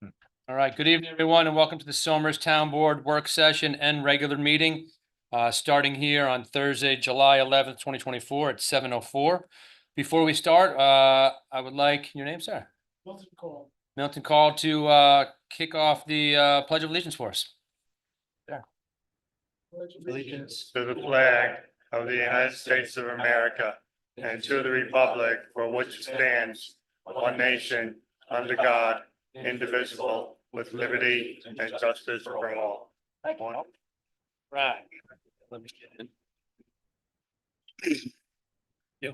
All right, good evening, everyone, and welcome to the Somers Town Board Work Session and Regular Meeting, starting here on Thursday, July 11th, 2024 at 7:04. Before we start, I would like your name, sir? Milton Call. Milton Call to kick off the Pledge of Allegiance for us. Allegiance to the flag of the United States of America and to the republic for which it stands, one nation, under God, indivisible, with liberty and justice for all. Right. Let me get in. You.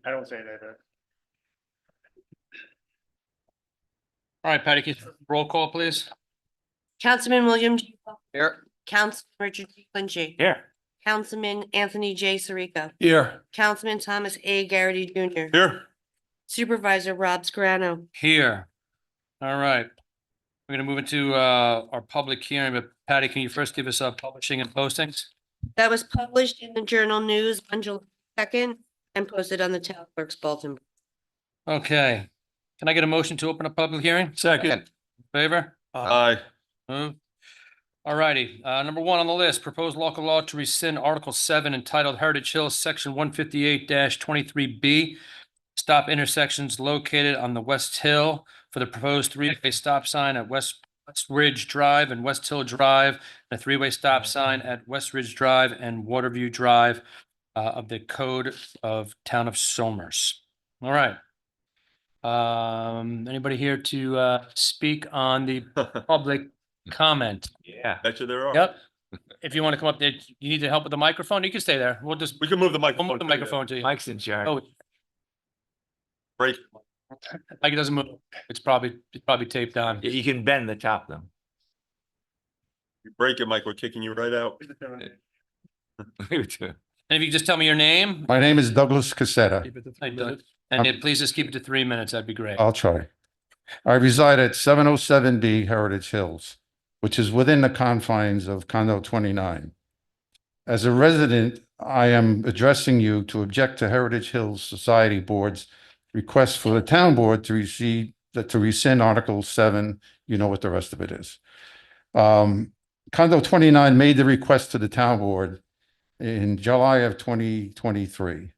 I don't say that. All right, Patty, can you roll call, please? Councilman William G. Buckley. Here. Councilman Richard G. Quincy. Here. Councilman Anthony J. Sirica. Here. Councilman Thomas A. Garrity Jr. Here. Supervisor Rob Scarano. Here. All right. We're gonna move into our public hearing, but Patty, can you first give us publishing and postings? That was published in the Journal News on July 2nd and posted on the Town Clerk's Bulletin. Okay. Can I get a motion to open a public hearing? Second. Favor? Aye. Moved. All righty. Number one on the list, proposed local law to rescind Article 7 entitled Heritage Hills, Section 158-23B. Stop intersections located on the West Hill for the proposed three-way stop sign at West Ridge Drive and West Hill Drive, and a three-way stop sign at West Ridge Drive and Waterview Drive of the Code of Town of Somers. All right. Anybody here to speak on the public comment? Yeah. Betcha there are. Yep. If you want to come up there, you need to help with the microphone, you can stay there. We'll We can move the we'll microphone. move the microphone to you. Mike's in charge. Oh, Break. like it doesn't move. It's probably taped on. You can bend the top though. You break it, Mike, we're kicking you right out. And if you could just tell me your name, My name is Douglas Cassetta. and please just keep it to 3 minutes, that'd be great. I'll try. I reside at 707B Heritage Hills, which is within the confines of Condo 29. As a resident, I am addressing you to object to Heritage Hills Society Board's request for the town board to rescind Article 7. You know what the rest of it is. Condo 29 made the request to the town board in July of 2023.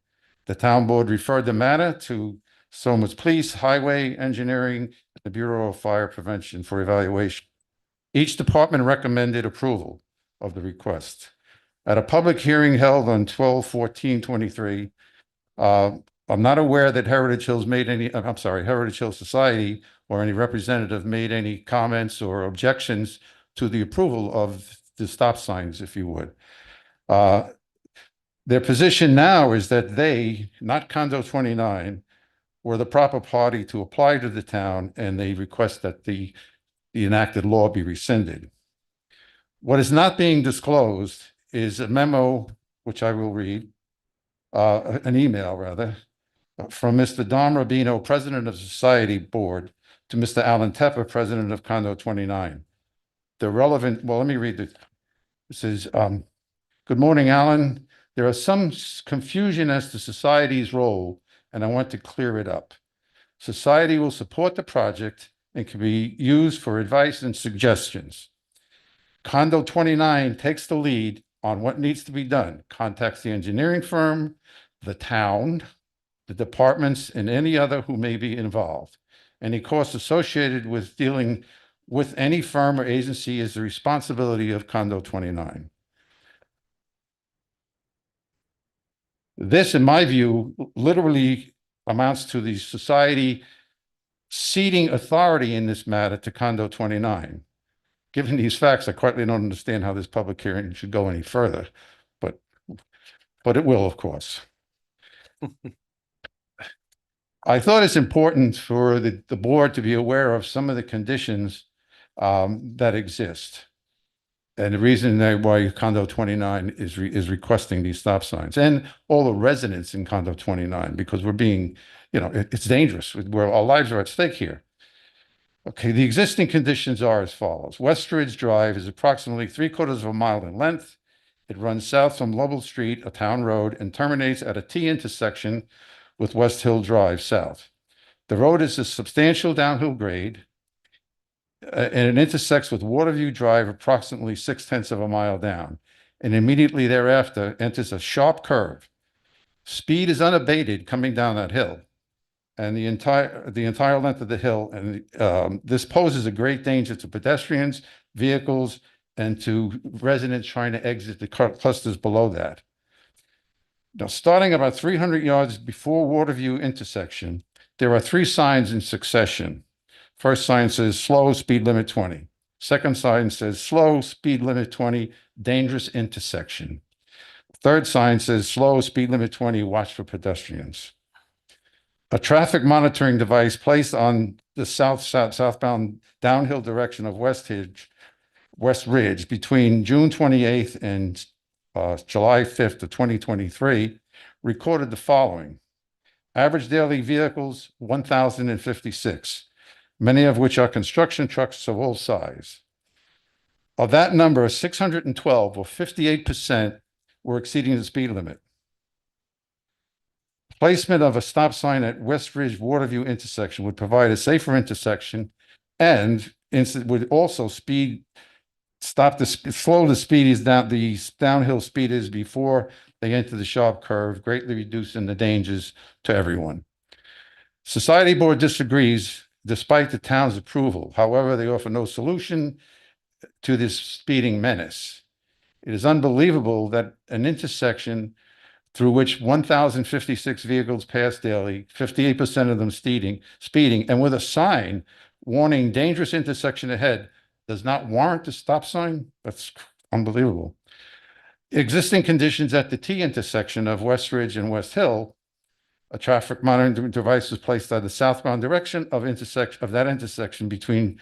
The town board referred the matter to Somers Police, Highway Engineering, and the Bureau of Fire Prevention for evaluation. Each department recommended approval of the request. At a public hearing held on 12/14/23, I'm not aware that Heritage Hills Heritage Hills Society or any representative made any comments or objections to the approval of the stop signs, if you would. Their position now is that they, not Condo 29, were the proper party to apply to the town, and they request that the enacted law be rescinded. What is not being disclosed is a memo, which I will read, an email rather, from Mr. Don Rubino, President of the Society Board, to Mr. Alan Tepper, President of Condo 29. The relevant, well, let me read it. It says, good morning, Alan. There is some confusion as to Society's role, and I want to clear it up. Society will support the project and can be used for advice and suggestions. Condo 29 takes the lead on what needs to be done, contacts the engineering firm, the town, the departments, and any other who may be involved. Any costs associated with dealing with any firm or agency is the responsibility of Condo 29. This, in my view, literally amounts to the society ceding authority in this matter to Condo 29. Given these facts, I quite don't understand how this public hearing should go any further, but it will, of course. I thought it's important for the board to be aware of some of the conditions that exist. And the reason why Condo 29 is requesting these stop signs, and all the residents in Condo 29, because we're being, it's dangerous. Our lives are at stake here. Okay, the existing conditions are as follows. West Ridge Drive is approximately 3/4 of a mile in length. It runs south from Lovell Street, a town road, and terminates at a T intersection with West Hill Drive south. The road is a substantial downhill grade, and it intersects with Waterview Drive approximately 0.6 of a mile down, and immediately thereafter enters a sharp curve. Speed is unabated coming down that hill, and the entire length of the hill, and this poses a great danger to pedestrians, vehicles, and to residents trying to exit the clusters below that. Now, starting about 300 yards before Waterview intersection, there are 3 signs in succession. First sign says slow, speed limit 20. Second sign says slow, speed limit 20, dangerous intersection. Third sign says slow, speed limit 20, watch for pedestrians. A traffic monitoring device placed on the southbound downhill direction of West Ridge between June 28th and July 5th of 2023 recorded the following. Average daily vehicles, 1,056, many of which are construction trucks of all size. Of that number, 612 or 58% were exceeding the speed limit. Placement of a stop sign at West Ridge Waterview intersection would provide a safer intersection and would also slow the speed down, the downhill speed is before they enter the sharp curve, greatly reducing the dangers to everyone. Society Board disagrees despite the town's approval. However, they offer no solution to this speeding menace. It is unbelievable that an intersection through which 1,056 vehicles pass daily, 58% of them speeding, and with a sign warning dangerous intersection ahead, does not warrant a stop sign? That's unbelievable. Existing conditions at the T intersection of West Ridge and West Hill, a traffic monitoring device was placed on the southbound direction of that intersection between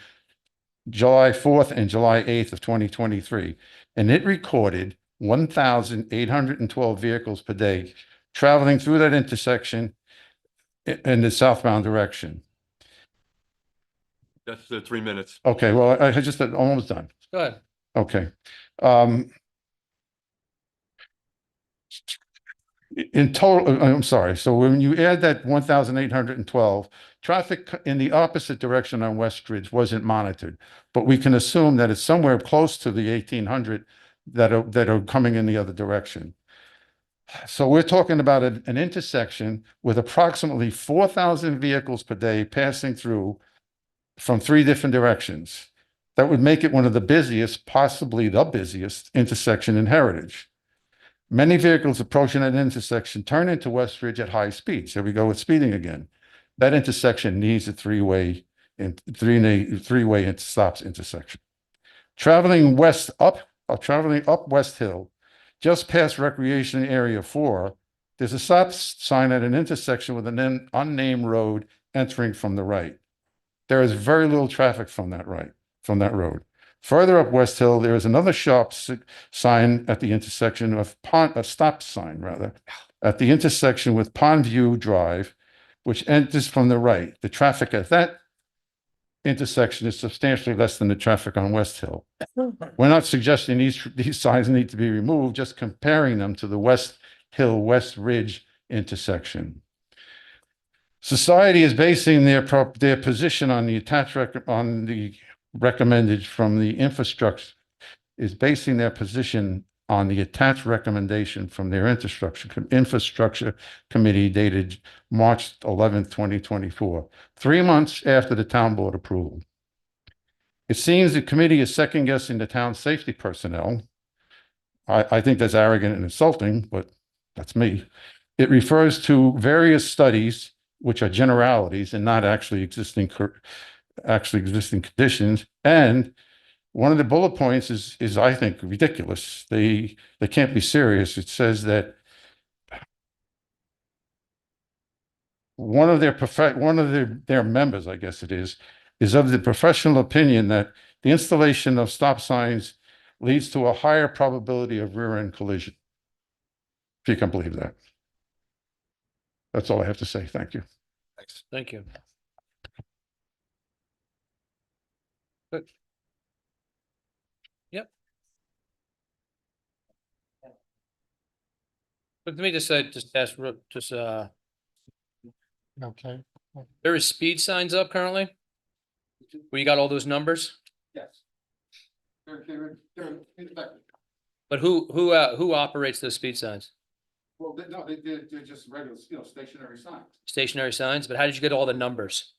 July 4th and July 8th of 2023, and it recorded 1,812 vehicles per day traveling through that intersection in the southbound direction. That's the 3 minutes. Okay, well, I just almost done. Good. Okay. In total, I'm sorry. So when you add that 1,812, traffic in the opposite direction on West Ridge wasn't monitored, but we can assume that it's somewhere close to the 1,800 that are coming in the other direction. So we're talking about an intersection with approximately 4,000 vehicles per day passing through from 3 different directions. That would make it one of the busiest, possibly the busiest intersection in Heritage. Many vehicles approaching that intersection turn into West Ridge at high speeds. Here we go with speeding again. That intersection needs a three-way stops intersection. Traveling up West Hill, just past Recreation Area 4, there's a stop sign at an intersection with an unnamed road entering from the right. There is very little traffic from that road. Further up West Hill, there is another sharp sign at the intersection of a stop sign rather, at the intersection with Pondview Drive, which enters from the right. The traffic at that intersection is substantially less than the traffic on West Hill. We're not suggesting these signs need to be removed, just comparing them to the West Hill, West Ridge intersection. Society is basing their position on the recommended from the infrastructure, is basing their position on the attached recommendation from their infrastructure committee dated March 11th, 2024, 3 months after the town board approval. It seems the committee is second guessing the town's safety personnel. I think that's arrogant and insulting, but that's me. It refers to various studies, which are generalities and not actually existing conditions. And one of the bullet points is I think ridiculous. They can't be serious. It says that one of their members, I guess it is of the professional opinion that the installation of stop signs leads to a higher probability of rear-end collision. If you can believe that. That's all I have to say. Thank you. Thanks. Thank you. Good. Yep. But let me just ask, Okay. There is speed signs up currently? Where you got all those numbers? Yes. They're inspected. But who operates those speed signs? Well, no, they're just regular, stationary signs. Stationary signs, but how did you get all the numbers?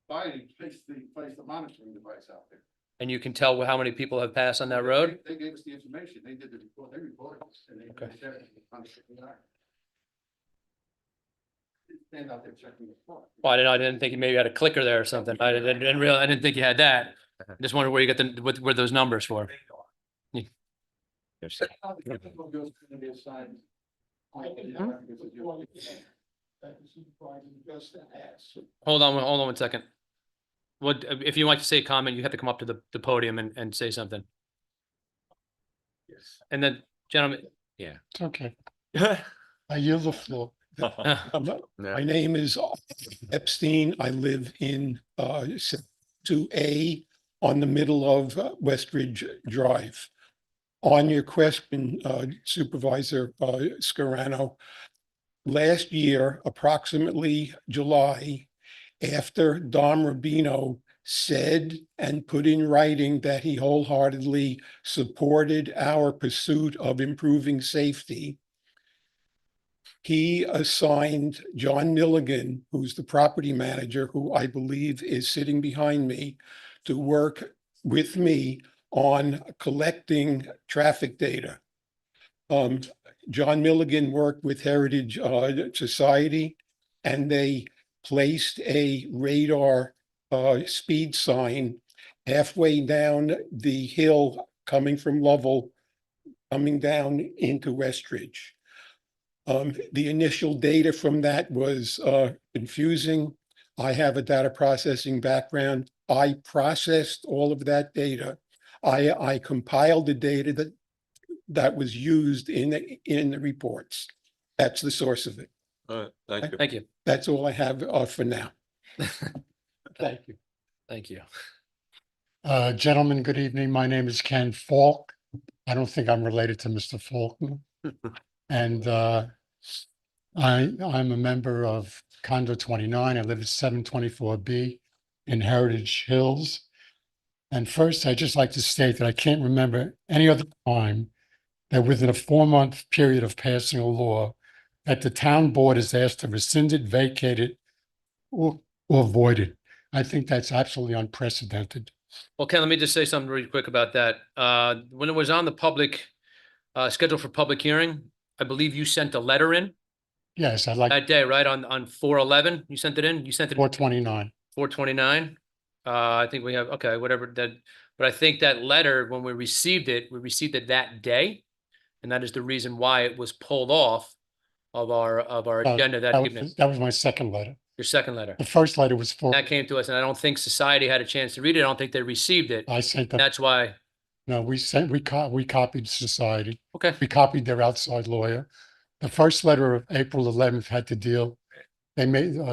Society placed the monitoring device out there. And you can tell how many people have passed on that road? They gave us the information. They did the report. They reported us and they Okay. shared it on the 59. Stand out there checking the report. Well, I didn't think you maybe had a clicker there or something. I didn't think you had that. Just wondered where you got what were those numbers for? Hold on 1 second. What, if you like to say a comment, you have to come up to the podium and say something. Yes. And then, gentlemen, It's okay. I yield the floor. My name is Epstein. I live in 2A on the middle of Westridge Drive. On your question, Supervisor Scarano, last year, approximately July, after Dom Rubino said and put in writing that he wholeheartedly supported our pursuit of improving safety, he assigned John Milligan, who's the property manager, who I believe is sitting behind me, to work with me on collecting traffic data. John Milligan worked with Heritage Society, and they placed a radar speed sign halfway down the hill coming from Lovell, coming down into Westridge. The initial data from that was confusing. I have a data processing background. I processed all of that data. I compiled the data that was used in the reports. That's the source of it. Thank you. thank you. That's all I have for now. Thank you. Thank you. Gentlemen, good evening. My name is Ken Falk. I don't think I'm related to Mr. Faulkner. And I'm a member of Condo 29. I live at 724B in Heritage Hills. And first, I'd just like to state that I can't remember any other time that within a 4-month period of passing a law that the town board is asked to rescind it, vacate it, or void it. I think that's absolutely unprecedented. Well, Ken, let me just say something really quick about that. When it was on the public, scheduled for public hearing, I believe you sent a letter in Yes, I'd like that day, right? On 4/11, you sent it in? You sent it 429. 4/29? I think we have, okay, whatever that, but I think that letter, when we received it that day. And that is the reason why it was pulled off of our agenda that evening. That was my second letter. Your second letter. The first letter was for, That came to us, and I don't think society had a chance to read it. I don't think they received it. I sent them, That's why, no, we copied society. okay, We copied their outside lawyer. The first letter of April 11th had to deal,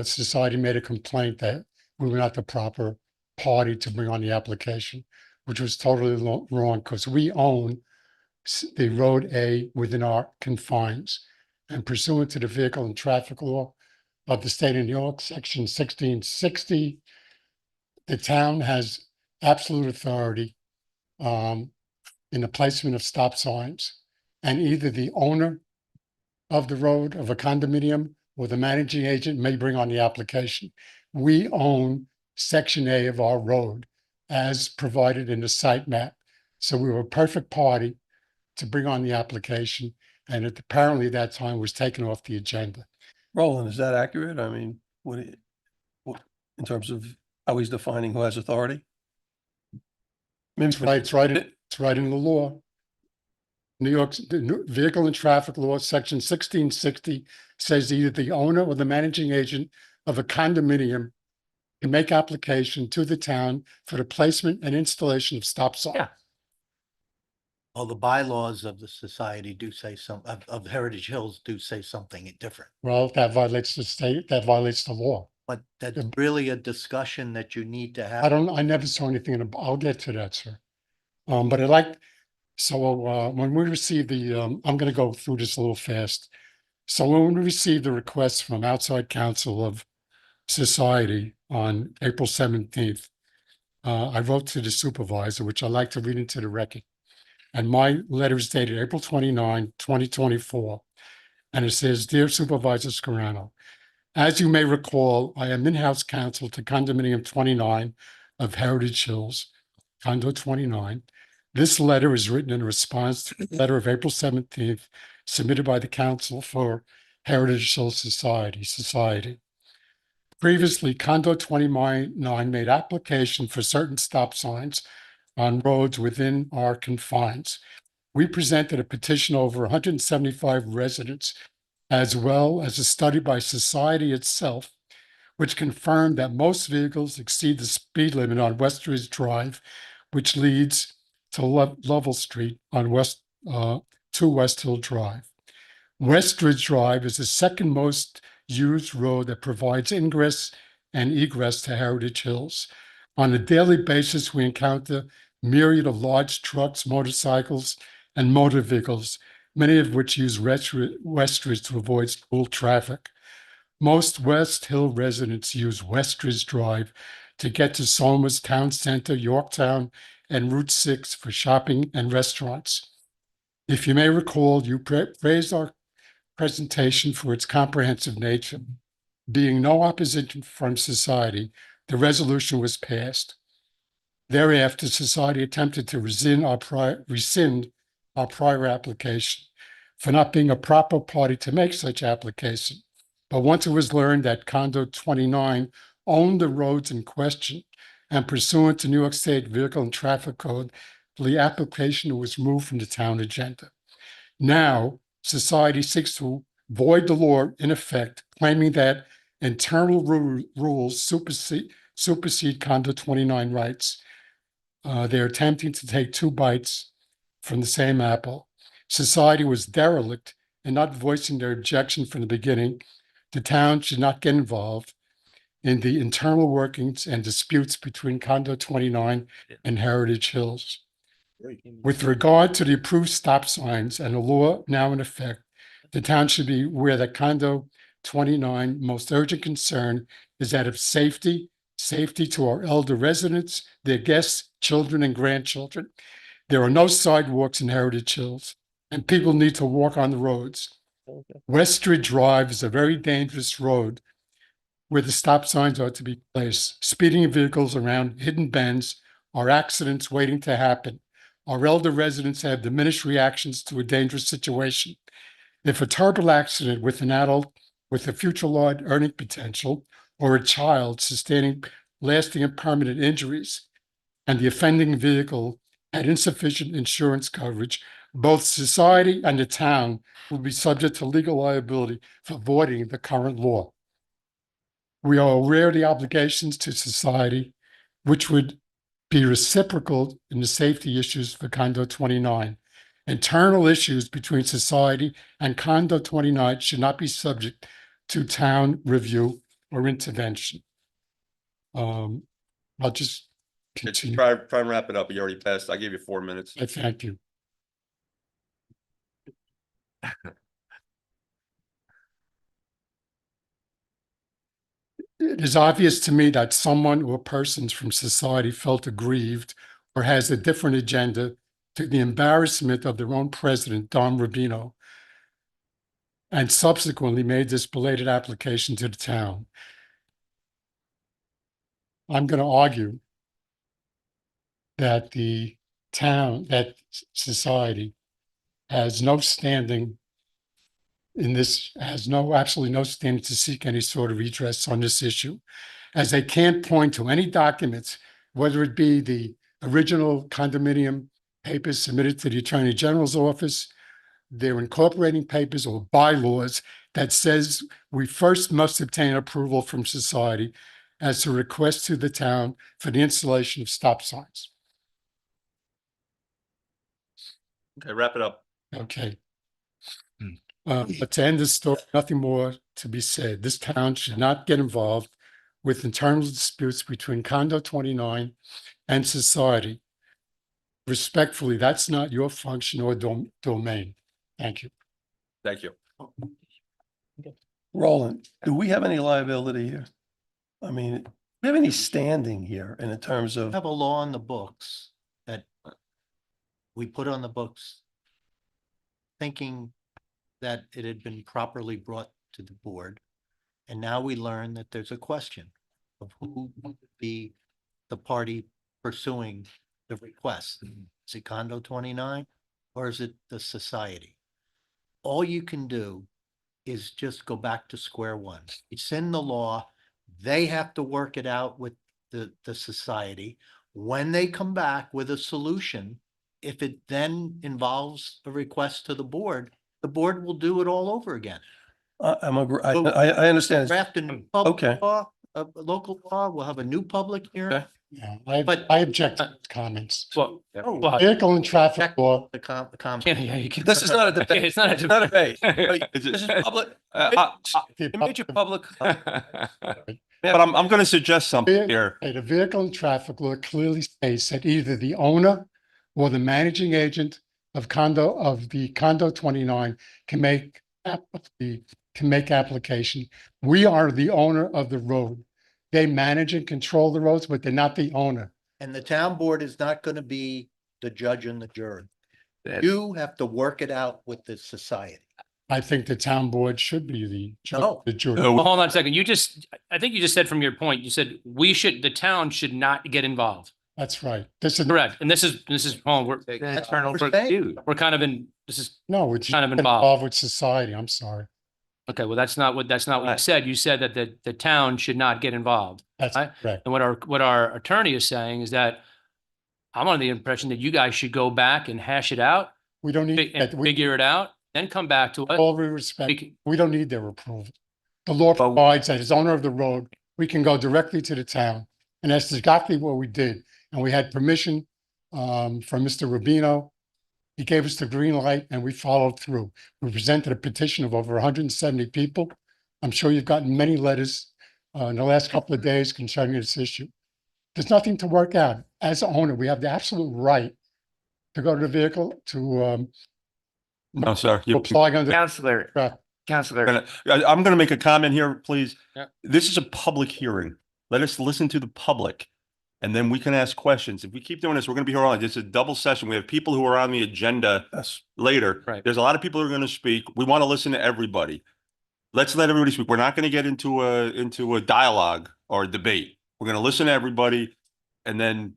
society made a complaint that we were not the proper party to bring on the application, which was totally wrong because we own the road A within our confines. And pursuant to the vehicle and traffic law of the state of New York, section 1660, the town has absolute authority in the placement of stop signs. And either the owner of the road, of a condominium, or the managing agent may bring on the application. We own section A of our road as provided in the site map. So we were a perfect party to bring on the application, and it apparently that time was taken off the agenda. Roland, is that accurate? I mean, in terms of how he's defining who has authority? Maybe It's right in the law. New York's Vehicle and Traffic Law, section 1660 says either the owner or the managing agent of a condominium can make application to the town for the placement and installation of stop signs. Yeah. Well, the bylaws of the society do say of Heritage Hills do say something different. Well, that violates the state, that violates the law. But that's really a discussion that you need to have. I never saw anything in it. I'll get to that, sir. But when we received I'm gonna go through this a little fast. So when we received the request from outside counsel of Society on April 17th. I wrote to the supervisor, which I'd like to read into the record. And my letter is dated April 29, 2024. And it says, Dear Supervisor Scarano, as you may recall, I am in-house counsel to condominium 29 of Heritage Hills, condo 29. This letter is written in response to the letter of April 17th submitted by the Council for Heritage Hills Society. Previously, condo 29 made application for certain stop signs on roads within our confines. We presented a petition over 175 residents, as well as a study by society itself, which confirmed that most vehicles exceed the speed limit on Westridge Drive, which leads to Lovell Street on to West Hill Drive. Westridge Drive is the second most used road that provides ingress and egress to Heritage Hills. On a daily basis, we encounter myriad of large trucks, motorcycles, and motor vehicles, many of which use Westridge to avoid school traffic. Most West Hill residents use Westridge Drive to get to Soma's Town Center, Yorktown, and Route 6 for shopping and restaurants. If you may recall, you praised our presentation for its comprehensive nature. Being no opposition from society, the resolution was passed. Thereafter, society attempted to rescind our prior application for not being a proper party to make such application. But once it was learned that condo 29 owned the roads in question and pursuant to New York State Vehicle and Traffic Code, the application was removed from the town agenda. Now, society seeks to void the law in effect, claiming that internal rules supersede condo 29 rights. They're attempting to take two bites from the same apple. Society was derelict in not voicing their objection from the beginning. The town should not get involved in the internal workings and disputes between condo 29 and Heritage Hills. With regard to the approved stop signs and the law now in effect, the town should be aware that condo 29 most urgent concern is that of safety to our elder residents, their guests, children, and grandchildren. There are no sidewalks in Heritage Hills, and people need to walk on the roads. Westridge Drive is a very dangerous road where the stop signs are to be placed. Speeding vehicles around hidden bends are accidents waiting to happen. Our elder residents have diminished reactions to a dangerous situation. If a terrible accident with an adult with a future large earning potential or a child sustaining lasting and permanent injuries, and the offending vehicle had insufficient insurance coverage, both society and the town will be subject to legal liability for voiding the current law. We are aware of the obligations to society, which would be reciprocal in the safety issues for condo 29. Internal issues between society and condo 29 should not be subject to town review or intervention. I'll just continue. Try and wrap it up. You already passed. I gave you 4 minutes. I thank you. It is obvious to me that someone or persons from society felt aggrieved or has a different agenda to the embarrassment of their own president, Don Rubino, and subsequently made this belated application to the town. I'm going to argue that the town, that society has no standing in this, has absolutely no standing to seek any sort of redress on this issue, as they can't point to any documents, whether it be the original condominium papers submitted to the Attorney General's office, their incorporating papers or bylaws that says we first must obtain approval from society as a request to the town for the installation of stop signs. Okay, wrap it up. Okay. But to end this story, nothing more to be said. This town should not get involved with internal disputes between condo 29 and society. Respectfully, that's not your function or domain. Thank you. Thank you. Roland, do we have any liability here? I mean, do we have any standing here in terms of, Have a law on the books that we put on the books thinking that it had been properly brought to the board. And now we learn that there's a question of who would be the party pursuing the request. Is it Condo 29 or is it the society? All you can do is just go back to square one. It's in the law. They have to work it out with the society. When they come back with a solution, if it then involves a request to the board will do it all over again. I understand. Draft a new public Okay. law, a local law, we'll have a new public hearing. Okay. Yeah, But- I object to those comments. Well, Oh, well, Vehicle and traffic check law, the comment. yeah, you can. This is not a debate. It's not a It's not a debate. debate. Is it- This is public, the major public. But I'm gonna suggest something here. the vehicle and traffic law clearly states that either the owner or the managing agent of the condo 29 can make application. We are the owner of the road. They manage and control the roads, but they're not the owner. And the town board is not gonna be the judge and the jury. You have to work it out with the society. I think the town board should be No. the jury. No. Well, hold on a second. I think you just said from your point, you said the town should not get involved. That's right. This is, Correct. And this is, hold on, That's what we're saying. we're kind of in, this is, no, it's Kind of involved involved. with society. I'm sorry. okay, well, that's not what you said. You said that the town should not get involved. That's I- correct. And what our attorney is saying is that I'm under the impression that you guys should go back and hash it out We don't need and that. We, figure it out, then come back to us. all due respect, We can- we don't need their approval. The law provides that as owner of the road, we can go directly to the town. And that's exactly what we did. And we had permission from Mr. Rubino. He gave us the green light and we followed through. We presented a petition of over 170 people. I'm sure you've gotten many letters in the last couple of days concerning this issue. There's nothing to work out. As an owner, we have the absolute right to go to the vehicle to No, sir. You- apply under. Counselor, Right. Counselor, I'm gonna make a comment here, please. Yeah. This is a public hearing. Let us listen to the public. And then we can ask questions. If we keep doing this, we're gonna be here all night. This is a double session. We have people who are on the agenda Yes. later. Right. There's a lot of people who are gonna speak. We want to listen to everybody. Let's let everybody speak. We're not gonna get into a dialogue or a debate. We're gonna listen to everybody and then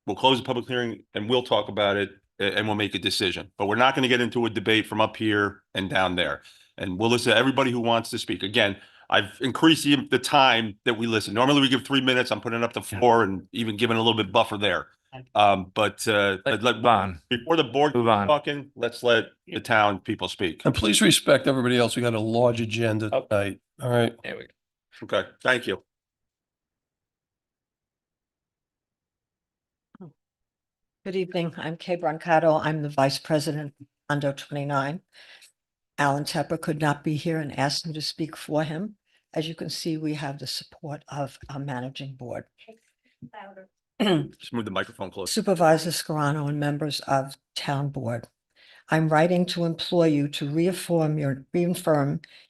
we'll close the public hearing and we'll talk about it and we'll make a decision. But we're not gonna get into a debate from up here and down there. And we'll listen to everybody who wants to speak. Again, I've increased the time that we listen. Normally we give 3 minutes. I'm putting it up to 4 and even giving a little bit buffer there. But move on. before the board Move on. talking, let's let the town people speak. And please respect everybody else. We got a large agenda tonight. All right. There we go. Okay, thank you. Good evening. I'm Kay Brancato. I'm the Vice President, Condo 29. Alan Tepper could not be here and asked me to speak for him. As you can see, we have the support of our managing board. Just move the microphone closer. Supervisor Scarano and members of Town Board. I'm writing to implore you to reaffirm your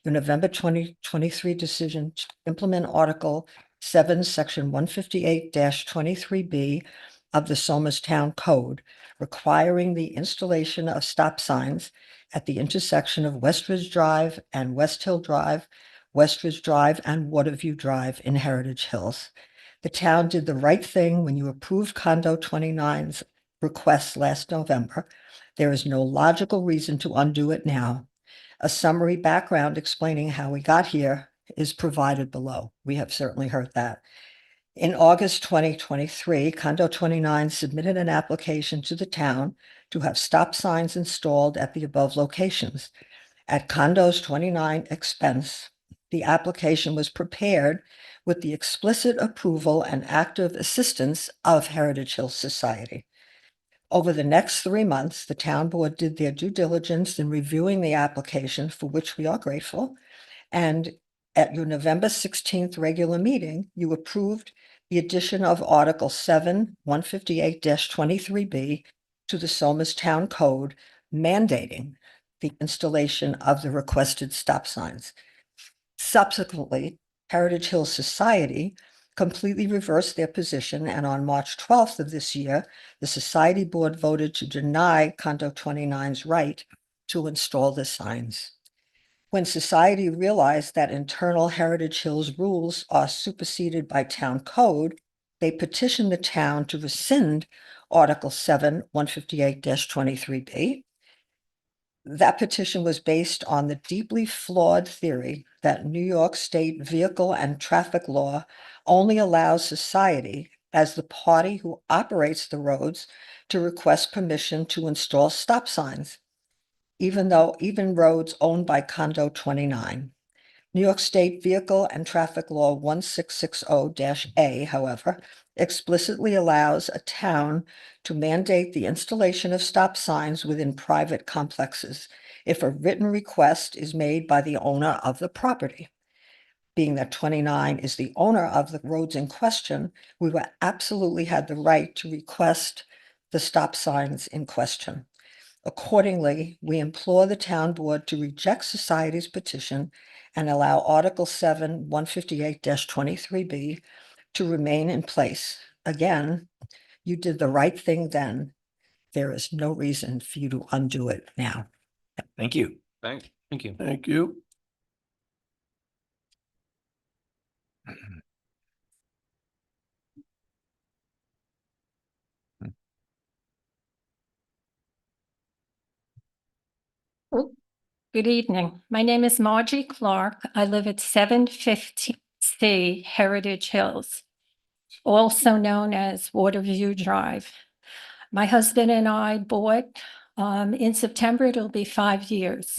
November 2023 decision to implement Article 7, Section 158-23B of the Somers Town Code, requiring the installation of stop signs at the intersection of Westridge Drive and West Hill Drive, Westridge Drive and Waterview Drive in Heritage Hills. The town did the right thing when you approved Condo 29's request last November. There is no logical reason to undo it now. A summary background explaining how we got here is provided below. We have certainly heard that. In August 2023, Condo 29 submitted an application to the town to have stop signs installed at the above locations. At Condo's 29 expense, the application was prepared with the explicit approval and active assistance of Heritage Hills Society. Over the next 3 months, the town board did their due diligence in reviewing the application, for which we are grateful. And at your November 16th regular meeting, you approved the addition of Article 7, 158-23B to the Somers Town Code, mandating the installation of the requested stop signs. Subsequently, Heritage Hills Society completely reversed their position, and on March 12th of this year, the Society Board voted to deny Condo 29's right to install the signs. When Society realized that internal Heritage Hills rules are superseded by town code, they petitioned the town to rescind Article 7, 158-23B. That petition was based on the deeply flawed theory that New York State vehicle and traffic law only allows society, as the party who operates the roads, to request permission to install stop signs, even roads owned by Condo 29. New York State Vehicle and Traffic Law 1660-A, however, explicitly allows a town to mandate the installation of stop signs within private complexes if a written request is made by the owner of the property. Being that 29 is the owner of the roads in question, we were absolutely had the right to request the stop signs in question. Accordingly, we implore the town board to reject Society's petition and allow Article 7, 158-23B to remain in place. Again, you did the right thing then. There is no reason for you to undo it now. Thank you. Thank you. Thank you. Good evening. My name is Margie Clark. I live at 750C Heritage Hills, also known as Waterview Drive. My husband and I bought, in September, it'll be 5 years.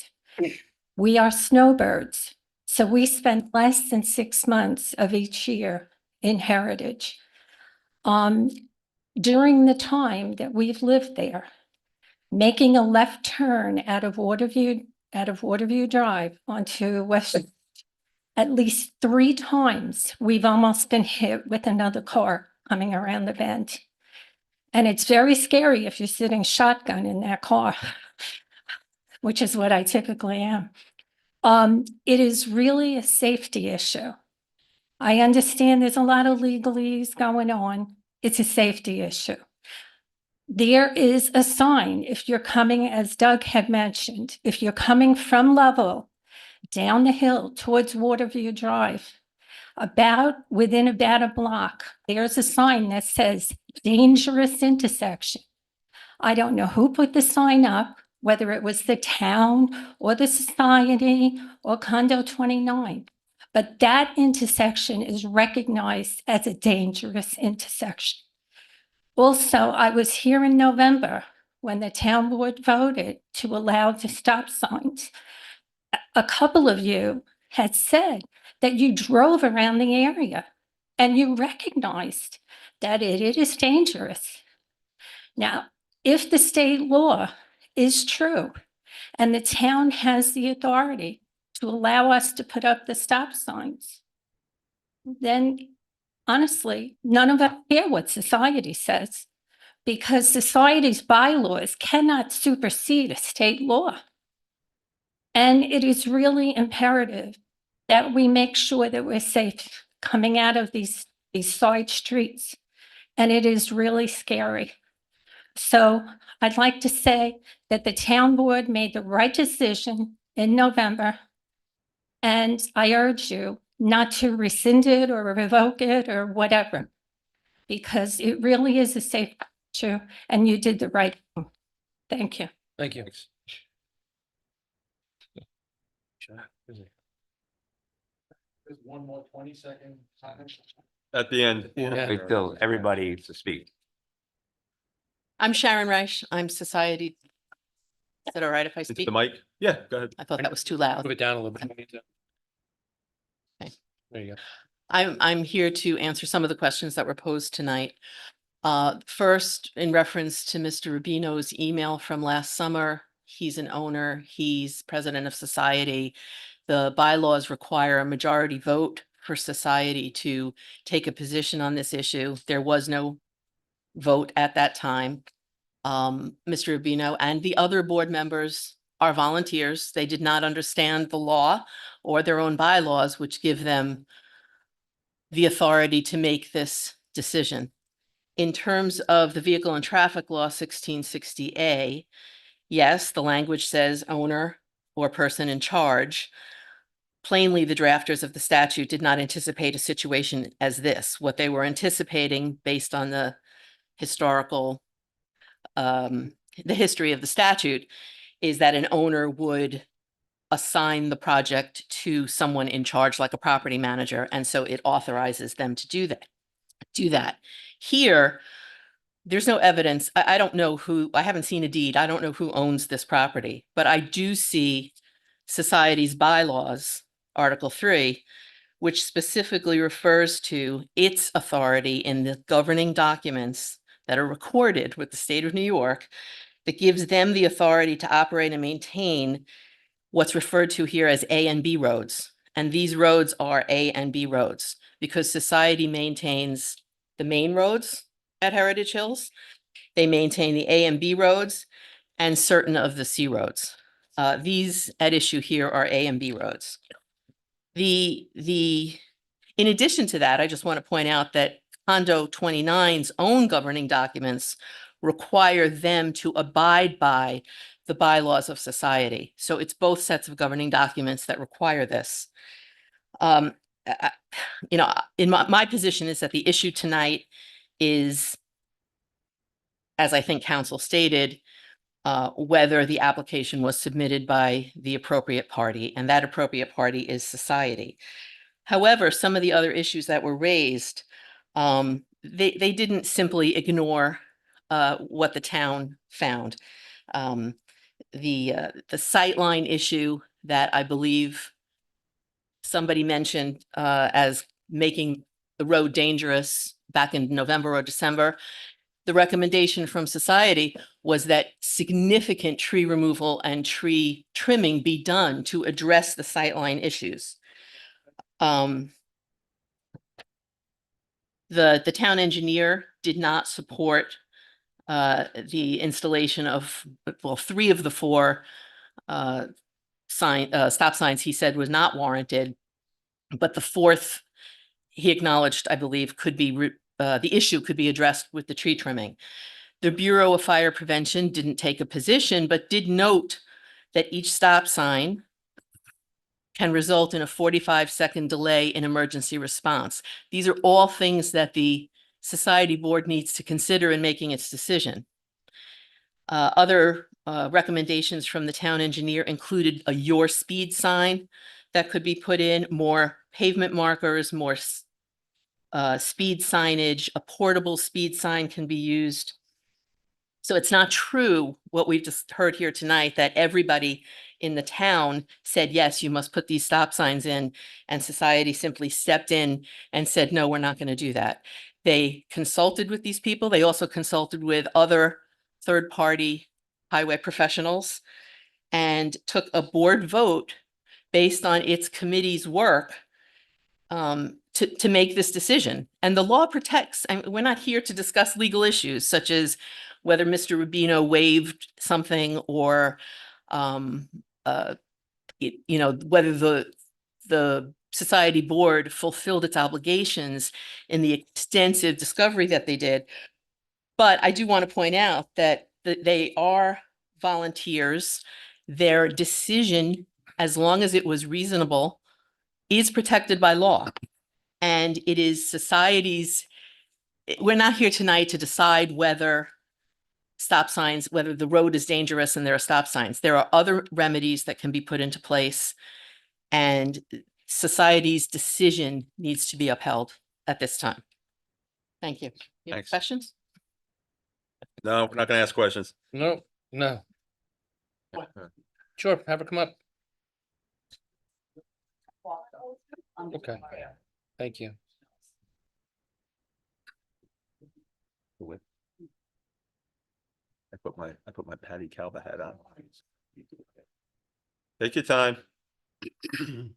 We are snowbirds, so we spend less than 6 months of each year in Heritage. During the time that we've lived there, making a left turn out of Waterview Drive onto West, at least 3 times, we've almost been hit with another car coming around the bend. And it's very scary if you're sitting shotgun in that car, which is what I typically am. It is really a safety issue. I understand there's a lot of legalese going on. It's a safety issue. There is a sign, if you're coming, as Doug had mentioned, if you're coming from Lovell down the hill towards Waterview Drive, within about a block, there's a sign that says dangerous intersection. I don't know who put the sign up, whether it was the town or the society or Condo 29, but that intersection is recognized as a dangerous intersection. Also, I was here in November when the town board voted to allow the stop signs. A couple of you had said that you drove around the area and you recognized that it is dangerous. Now, if the state law is true and the town has the authority to allow us to put up the stop signs, then honestly, none of us care what society says, because society's bylaws cannot supersede a state law. And it is really imperative that we make sure that we're safe coming out of these side streets. And it is really scary. So I'd like to say that the town board made the right decision in November. And I urge you not to rescind it or revoke it or whatever, because it really is a safe issue and you did the right thing. Thank you. Thank you. There's one more 20-second time. At the end. Yeah. Wait till everybody to speak. I'm Sharon Reich. I'm Society. Is it all right if I It's speak? the mic. Yeah, go ahead. I thought that was too loud. Move it down a little bit. Okay. There you go. I'm here to answer some of the questions that were posed tonight. First, in reference to Mr. Rubino's email from last summer, he's an owner, he's president of Society. The bylaws require a majority vote for Society to take a position on this issue. There was no vote at that time. Mr. Rubino and the other board members are volunteers. They did not understand the law or their own bylaws, which give them the authority to make this decision. In terms of the Vehicle and Traffic Law 1660A, yes, the language says owner or person in charge. Plainly, the drafters of the statute did not anticipate a situation as this. What they were anticipating, based on the historical, the history of the statute, is that an owner would assign the project to someone in charge, like a property manager, and so it authorizes them to do that. Here, there's no evidence. I don't know who, I haven't seen a deed. I don't know who owns this property, but I do see society's bylaws, Article 3, which specifically refers to its authority in the governing documents that are recorded with the state of New York, that gives them the authority to operate and maintain what's referred to here as A and B roads. And these roads are A and B roads because society maintains the main roads at Heritage Hills. They maintain the A and B roads and certain of the C roads. These at issue here are A and B roads. In addition to that, I just want to point out that Condo 29's own governing documents require them to abide by the bylaws of society. So it's both sets of governing documents that require this. You know, in my position is that the issue tonight is, as I think council stated, whether the application was submitted by the appropriate party, and that appropriate party is society. However, some of the other issues that were raised, they didn't simply ignore what the town found. The sightline issue that I believe somebody mentioned as making the road dangerous back in November or December, the recommendation from society was that significant tree removal and tree trimming be done to address the sightline issues. The town engineer did not support the installation of, well, 3 of the 4 stop signs he said was not warranted, but the 4th he acknowledged, I believe, could be the issue could be addressed with the tree trimming. The Bureau of Fire Prevention didn't take a position, but did note that each stop sign can result in a 45-second delay in emergency response. These are all things that the society board needs to consider in making its decision. Other recommendations from the town engineer included a your speed sign that could be put in, more pavement markers, more speed signage, a portable speed sign can be used. So it's not true what we've just heard here tonight, that everybody in the town said, yes, you must put these stop signs in, and society simply stepped in and said, no, we're not going to do that. They consulted with these people. They also consulted with other third-party highway professionals and took a board vote based on its committee's work to make this decision. And the law protects, and we're not here to discuss legal issues such as whether Mr. Rubino waived something or, you know, whether the society board fulfilled its obligations in the extensive discovery that they did. But I do want to point out that they are volunteers. Their decision, as long as it was reasonable, is protected by law. And it is society's, we're not here tonight to decide whether stop signs, whether the road is dangerous and there are stop signs. There are other remedies that can be put into place, and society's decision needs to be upheld at this time. Thank you. You have Thanks. questions? No, we're not gonna ask questions. No. Sure, have her come up. Okay, thank you. I put my Patty Calva hat on. Take your time. You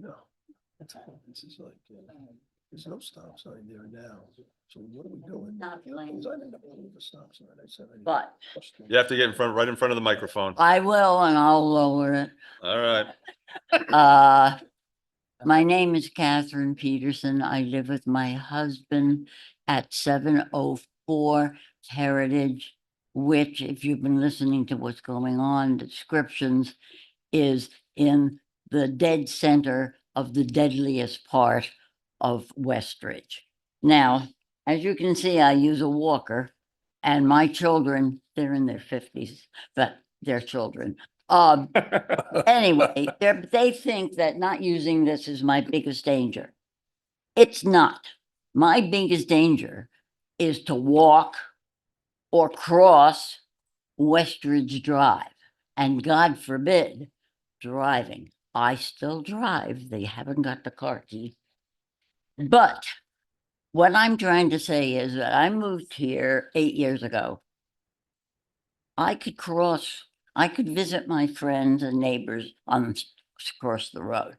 know, this is like, there's no stop sign there now. So what are we doing? Not playing. Because I ended up with a stop sign. I said I need But a bus You have to get right in front of the microphone. I will, and I'll lower it. All right. My name is Catherine Peterson. I live with my husband at 704 Heritage, which, if you've been listening to what's going on, descriptions, is in the dead center of the deadliest part of Westridge. Now, as you can see, I use a walker, and my children, they're in their 50s, but they're children. Anyway, they think that not using this is my biggest danger. It's not. My biggest danger is to walk or cross Westridge Drive, and God forbid, driving. I still drive. They haven't got the car key. But what I'm trying to say is that I moved here 8 years ago. I could visit my friends and neighbors across the road.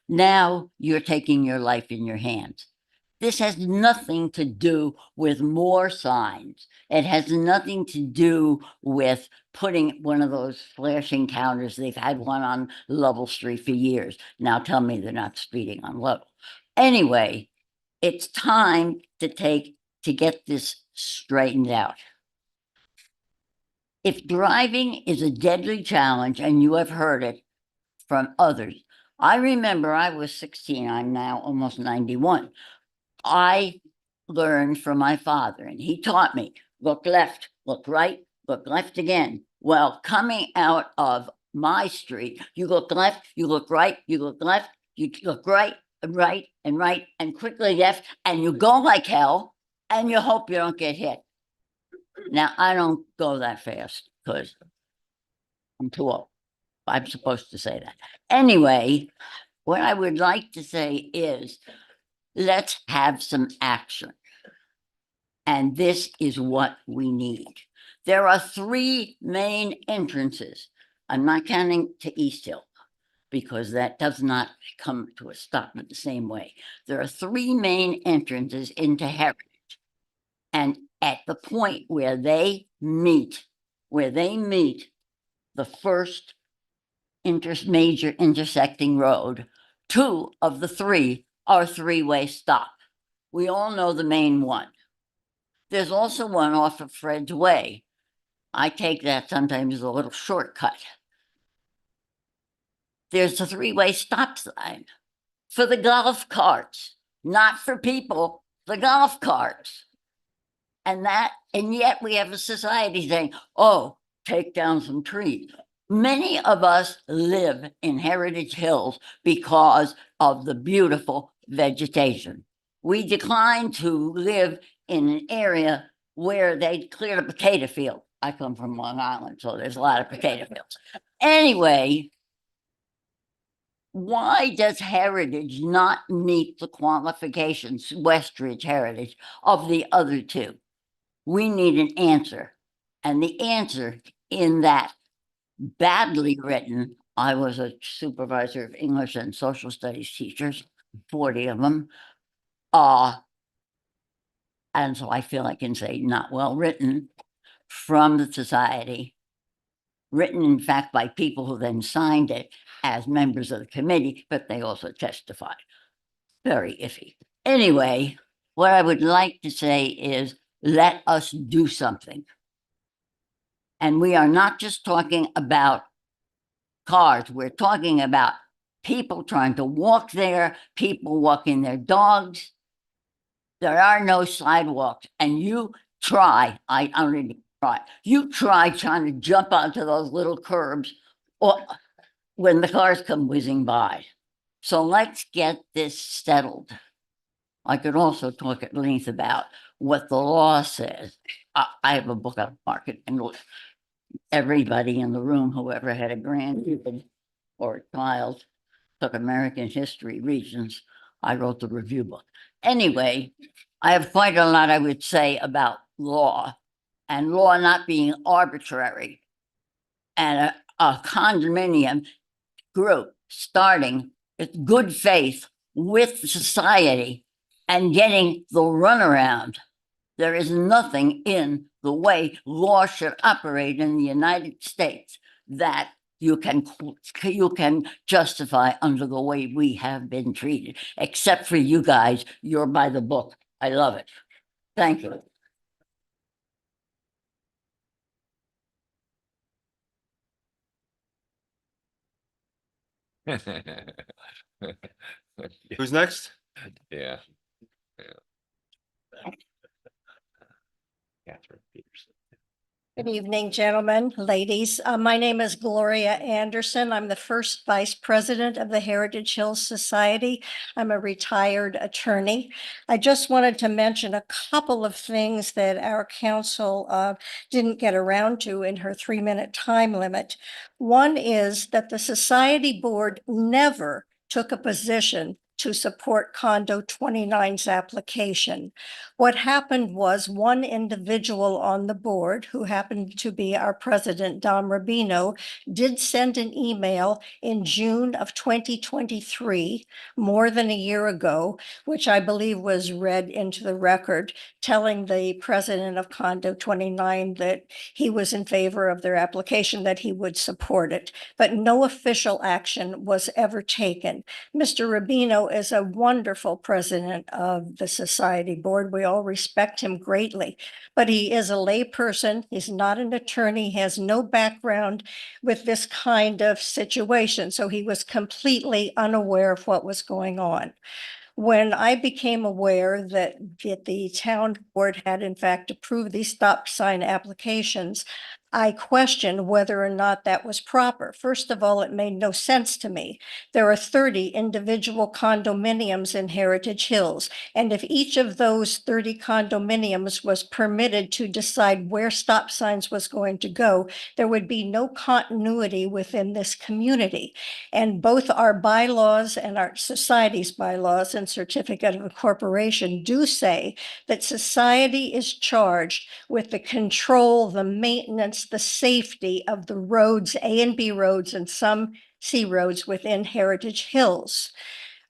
Now you're taking your life in your hands. This has nothing to do with more signs. It has nothing to do with putting one of those flashing counters. They've had one on Lovell Street for years. Now tell me they're not speeding on Lovell. Anyway, it's time to get this straightened out. If driving is a deadly challenge, and you have heard it from others, I remember I was 16, I'm now almost 91. I learned from my father, and he taught me, look left, look right, look left again. Well, coming out of my street, you look left, you look right, you look left, you look right, and quickly left, and you go like hell, and you hope you don't get hit. Now, I don't go that fast because I'm too old. I'm supposed to say that. Anyway, what I would like to say is, let's have some action. And this is what we need. There are 3 main entrances. I'm not counting to East Hill because that does not come to a stop in the same way. There are 3 main entrances into Heritage. And at the point where they meet, the first major intersecting road, 2 of the 3 are 3-way stop. We all know the main one. There's also one off of Fred's Way. I take that sometimes as a little shortcut. There's a 3-way stop sign for the golf carts, not for people, the golf carts. And yet we have a society saying, oh, take down some trees. Many of us live in Heritage Hills because of the beautiful vegetation. We decline to live in an area where they cleared a potato field. I come from Long Island, so there's a lot of potato fields. Anyway, why does Heritage not meet the qualifications, Westridge Heritage, of the other 2? We need an answer. And the answer in that badly written, I was a supervisor of English and social studies teachers, 40 of them. And so I feel I can say not well written from the society, written in fact by people who then signed it as members of the committee, but they also testified. Very iffy. Anyway, what I would like to say is, let us do something. And we are not just talking about cars. We're talking about people trying to walk there, people walking their dogs. There are no sidewalks. And you try, I already tried, you try trying to jump onto those little curbs or when the cars come whizzing by. So let's get this settled. I could also talk at length about what the law says. I have a book on market, and everybody in the room, whoever had a grandkid or a child, took American history regions. I wrote the review book. Anyway, I have quite a lot I would say about law, and law not being arbitrary, and a condominium group starting with good faith with society and getting the runaround There is nothing in the way law should operate in the United States that you can justify under the way we have been treated, except for you guys. You're by the book. I love it. Thank you. Who's next? Yeah. Catherine Peterson. Good evening, gentlemen, ladies. My name is Gloria Anderson. I'm the first vice president of the Heritage Hills Society. I'm a retired attorney. I just wanted to mention a couple of things that our council didn't get around to in her 3-minute time limit. One is that the society board never took a position to support Condo 29's application. What happened was one individual on the board, who happened to be our president, Dom Rubino, did send an email in June of 2023, more than a year ago, which I believe was read into the record, telling the president of Condo 29 that he was in favor of their application, that he would support it. But no official action was ever taken. Mr. Rubino is a wonderful president of the society board. We all respect him greatly, but he is a layperson. He's not an attorney, has no background with this kind of situation. So he was completely unaware of what was going on. When I became aware that the town board had in fact approved these stop sign applications, I questioned whether or not that was proper. First of all, it made no sense to me. There are 30 individual condominiums in Heritage Hills, and if each of those 30 condominiums was permitted to decide where stop signs was going to go, there would be no continuity within this community. And both our bylaws and our society's bylaws and certificate of incorporation do say that society is charged with the control, the maintenance, the safety of the roads, A and B roads, and some C roads within Heritage Hills.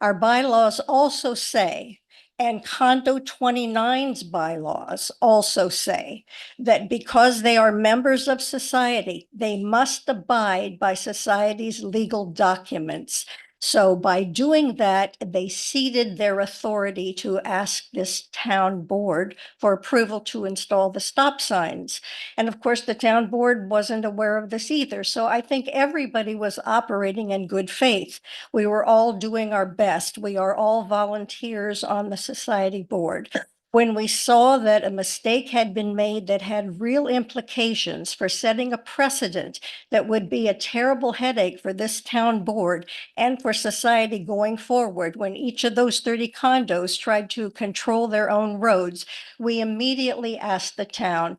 Our bylaws also say, and Condo 29's bylaws also say, that because they are members of society, they must abide by society's legal documents. So by doing that, they ceded their authority to ask this town board for approval to install the stop signs. And of course, the town board wasn't aware of this either. So I think everybody was operating in good faith. We were all doing our best. We are all volunteers on the society board. When we saw that a mistake had been made that had real implications for setting a precedent that would be a terrible headache for this town board and for society going forward, when each of those 30 condos tried to control their own roads, we immediately asked the town.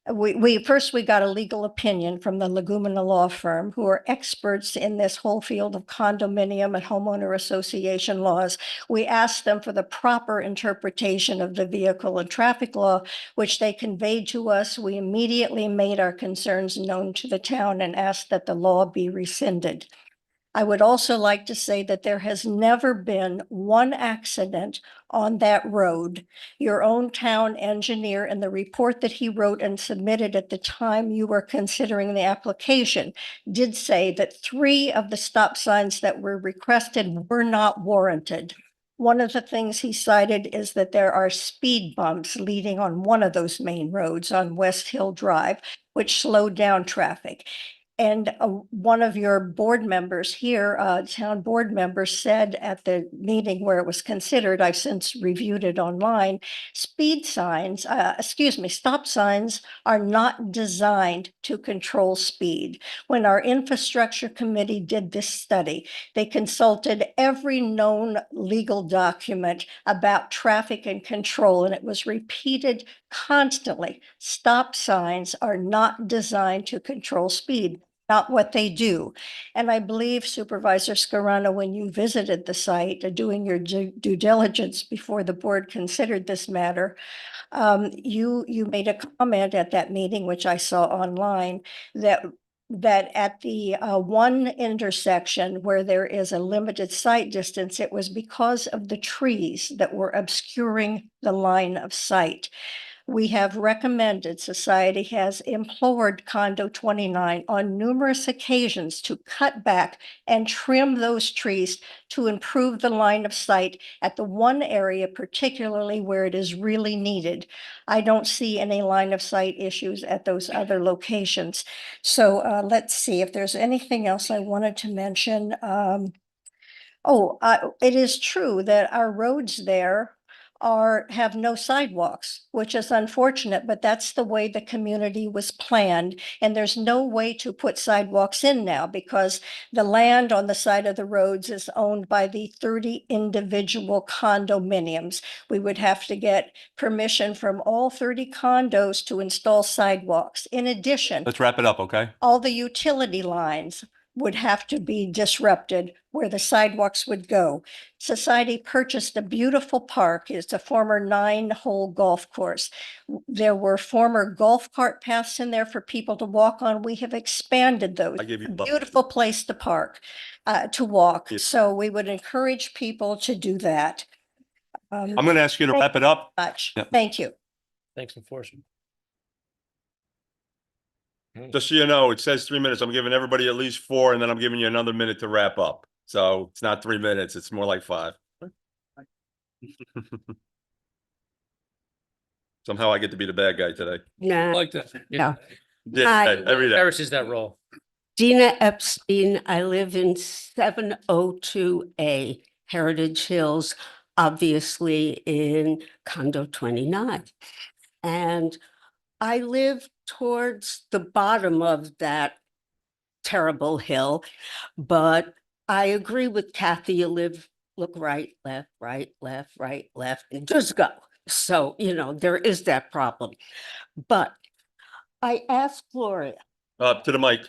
We got a legal opinion from the Legumina law firm, who are experts in this whole field of condominium and homeowner association laws. We asked them for the proper interpretation of the vehicle and traffic law, which they conveyed to us. We immediately made our concerns known to the town and asked that the law be rescinded. I would also like to say that there has never been one accident on that road. Your own town engineer, in the report that he wrote and submitted at the time you were considering the application, did say that 3 of the stop signs that were requested were not warranted. One of the things he cited is that there are speed bumps leading on one of those main roads on West Hill Drive, which slowed down traffic. And one of your board members here, town board members, said at the meeting where it was considered, I've since reviewed it online, stop signs are not designed to control speed. When our infrastructure committee did this study, they consulted every known legal document about traffic and control, and it was repeated constantly. Stop signs are not designed to control speed. Not what they do. And I believe Supervisor Scarano, when you visited the site, doing your due diligence before the board considered this matter, you made a comment at that meeting, which I saw online, that at the one intersection where there is a limited sight distance, it was because of the trees that were obscuring the line of sight. We have recommended, society has implored Condo 29 on numerous occasions to cut back and trim those trees to improve the line of sight at the one area particularly where it is really needed. I don't see any line of sight issues at those other locations. So let's see if there's anything else I wanted to mention. It is true that our roads there have no sidewalks, which is unfortunate, but that's the way the community was planned. And there's no way to put sidewalks in now because the land on the side of the roads is owned by the 30 individual condominiums. We would have to get permission from all 30 condos to install sidewalks. In addition, Let's wrap it up, okay? all the utility lines would have to be disrupted where the sidewalks would go. Society purchased a beautiful park. It's a former 9-hole golf course. There were former golf cart paths in there for people to walk on. We have expanded those. I give you. Beautiful place to park, to walk. Yes. So we would encourage people to do that. I'm going to ask you to wrap it up. Much. Yep. Thank you. Thanks, enforcement. Just so you know, it says 3 minutes. I'm giving everybody at least 4, and then I'm giving you another minute to wrap up. So it's not 3 minutes. It's more like 5. Somehow I get to be the bad guy today. I Nah, like that. Yeah. Yeah, Hi. every day. Harris is that role. Dina Epstein. I live in 702A Heritage Hills, obviously in condo 29. And I live towards the bottom of that terrible hill, but I agree with Kathy. You look right, left, right, left, right, left, and just go. So, there is that problem. But I asked Gloria, To the mic.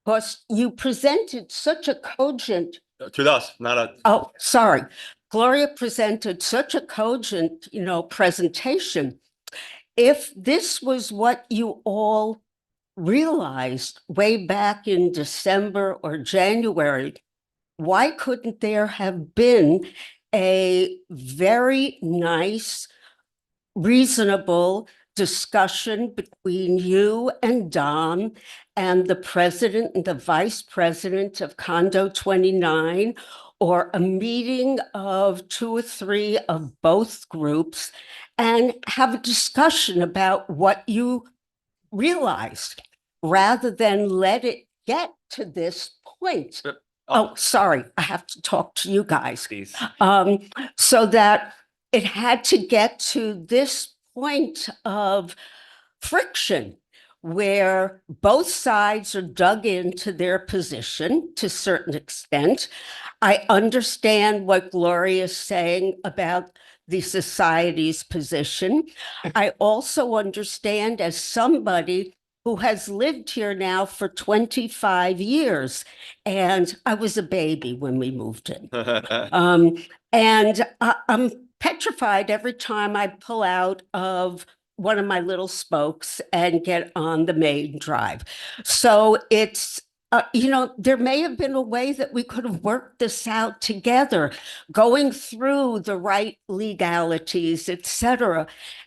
because you presented such a cogent, To us, not a. oh, sorry. Gloria presented such a cogent, presentation. If this was what you all realized way back in December or January, why couldn't there have been a very nice, reasonable discussion between you and Dom and the president and the vice president of Condo 29, or a meeting of 2 or 3 of both groups, and have a discussion about what you realized, rather than let it get to this point? Oh, sorry, I have to talk to you guys. Please. So that it had to get to this point of friction where both sides are dug into their position to a certain extent. I understand what Gloria is saying about the society's position. I also understand, as somebody who has lived here now for 25 years, and I was a baby when we moved in. And I'm petrified every time I pull out of one of my little spokes and get on the main drive. So it's, there may have been a way that we could have worked this out together, going through the right legalities, et cetera,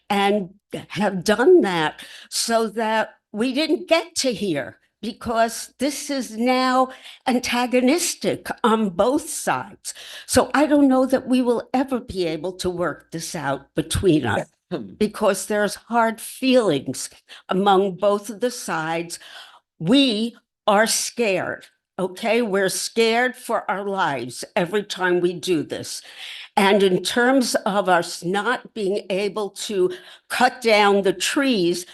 and have done that so that we didn't get to here, because this is now antagonistic on both sides. So I don't know that we will ever be able to work this out between us, because there's hard feelings among both of the sides. We are scared, okay? We're scared for our lives every time we do this. And in terms of us not being able to cut down the trees,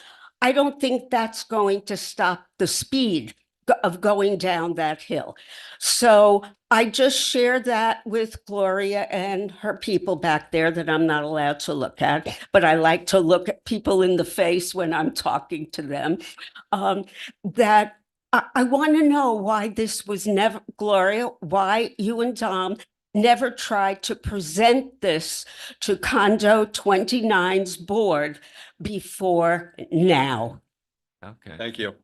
I don't think that's going to stop the speed of going down that hill. So I just share that with Gloria and her people back there that I'm not allowed to look at, but I like to look at people in the face when I'm talking to them. That I want to know why this was never, Gloria, why you and Dom never tried to present this to Condo 29's board before now. Okay. Thank you.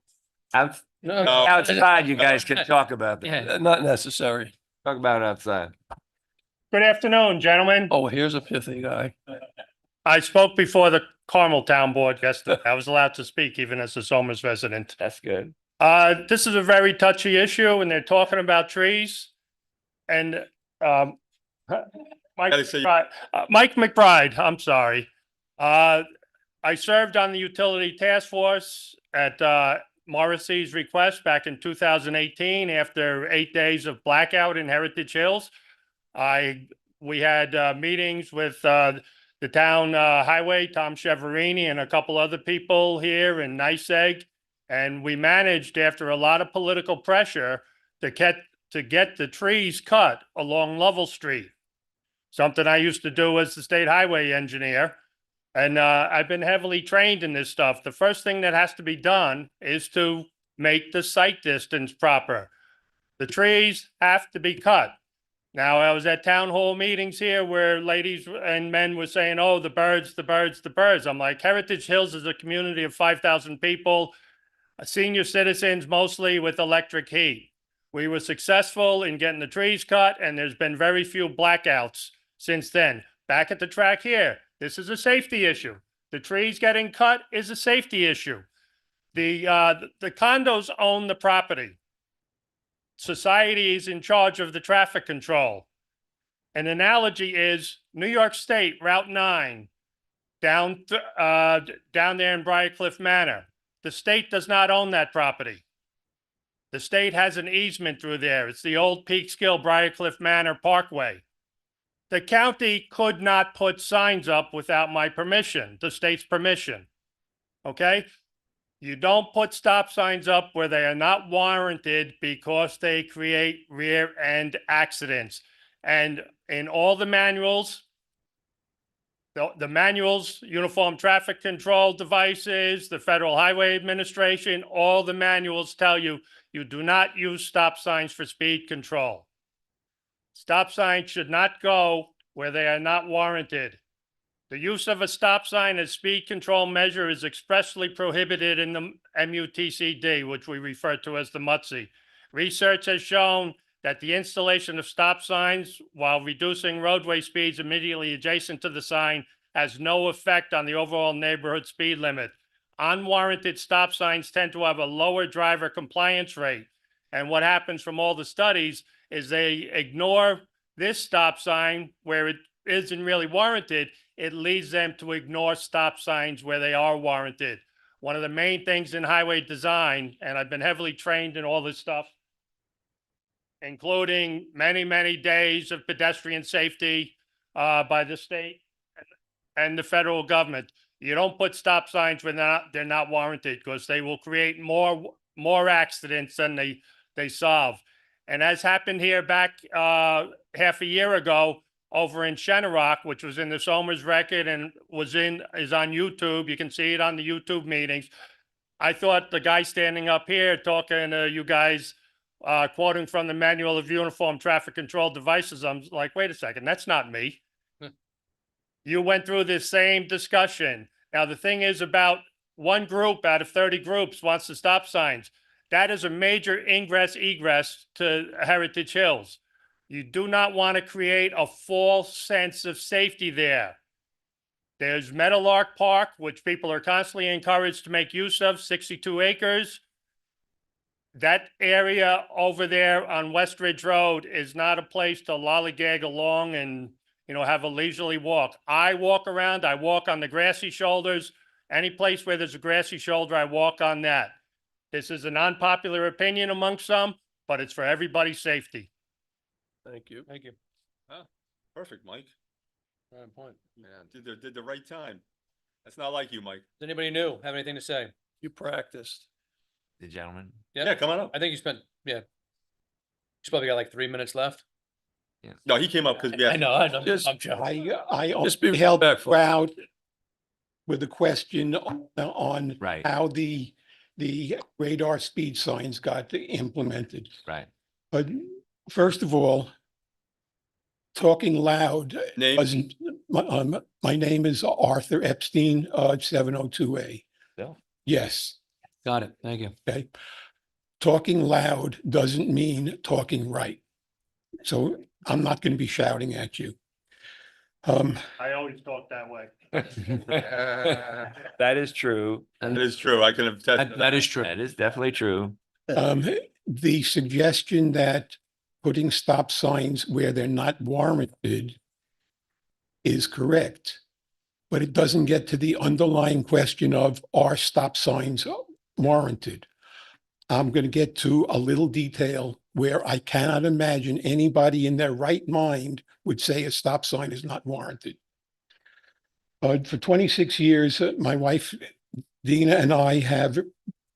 Outside, you guys can talk about that. Yeah. Not necessary. Talk about it outside. Good afternoon, gentlemen. Oh, here's a pithy guy. I spoke before the Carmel Town Board yesterday. I was allowed to speak even as a Somers resident. That's good. This is a very touchy issue and they're talking about trees. And, Mike Gotta say- Mike McBride, I'm sorry. I served on the utility task force at, Morrissey's request back in 2018 after 8 days of blackout in Heritage Hills. We had meetings with the town highway, Tom Cheverini, and a couple other people here in NYSEG. And we managed, after a lot of political pressure, to get the trees cut along Lovell Street. Something I used to do as the state highway engineer. And I've been heavily trained in this stuff. The first thing that has to be done is to make the sight distance proper. The trees have to be cut. Now, I was at town hall meetings here where ladies and men were saying, oh, the birds, the birds, the birds. I'm like, Heritage Hills is a community of 5,000 people, senior citizens, mostly with electric heat. We were successful in getting the trees cut, and there's been very few blackouts since then. Back at the track here, this is a safety issue. The trees getting cut is a safety issue. The condos own the property. Society is in charge of the traffic control. An analogy is New York State, Route 9, down there in Briarcliff Manor. The state does not own that property. The state has an easement through there. It's the old Peekskill Briarcliff Manor Parkway. The county could not put signs up without my permission, the state's permission. Okay? You don't put stop signs up where they are not warranted because they create rear end accidents. And in all the manuals, the manuals, Uniform Traffic Control Devices, the Federal Highway Administration, all the manuals tell you, you do not use stop signs for speed control. Stop signs should not go where they are not warranted. The use of a stop sign as speed control measure is expressly prohibited in the MUTCD, which we refer to as the MUTC. Research has shown that the installation of stop signs while reducing roadway speeds immediately adjacent to the sign has no effect on the overall neighborhood speed limit. Unwarranted stop signs tend to have a lower driver compliance rate. And what happens from all the studies is they ignore this stop sign where it isn't really warranted. It leads them to ignore stop signs where they are warranted. One of the main things in highway design, and I've been heavily trained in all this stuff, including many, many days of pedestrian safety by the state and the federal government. You don't put stop signs when they're not warranted because they will create more accidents than they solve. And as happened here back half a year ago over in Shenorock, which was in the Somers record and is on YouTube. You can see it on the YouTube meetings. I thought the guy standing up here talking to you guys, quoting from the Manual of Uniform Traffic Control Devices, I'm like, wait a second, that's not me. You went through this same discussion. Now, the thing is about one group out of 30 groups wants the stop signs. That is a major ingress egress to Heritage Hills. You do not want to create a false sense of safety there. There's Meadowlark Park, which people are constantly encouraged to make use of, 62 acres. That area over there on West Ridge Road is not a place to lollygag along and, have a leisurely walk. I walk around, I walk on the grassy shoulders. Any place where there's a grassy shoulder, I walk on that. This is an unpopular opinion among some, but it's for everybody's safety. Thank you. Thank you. Perfect, Mike. Right point. Did the right time. That's not like you, Mike. Does anybody new have anything to say? You practiced. The gentleman. Yep. Yeah, come on up. I think you probably got like 3 minutes left. Yes. No, he came up because I know, I'm Just- joking. I Just be held respectful. out with a question on Right. how the radar speed signs got implemented. Right. But first of all, talking loud Name? doesn't, my name is Arthur Epstein, 702A. Bill? Yes, Got it. Thank you. okay. Talking loud doesn't mean talking right. So I'm not going to be shouting at you. I always talk that way. That is true. That is true. I can attest. to That is true. That is definitely true. The suggestion that putting stop signs where they're not warranted is correct, but it doesn't get to the underlying question of, are stop signs warranted? I'm going to get to a little detail where I cannot imagine anybody in their right mind would say a stop sign is not warranted. For 26 years, my wife, Dina, and I have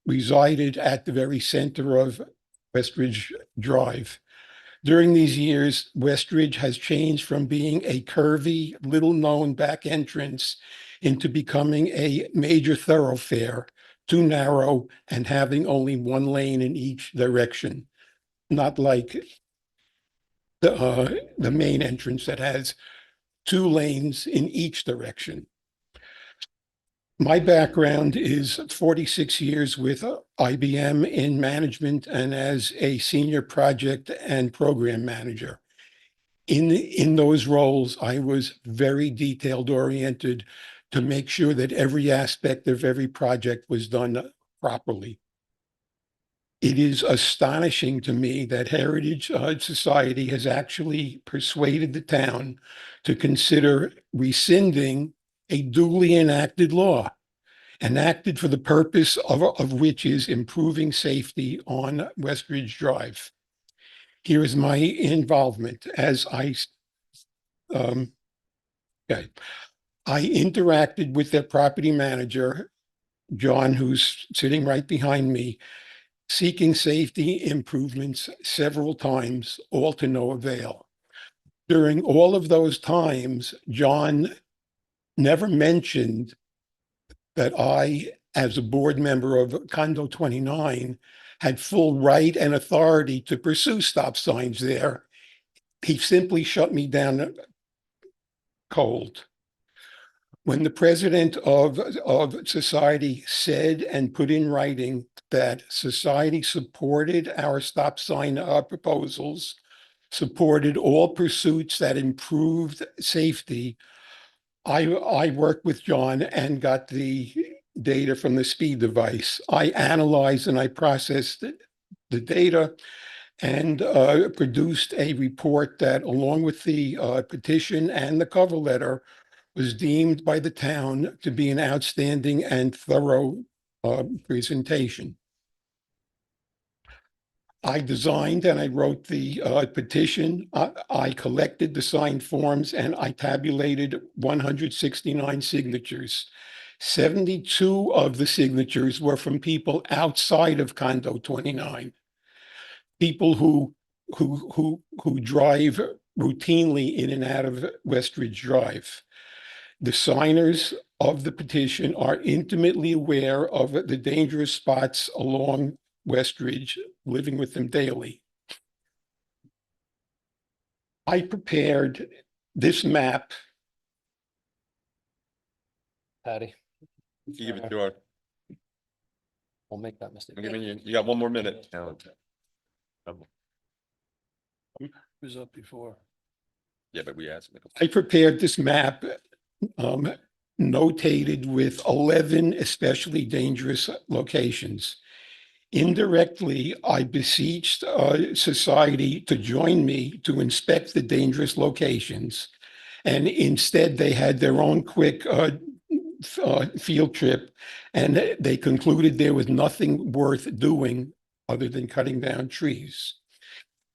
resided at the very center of Westridge Drive. During these years, Westridge has changed from being a curvy, little-known back entrance into becoming a major thoroughfare, too narrow and having only one lane in each direction, not like the main entrance that has two lanes in each direction. My background is 46 years with IBM in management and as a senior project and program manager. In those roles, I was very detailed oriented to make sure that every aspect of every project was done properly. It is astonishing to me that Heritage Society has actually persuaded the town to consider rescinding a duly enacted law, enacted for the purpose of which is improving safety on Westridge Drive. Here is my involvement as I interacted with their property manager, John, who's sitting right behind me, seeking safety improvements several times, all to no avail. During all of those times, John never mentioned that I, as a board member of Condo 29, had full right and authority to pursue stop signs there. He simply shut me down cold. When the president of society said and put in writing that society supported our stop sign proposals, supported all pursuits that improved safety, I worked with John and got the data from the speed device. I analyzed and I processed the data and produced a report that, along with the petition and the cover letter, was deemed by the town to be an outstanding and thorough presentation. I designed and I wrote the petition. I collected the signed forms and I tabulated 169 signatures. 72 of the signatures were from people outside of Condo 29, people who drive routinely in and out of Westridge Drive. The signers of the petition are intimately aware of the dangerous spots along Westridge, living with them daily. I prepared this map. Patty, You give it to her. we'll make that mistake. I'm giving you, you got one more minute. Was up before. Yeah, but we asked. I prepared this map notated with 11 especially dangerous locations. Indirectly, I beseeched society to join me to inspect the dangerous locations. And instead, they had their own quick field trip, and they concluded there was nothing worth doing other than cutting down trees.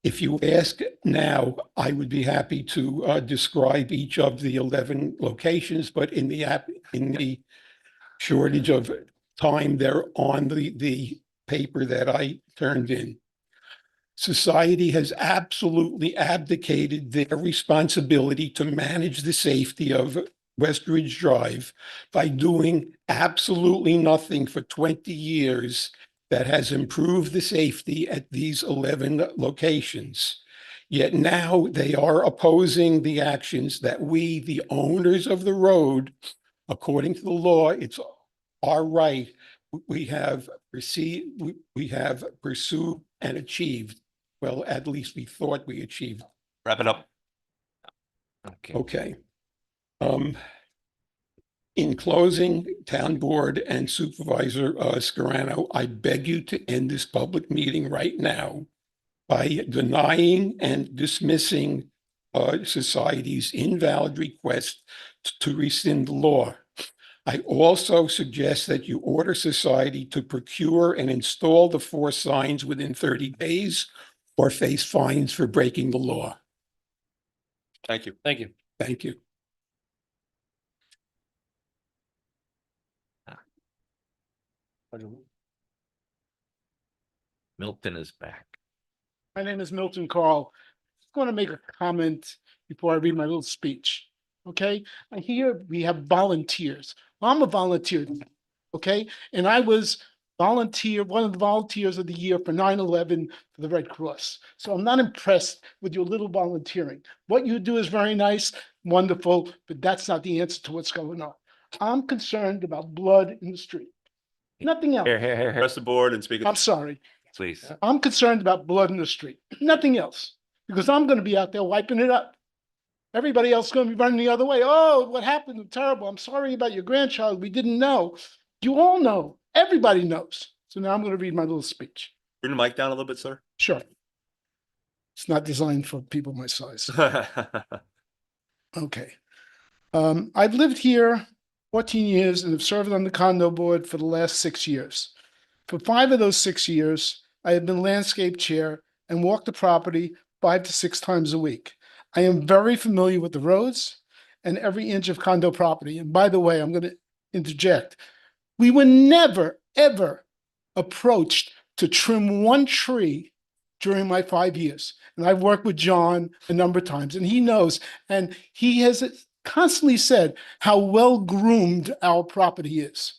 If you ask now, I would be happy to describe each of the 11 locations, but in the shortage of time, they're on the paper that I turned in. Society has absolutely abdicated their responsibility to manage the safety of Westridge Drive by doing absolutely nothing for 20 years that has improved the safety at these 11 locations. Yet now they are opposing the actions that we, the owners of the road, according to the law, it's our right, we have received, we have pursued and achieved. Well, at least we thought we achieved. Wrap it up. Okay. Okay. In closing, Town Board and Supervisor Scarano, I beg you to end this public meeting right now by denying and dismissing society's invalid request to rescind the law. I also suggest that you order society to procure and install the 4 signs within 30 days or face fines for breaking the law. Thank you. Thank you. Thank you. Milton is back. My name is Milton Carl. I want to make a comment before I read my little speech. Okay, I hear we have volunteers. Well, I'm a volunteer, okay, and I was one of the volunteers of the year for 9/11 for the Red Cross. So I'm not impressed with your little volunteering. What you do is very nice, wonderful, but that's not the answer to what's going on. I'm concerned about blood in the street. Nothing else. Here. Press the board and speak. I'm sorry. Please. I'm concerned about blood in the street, nothing else, because I'm going to be out there wiping it up. Everybody else is going to be running the other way. Oh, what happened? Terrible. I'm sorry about your grandchild. We didn't know. You all know. Everybody knows. So now I'm going to read my little speech. Bring the mic down a little bit, sir. Sure. It's not designed for people my size. Okay. I've lived here 14 years and have served on the condo board for the last 6 years. For 5 of those 6 years, I have been landscape chair and walked the property 5 to 6 times a week. I am very familiar with the roads and every inch of condo property. And by the way, I'm going to interject. We were never, ever approached to trim one tree during my 5 years. And I've worked with John a number of times, and he knows, and he has constantly said how well groomed our property is.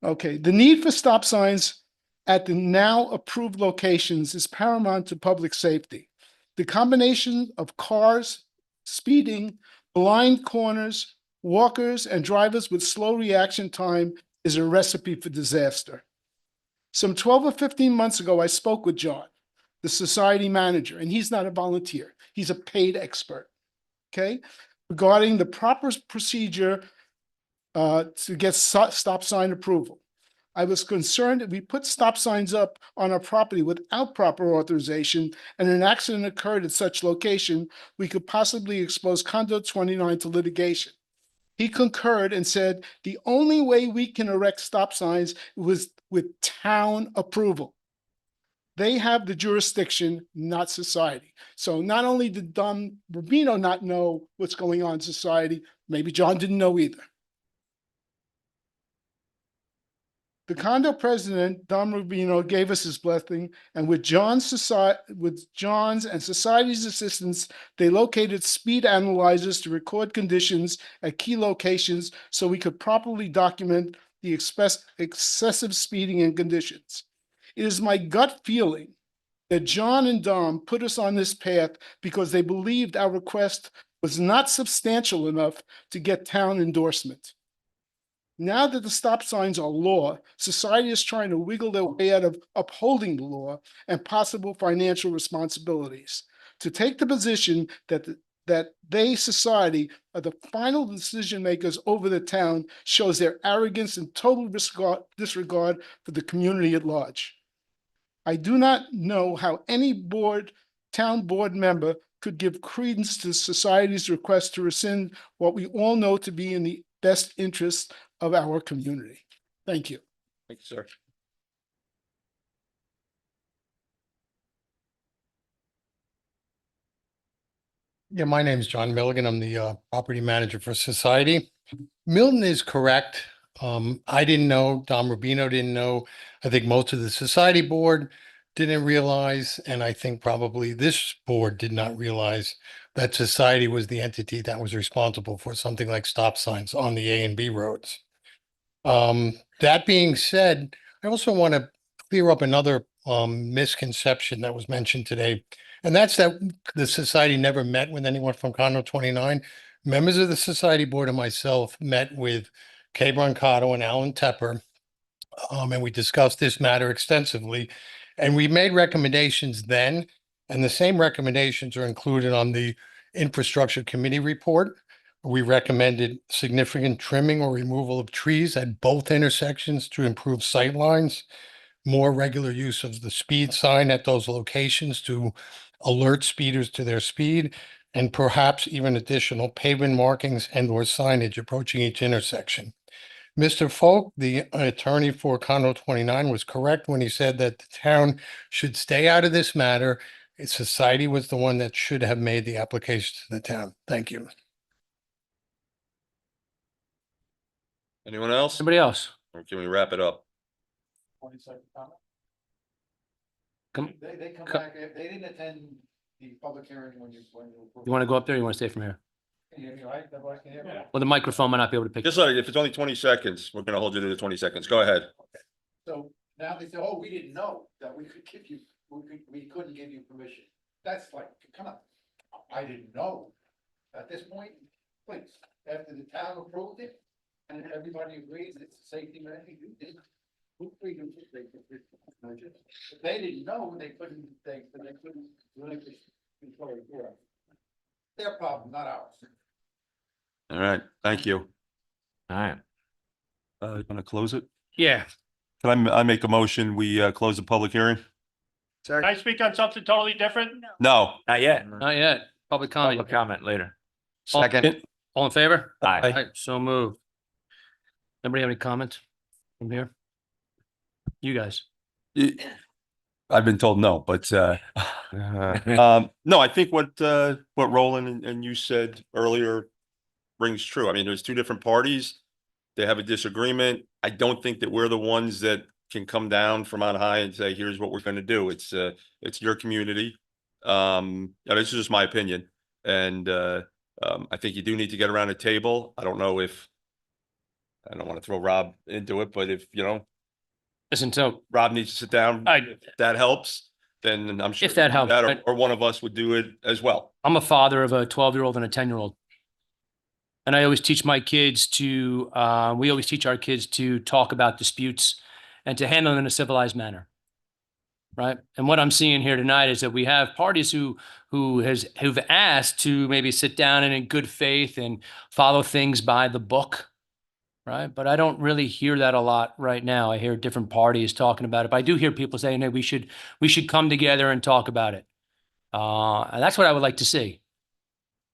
Okay, the need for stop signs at the now approved locations is paramount to public safety. The combination of cars, speeding, blind corners, walkers, and drivers with slow reaction time is a recipe for disaster. Some 12 or 15 months ago, I spoke with John, the society manager, and he's not a volunteer. He's a paid expert, okay, regarding the proper procedure to get stop sign approval. I was concerned that we put stop signs up on our property without proper authorization and an accident occurred at such location, we could possibly expose Condo 29 to litigation. He concurred and said the only way we can erect stop signs was with town approval. They have the jurisdiction, not society. So not only did Dom Rubino not know what's going on in society, maybe John didn't know either. The condo president, Dom Rubino, gave us his blessing, and with John's and society's assistance, they located speed analyzers to record conditions at key locations so we could properly document the excessive speeding and conditions. It is my gut feeling that John and Dom put us on this path because they believed our request was not substantial enough to get town endorsement. Now that the stop signs are law, society is trying to wiggle their way out of upholding the law and possible financial responsibilities. To take the position that they, society, are the final decision makers over the town shows their arrogance and total disregard for the community at large. I do not know how any town board member could give credence to society's request to rescind what we all know to be in the best interest of our community. Thank you. Thank you, sir. Yeah, my name is John Milligan. I'm the property manager for Society. Milton is correct. I didn't know, Dom Rubino didn't know. I think most of the Society board didn't realize, and I think probably this board did not realize that Society was the entity that was responsible for something like stop signs on the A and B roads. That being said, I also want to clear up another misconception that was mentioned today. And that's that the society never met with anyone from Condo 29. Members of the society board and myself met with Kay Brancato and Alan Tepper. And we discussed this matter extensively. And we made recommendations then, and the same recommendations are included on the infrastructure committee report. we recommended significant trimming or removal of trees at both intersections to improve sight lines, more regular use of the speed sign at those locations to alert speeders to their speed, and perhaps even additional pavement markings and or signage approaching each intersection. Mr. Folk, the attorney for Condo 29, was correct when he said that the town should stay out of this matter. Society was the one that should have made the application to the town. Thank you. Anyone else? Somebody else? Or can we wrap it up? Come, They come Co- back, they didn't attend the public hearing when you. you want to go up there or you want to stay from here? Can you hear me, right? Everybody can hear me? Well, the microphone might not be able to pick. Just like, if it's only 20 seconds, we're gonna hold you to the 20 seconds. Go ahead. So now they say, oh, we didn't know that we could give you, we couldn't give you permission. That's like, come on, I didn't know. At this point, please, after the town approved it, and everybody agrees it's a safety measure, you did. Who agreed to this? If they didn't know, they couldn't relinquish control of the board. Their problem, not ours. All right, thank you. All right. You wanna close it? Yeah. Can I make a motion, we close the public hearing? Can I speak on something totally different? No. Not yet. Not yet. Public comment. Public comment later. Second. All in favor? Aye. Aye, so moved. Anybody have any comments from here? You guys. I've been told no, but no, I think what Roland and you said earlier rings true. I mean, there's two different parties. They have a disagreement. I don't think that we're the ones that can come down from on high and say, here's what we're gonna do. It's your community. This is just my opinion. And I think you do need to get around a table. I don't know if, I don't want to throw Rob into it, but if, Listen, so Rob needs to sit down, if that helps, then I'm sure. If that helps, right. Or one of us would do it as well. I'm a father of a 12-year-old and a 10-year-old. And I always teach my kids to, we always teach our kids to talk about disputes and to handle them in a civilized manner. Right. And what I'm seeing here tonight is that we have parties who've asked to maybe sit down and in good faith and follow things by the book. Right. But I don't really hear that a lot right now. I hear different parties talking about it, but I do hear people saying, hey, we should come together and talk about it. And that's what I would like to see.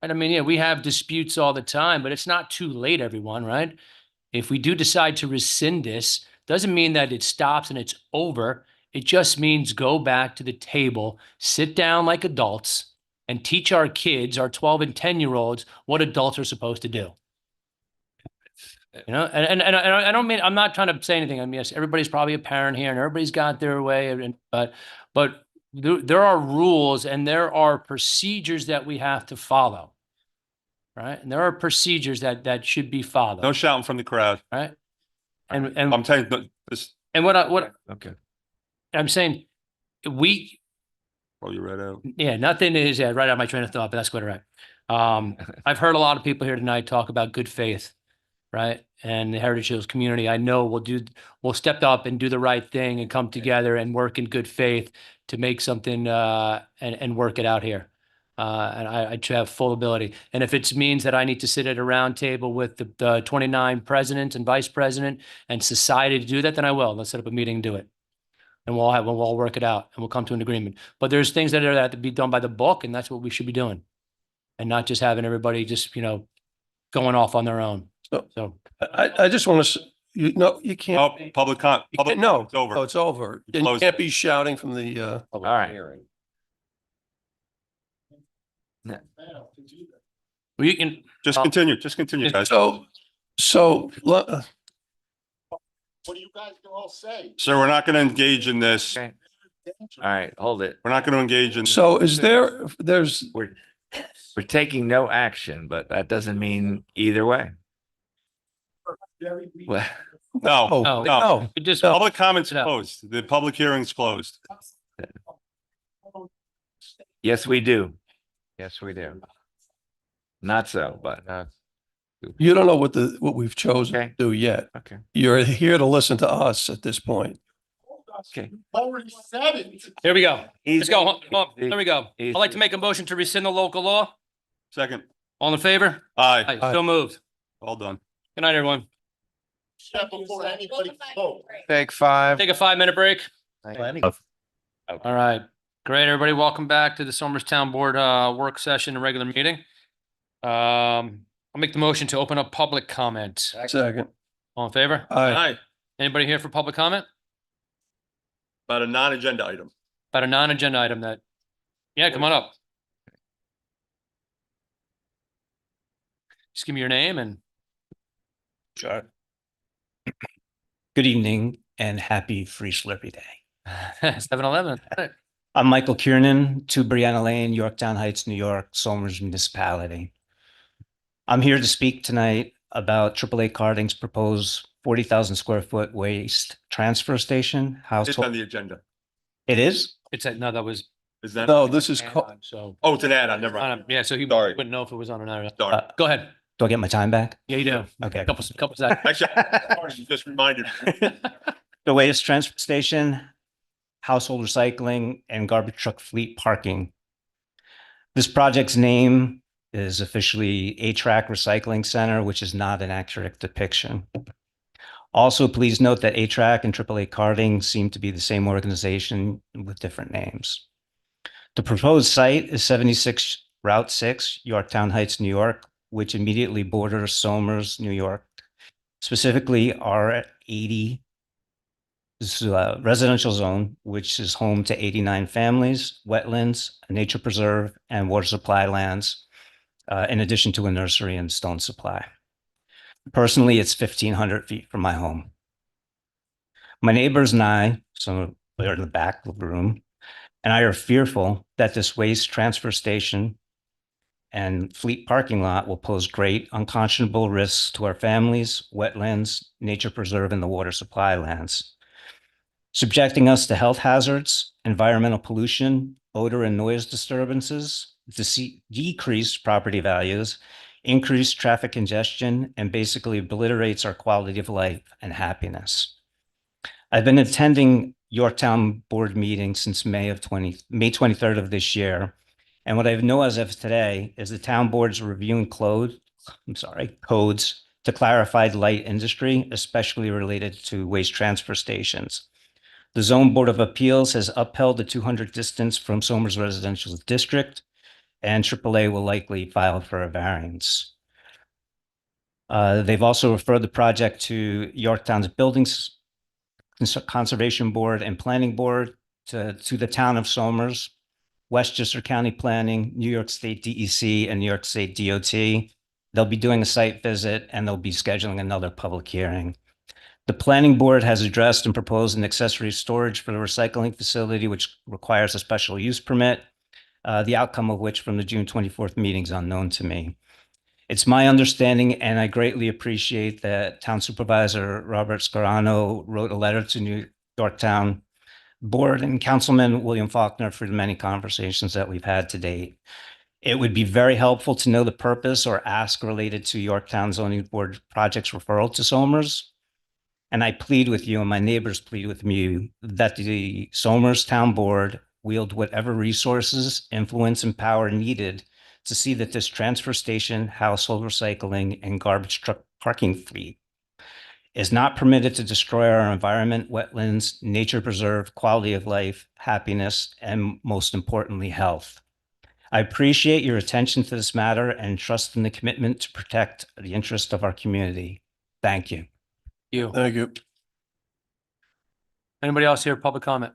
And I mean, yeah, we have disputes all the time, but it's not too late, everyone, right? If we do decide to rescind this, doesn't mean that it stops and it's over. It just means go back to the table, sit down like adults, and teach our kids, our 12 and 10-year-olds, what adults are supposed to do. And I don't mean, I'm not trying to say anything. I mean, yes, everybody's probably a parent here and everybody's got their way, but there are rules and there are procedures that we have to follow. Right. And there are procedures that should be followed. No shouting from the crowd. Right. And I'm telling you this. And what Okay. I'm saying, Roll your red out. yeah, nothing is right out of my train of thought, but that's quite all right. I've heard a lot of people here tonight talk about good faith. Right. And the Heritage Hills community, I know we'll step up and do the right thing and come together and work in good faith to make something and work it out here. And I have full ability. And if it means that I need to sit at a round table with the 29 presidents and vice president and society to do that, then I will. Let's set up a meeting and do it. And we'll all work it out and we'll come to an agreement. But there's things that have to be done by the book, and that's what we should be doing. And not just having everybody just, going off on their own. So I just want to, you can't. Oh, public No, it's over. no, it's over. And you Close can't be shouting from the, All right. well, you can Just continue, guys. so, What do you guys all say? Sir, we're not gonna engage in this. Okay. All right, hold it. We're not gonna engage in. so is there's, We're taking no action, but that doesn't mean either way. Well, No, Oh, no. no. it just Public comments No. closed. The public hearing's closed. yes, we do. Yes, we do. Not so, but you don't know what we've chosen to Okay. do yet. okay. You're here to listen to us at this point. Okay. Already said it. Here we go. Let's Easy. go. There we go. Easy. I'd like to make a motion to rescind the local law. Second. All in favor? Aye. Aye, so moved. All done. Good night, everyone. Before anybody votes. Take 5. Take a 5-minute break. Planning. All right, great, everybody. Welcome back to the Somers Town Board work session and regular meeting. I'll make the motion to open up public comment. Second. All in favor? Aye. Anybody here for public comment? About a non-agenda item. About a non-agenda item that, yeah, come on up. Just give me your name and. Sure. Good evening and happy Free Slurpee Day. 7-Eleven. I'm Michael Kiernan, 2 Brianna Lane, Yorktown Heights, New York, Somers Municipality. I'm here to speak tonight about AAA Carding's proposed 40,000 square foot waste transfer station. It's on the agenda. It is? It's a, no, that was. Is that? No, this is, So. Oh, it's an add-on, never mind. Yeah, so he Sorry. wouldn't know if it was on or not. Sorry. Go ahead. Do I get my time back? Yeah, you do. Okay. Couple seconds. Actually, you just reminded me. The waste transfer station, household recycling, and garbage truck fleet parking. This project's name is officially A-Track Recycling Center, which is not an accurate depiction. Also, please note that A-Track and AAA Carding seem to be the same organization with different names. The proposed site is 76 Route 6, Yorktown Heights, New York, which immediately borders Somers, New York, specifically R80 residential zone, which is home to 89 families, wetlands, a nature preserve, and water supply lands, in addition to a nursery and stone supply. Personally, it's 1,500 feet from my home. My neighbors and I, so they're in the back of the room, and I are fearful that this waste transfer station and fleet parking lot will pose great unconscionable risks to our families, wetlands, nature preserve, and the water supply lands, subjecting us to health hazards, environmental pollution, odor and noise disturbances, decreased property values, increased traffic congestion, and basically obliterates our quality of life and happiness. I've been attending Yorktown board meetings since May 23rd of this year. And what I know as of today is the town board's reviewing codes to clarify light industry, especially related to waste transfer stations. The Zone Board of Appeals has upheld the 200 distance from Somers Residential District, and AAA will likely file for a variance. They've also referred the project to Yorktown's Buildings Conservation Board and Planning Board, to the town of Somers, Westchester County Planning, New York State DEC, and New York State DOT. They'll be doing a site visit and they'll be scheduling another public hearing. The planning board has addressed and proposed an accessory storage for the recycling facility, which requires a special use permit, the outcome of which from the June 24th meeting is unknown to me. It's my understanding, and I greatly appreciate that Town Supervisor Robert Scarano wrote a letter to New Yorktown Board and Councilman William Faulkner for the many conversations that we've had to date. It would be very helpful to know the purpose or ask related to Yorktown Zoning Board projects referral to Somers. And I plead with you, and my neighbors plead with me, that the Somers Town Board wield whatever resources, influence, and power needed to see that this transfer station, household recycling, and garbage truck parking fleet is not permitted to destroy our environment, wetlands, nature preserve, quality of life, happiness, and most importantly, health. I appreciate your attention to this matter and trust in the commitment to protect the interest of our community. Thank you. Thank you. Anybody else here, public comment?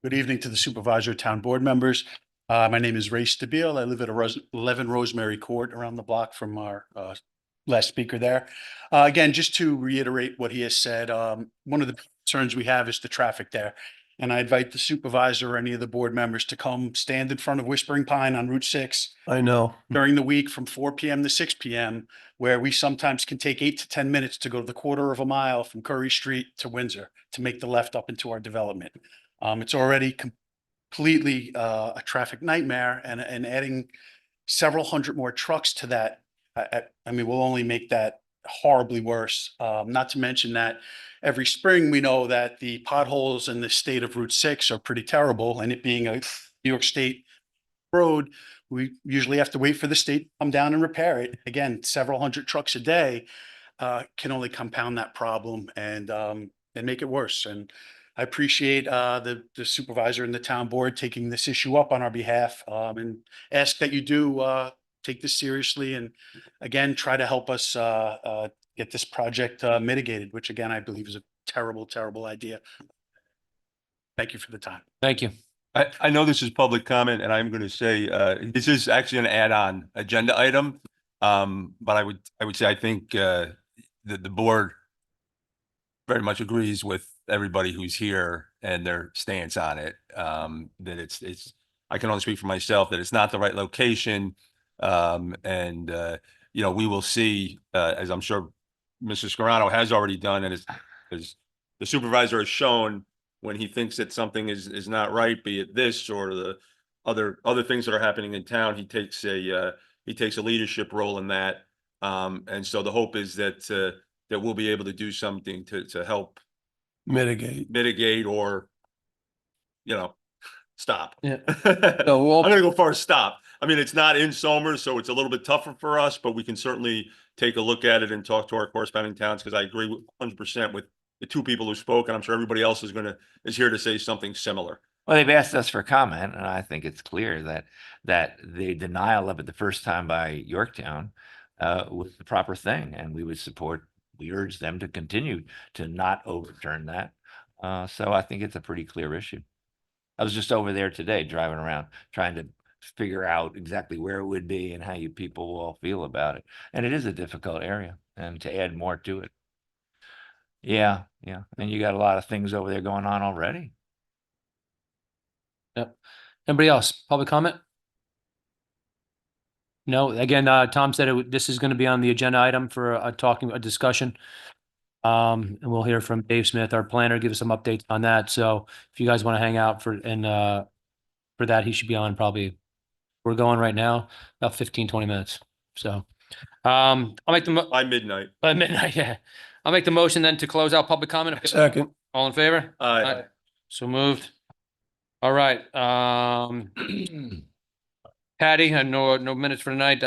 Good evening to the supervisor, town board members. My name is Ray Stabile. I live at 11 Rosemary Court around the block from our last speaker there. Again, just to reiterate what he has said, one of the concerns we have is the traffic there. And I invite the supervisor or any of the board members to come stand in front of Whispering Pine on Route 6 I know. during the week from 4 p.m. to 6 p.m., where we sometimes can take 8 to 10 minutes to go the quarter of a mile from Curry Street to Windsor to make the left up into our development. It's already completely a traffic nightmare, and adding several hundred more trucks to that, I mean, will only make that horribly worse. Not to mention that every spring, we know that the potholes in the state of Route 6 are pretty terrible, and it being a New York State road, we usually have to wait for the state to come down and repair it. Again, several hundred trucks a day can only compound that problem and make it worse. And I appreciate the supervisor and the town board taking this issue up on our behalf, and ask that you do take this seriously and again, try to help us get this project mitigated, which again, I believe is a terrible, terrible idea. Thank you for the time. Thank you. I know this is public comment and I'm going to say, this is actually an add-on agenda item. But I would say, I think, the board very much agrees with everybody who's here and their stance on it. That it's, I can only speak for myself, that it's not the right location. You know, we will see, as I'm sure Mr. Scarano has already done, and as the supervisor has shown, when he thinks that something is not right, be it this or the other things that are happening in town, he takes a leadership role in that. And so the hope is that we'll be able to do something to help Mitigate. or, you know, stop. Yeah. I'm gonna go far as stop. I mean, it's not in Somers, so it's a little bit tougher for us, but we can certainly take a look at it and talk to our corresponding towns, because I agree 100% with the two people who spoke, and I'm sure everybody else is here to say something similar. Well, they've asked us for comment, and I think it's clear that the denial of it the first time by Yorktown was the proper thing, and we urge them to continue to not overturn that. So I think it's a pretty clear issue. I was just over there today, driving around, trying to figure out exactly where it would be and how you people will all feel about it. And it is a difficult area, and to add more to it. Yeah. And you got a lot of things over there going on already. Yep. Anybody else? Public comment? No, again, Tom said this is going to be on the agenda item for a discussion. And we'll hear from Dave Smith, our planner, give us some updates on that. So if you guys want to hang out for that, he should be on probably, we're going right now, about 15-20 minutes. So I'll make By midnight. by midnight, yeah. I'll make the motion then to close out public comment. Second. All in favor? Aye. So moved. All right. Patty, no minutes for tonight.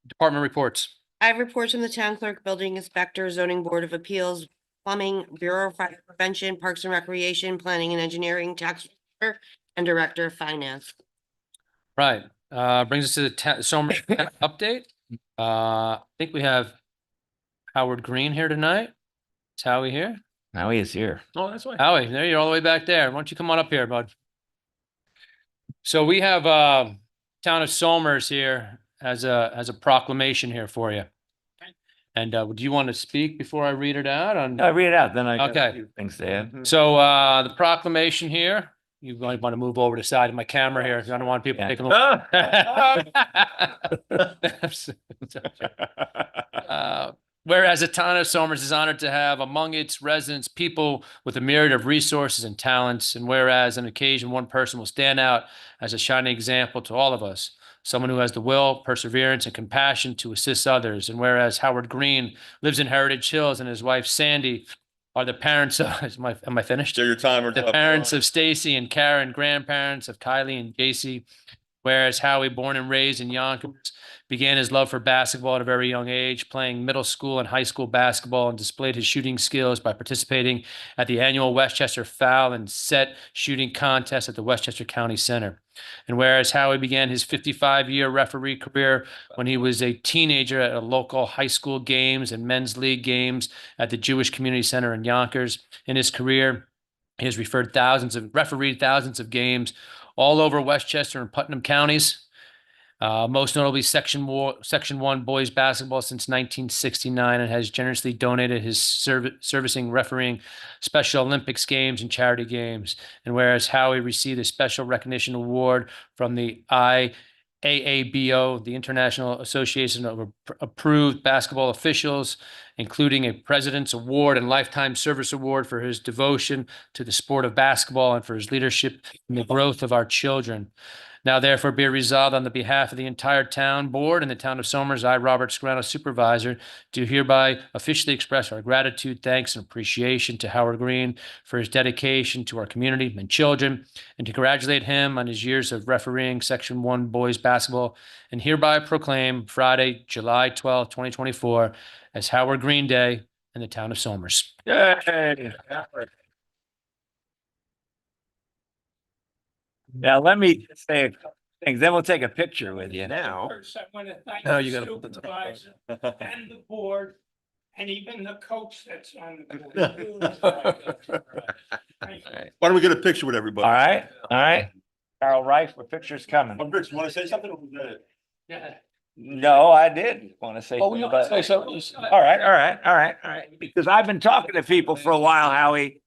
Department reports. I have reports from the town clerk, building inspector, zoning board of appeals, plumbing, bureau of fire prevention, parks and recreation, planning and engineering, tax collector, and director of finance. Right. Brings us to the Somers update. I think we have Howard Green here tonight. Is Howie here? Howie is here. Oh, that's why. Howie, there you're all the way back there. Why don't you come on up here, bud? So we have town of Somers here as a proclamation here for you. And do you want to speak before I read it out? Read it out, then I got Okay. a few things to add. So the proclamation here, you might want to move over to the side of my camera here. I don't want people Yeah. taking a look. Whereas the town of Somers is honored to have among its residents people with a myriad of resources and talents, and whereas on occasion one person will stand out as a shining example to all of us, someone who has the will, perseverance, and compassion to assist others, and whereas Howard Green lives in Heritage Hills and his wife Sandy are the parents of, am I finished? So your timer's The up. parents of Stacy and Karen, grandparents of Kylie and JC, whereas Howie, born and raised in Yonkers, began his love for basketball at a very young age, playing middle school and high school basketball, and displayed his shooting skills by participating at the annual Westchester Foul and Set shooting contest at the Westchester County Center. And whereas Howie began his 55-year referee career when he was a teenager at a local high school games and men's league games at the Jewish Community Center in Yonkers, in his career, he has refereed thousands of games all over Westchester and Putnam counties. Most notably Section 1 boys basketball since 1969, and has generously donated his servicing refereeing Special Olympics games and charity games. And whereas Howie received a special recognition award from the IAABO, the International Association of Approved Basketball Officials, including a President's Award and Lifetime Service Award for his devotion to the sport of basketball and for his leadership in the growth of our children. Now therefore be resolved on the behalf of the entire town board and the town of Somers, I, Robert Scarano, supervisor, do hereby officially express our gratitude, thanks, and appreciation to Howard Green for his dedication to our community and children, and to congratulate him on his years of refereeing Section 1 boys basketball, and hereby proclaim Friday, July 12th, 2024 as Howard Green Day in the town of Somers. Yay. Now, let me say a couple things, then we'll take a picture with you. Now. Now you gotta put the. And the board, and even the coach that's on the board. Why don't we get a picture with everybody? All right. Carl Reif, the picture's coming. Rich, you want to say something? No, I did want to say. Oh, you but- say something? All right. Because I've been talking to people for a while, Howie,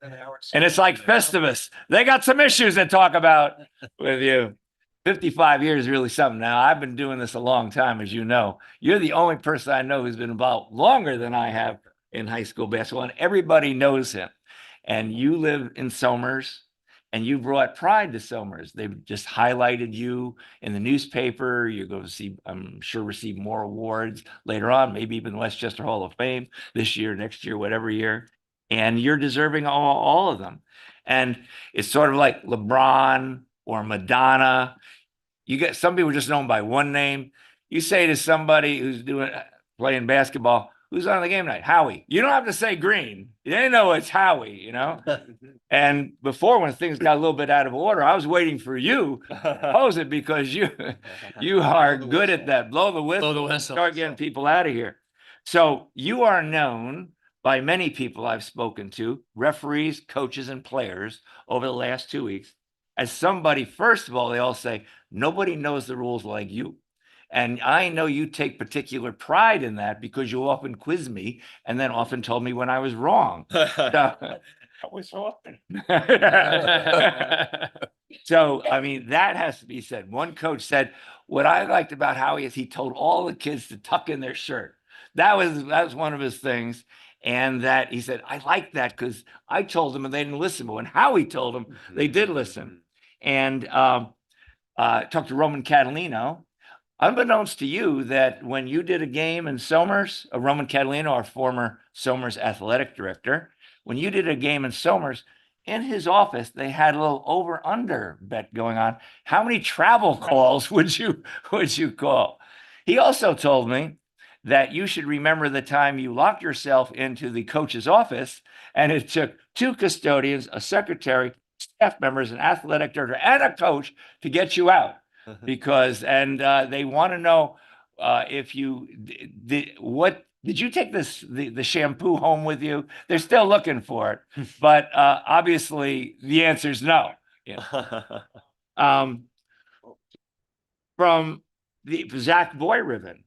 and it's like Festivus. They got some issues to talk about with you. 55 years is really something. Now, I've been doing this a long time, as you know. You're the only person I know who's been involved longer than I have in high school basketball, and everybody knows him. And you live in Somers, and you brought pride to Somers. They've just highlighted you in the newspaper. You're going to see, I'm sure, receive more awards later on, maybe even Westchester Hall of Fame this year, next year, whatever year. And you're deserving all of them. And it's sort of like LeBron or Madonna. You get some people just known by one name. You say to somebody who's playing basketball, who's on the game night? Howie. You don't have to say Green. They know it's Howie, you know? And before, when things got a little bit out of order, I was waiting for you to pose it because you are good at that. Blow the whistle. Blow the whistle. Start getting people out of here. So you are known by many people I've spoken to, referees, coaches, and players over the last 2 weeks, as somebody, first of all, they all say, nobody knows the rules like you. And I know you take particular pride in that because you often quiz me and then often told me when I was wrong. That was often. So, I mean, that has to be said. One coach said, what I liked about Howie is he told all the kids to tuck in their shirt. That was one of his things. And that he said, I like that because I told them and they didn't listen. But when Howie told them, they did listen. And talked to Roman Catalino. Unbeknownst to you, that when you did a game in Somers, Roman Catalino, our former Somers athletic director, when you did a game in Somers, in his office, they had a little over-under bet going on. How many travel calls would you call? He also told me that you should remember the time you locked yourself into the coach's office, and it took 2 custodians, a secretary, staff members, an athletic director, and a coach to get you out. Because they want to know if you did you take the shampoo home with you? They're still looking for it, but obviously the answer is no. From the Zach Boyriven,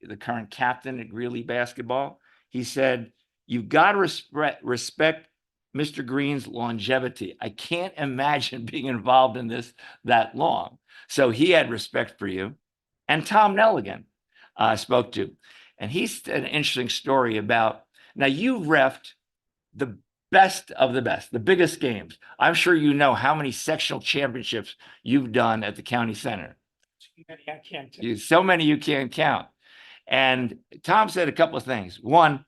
the current captain at Greeley basketball, he said, "You've got to respect Mr. Green's longevity. I can't imagine being involved in this that long." So he had respect for you. And Tom Nelligan I spoke to. And he's an interesting story about, now you've reffed the best of the best, the biggest games. I'm sure you know how many sectional championships you've done at the county center. I can't tell. So many you can't count. And Tom said a couple of things. One,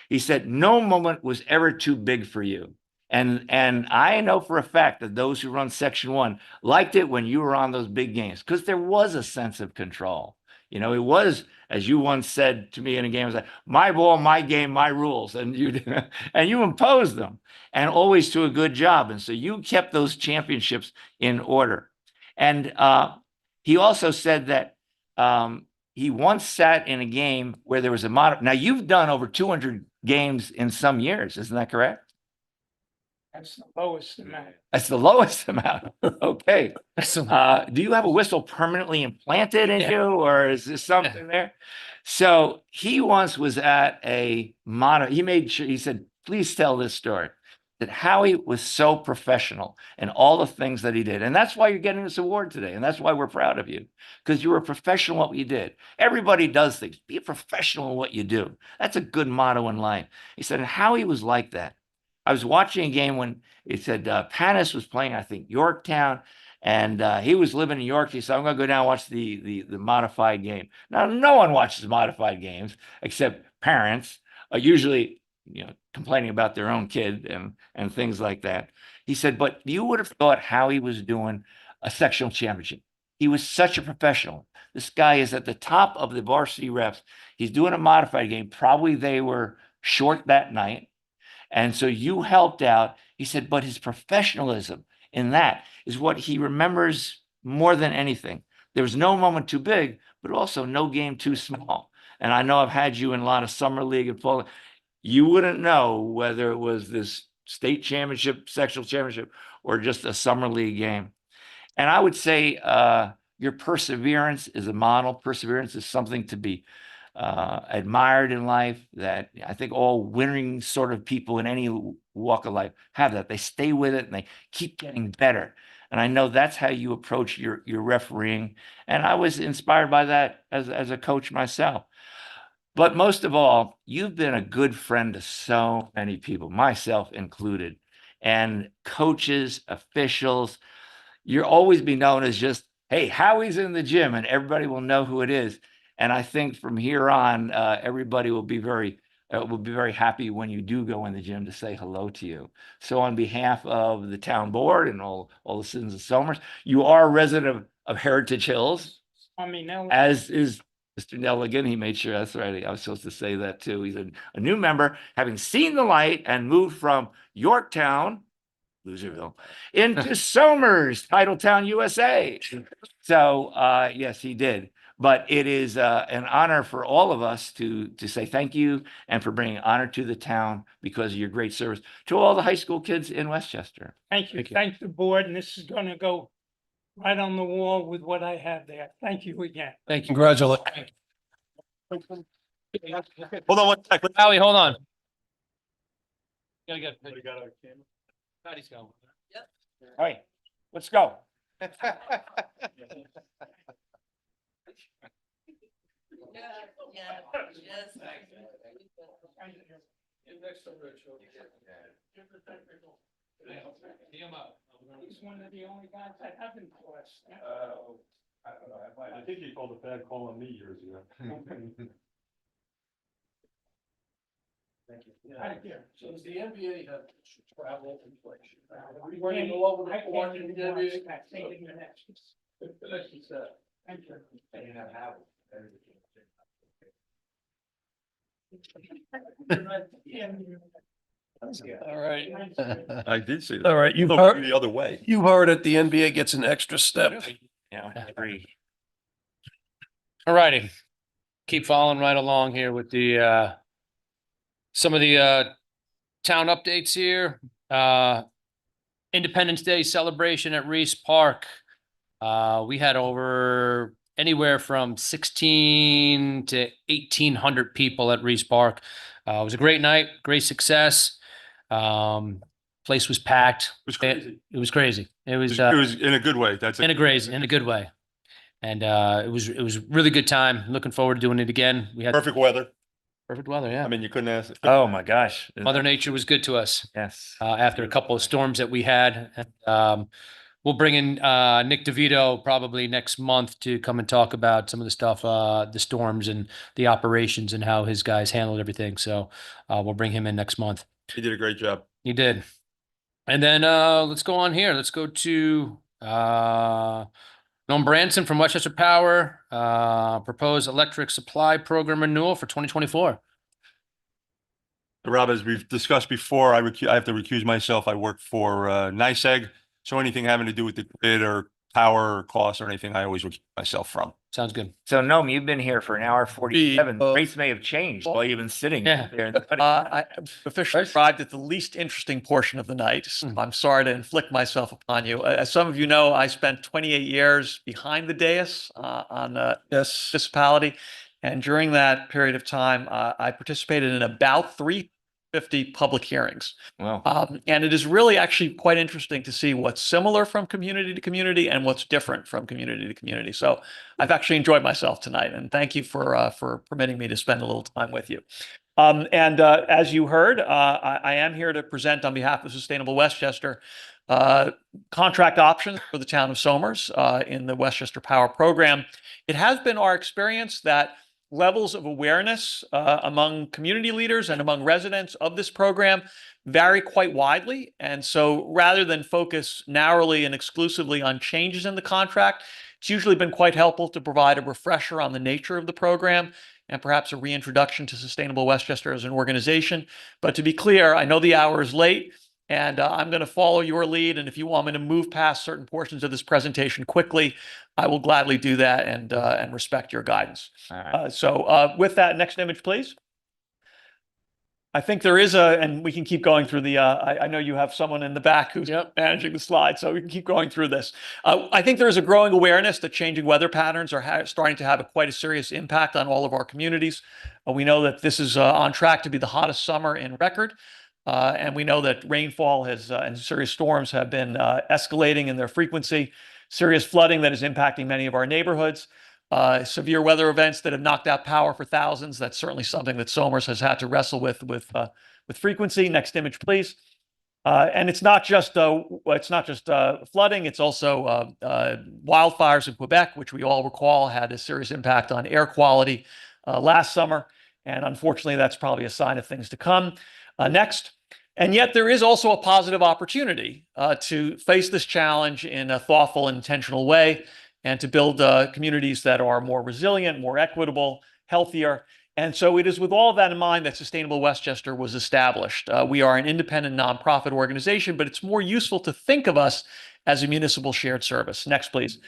he said, no moment was ever too big for you. And I know for a fact that those who run Section 1 liked it when you were on those big games because there was a sense of control. You know, it was, as you once said to me in a game, it was like, my ball, my game, my rules. And you imposed them, and always to a good job. And so you kept those championships in order. And he also said that he once sat in a game where there was a now you've done over 200 games in some years, isn't that correct? That's the lowest amount. That's the lowest amount. Okay. Do you have a whistle permanently implanted in you, or is this something there? So he once was at a he made sure, he said, please tell this story, that Howie was so professional in all the things that he did. And that's why you're getting this award today. And that's why we're proud of you, because you were a professional in what you did. Everybody does things. Be a professional in what you do. That's a good motto in life. He said, and Howie was like that. I was watching a game when it said Panis was playing, I think, Yorktown, And he was living in York. He said, I'm gonna go down and watch the modified game. Now, no one watches modified games except parents, usually, complaining about their own kid and things like that. He said, but you would have thought Howie was doing a sectional championship. He was such a professional. This guy is at the top of the varsity refs. He's doing a modified game. Probably they were short that night. And so you helped out. He said, but his professionalism in that is what he remembers more than anything. There was no moment too big, but also no game too small. And I know I've had you in a lot of summer league and fall. You wouldn't know whether it was this state championship, sectional championship, or just a summer league game. And I would say your perseverance is a model. Perseverance is something to be admired in life, that I think all winning sort of people in any walk of life have that. They stay with it and they keep getting better. And I know that's how you approach your refereeing. And I was inspired by that as a coach myself. But most of all, you've been a good friend to so many people, myself included, and coaches, officials. You'll always be known as just, hey, Howie's in the gym, and everybody will know who it is. And I think from here on, everybody will be very happy when you do go in the gym to say hello to you. So on behalf of the town board and all the citizens of Somers, you are a resident of Heritage Hills, as is Mr. Nelligan. He made sure, that's right. I was supposed to say that too. He's a new member, having seen the light and moved from Yorktown, Loserville, into Somers, Titletown, USA. So yes, he did. But it is an honor for all of us to say thank you and for bringing honor to the town because of your great service to all the high school kids in Westchester. Thank you. Thank the board, and this is going to go right on the wall with what I have there. Thank you again. Thank you. Congratulations. Hold on one second. Howie, hold on. Gotta get. Patty's going. All right, let's go. He's one of the only guys I haven't crossed. I don't know. I think he called a bad call on me years ago. Thank you. So does the NBA have travel inflation? Are you running all over the board in the NBA? Thank you. All right. I did see that. All right, you've Look heard the other way. You heard it. The NBA gets an extra step. Yeah, I agree. All righty. Keep following right along here with the some of the town updates here. Independence Day celebration at Reese Park. We had over anywhere from 16 to 1,800 people at Reese Park. It was a great night, great success. Place was packed. It was crazy. It was crazy. It was in a good way. That's in a good way. And it was really good time. Looking forward to doing it again. We had perfect weather. Perfect weather, yeah. I mean, you couldn't ask. Oh my gosh. Mother Nature was good to us. Yes. After a couple of storms that we had. We'll bring in Nick DeVito probably next month to come and talk about some of the stuff, the storms and the operations and how his guys handled everything. So we'll bring him in next month. He did a great job. He did. And then let's go on here. Let's go to Noam Branson from Westchester Power, proposed electric supply program renewal for 2024. Rob, as we've discussed before, I have to recuse myself. I work for NYSEG, so anything having to do with the grid or power or cost or anything, I always recuse myself from. Sounds good. So Noam, you've been here for an hour 47. Rates may have changed while you've been sitting there. I officially arrived at the least interesting portion of the night. I'm sorry to inflict myself upon you. As some of you know, I spent 28 years behind the dais on this municipality. And during that period of time, I participated in about 350 public hearings. Wow. And it is really actually quite interesting to see what's similar from community to community and what's different from community to community. So I've actually enjoyed myself tonight, and thank you for permitting me to spend a little time with you. As you heard, I am here to present on behalf of Sustainable Westchester contract options for the town of Somers in the Westchester Power Program. It has been our experience that levels of awareness among community leaders and among residents of this program vary quite widely. And so rather than focus narrowly and exclusively on changes in the contract, it's usually been quite helpful to provide a refresher on the nature of the program and perhaps a reintroduction to Sustainable Westchester as an organization. But to be clear, I know the hour is late, and I'm going to follow your lead. And if you want me to move past certain portions of this presentation quickly, I will gladly do that and respect your guidance. With that, next image, please. I think there is and we can keep going through the, I know you have someone in the back who's managing the slide, so we can keep going through this. I think there is a growing awareness that changing weather patterns are starting to have quite a serious impact on all of our communities. We know that this is on track to be the hottest summer in record. And we know that rainfall and serious storms have been escalating in their frequency, serious flooding that is impacting many of our neighborhoods. Severe weather events that have knocked out power for thousands. That's certainly something that Somers has had to wrestle with frequency. Next image, please. And it's not just flooding. It's also wildfires in Quebec, which we all recall had a serious impact on air quality last summer. And unfortunately, that's probably a sign of things to come. Next. And yet there is also a positive opportunity to face this challenge in a thoughtful and intentional way, and to build communities that are more resilient, more equitable, healthier. And so it is with all of that in mind that Sustainable Westchester was established. We are an independent nonprofit organization, but it's more useful to think of us as a municipal shared service. Next, please.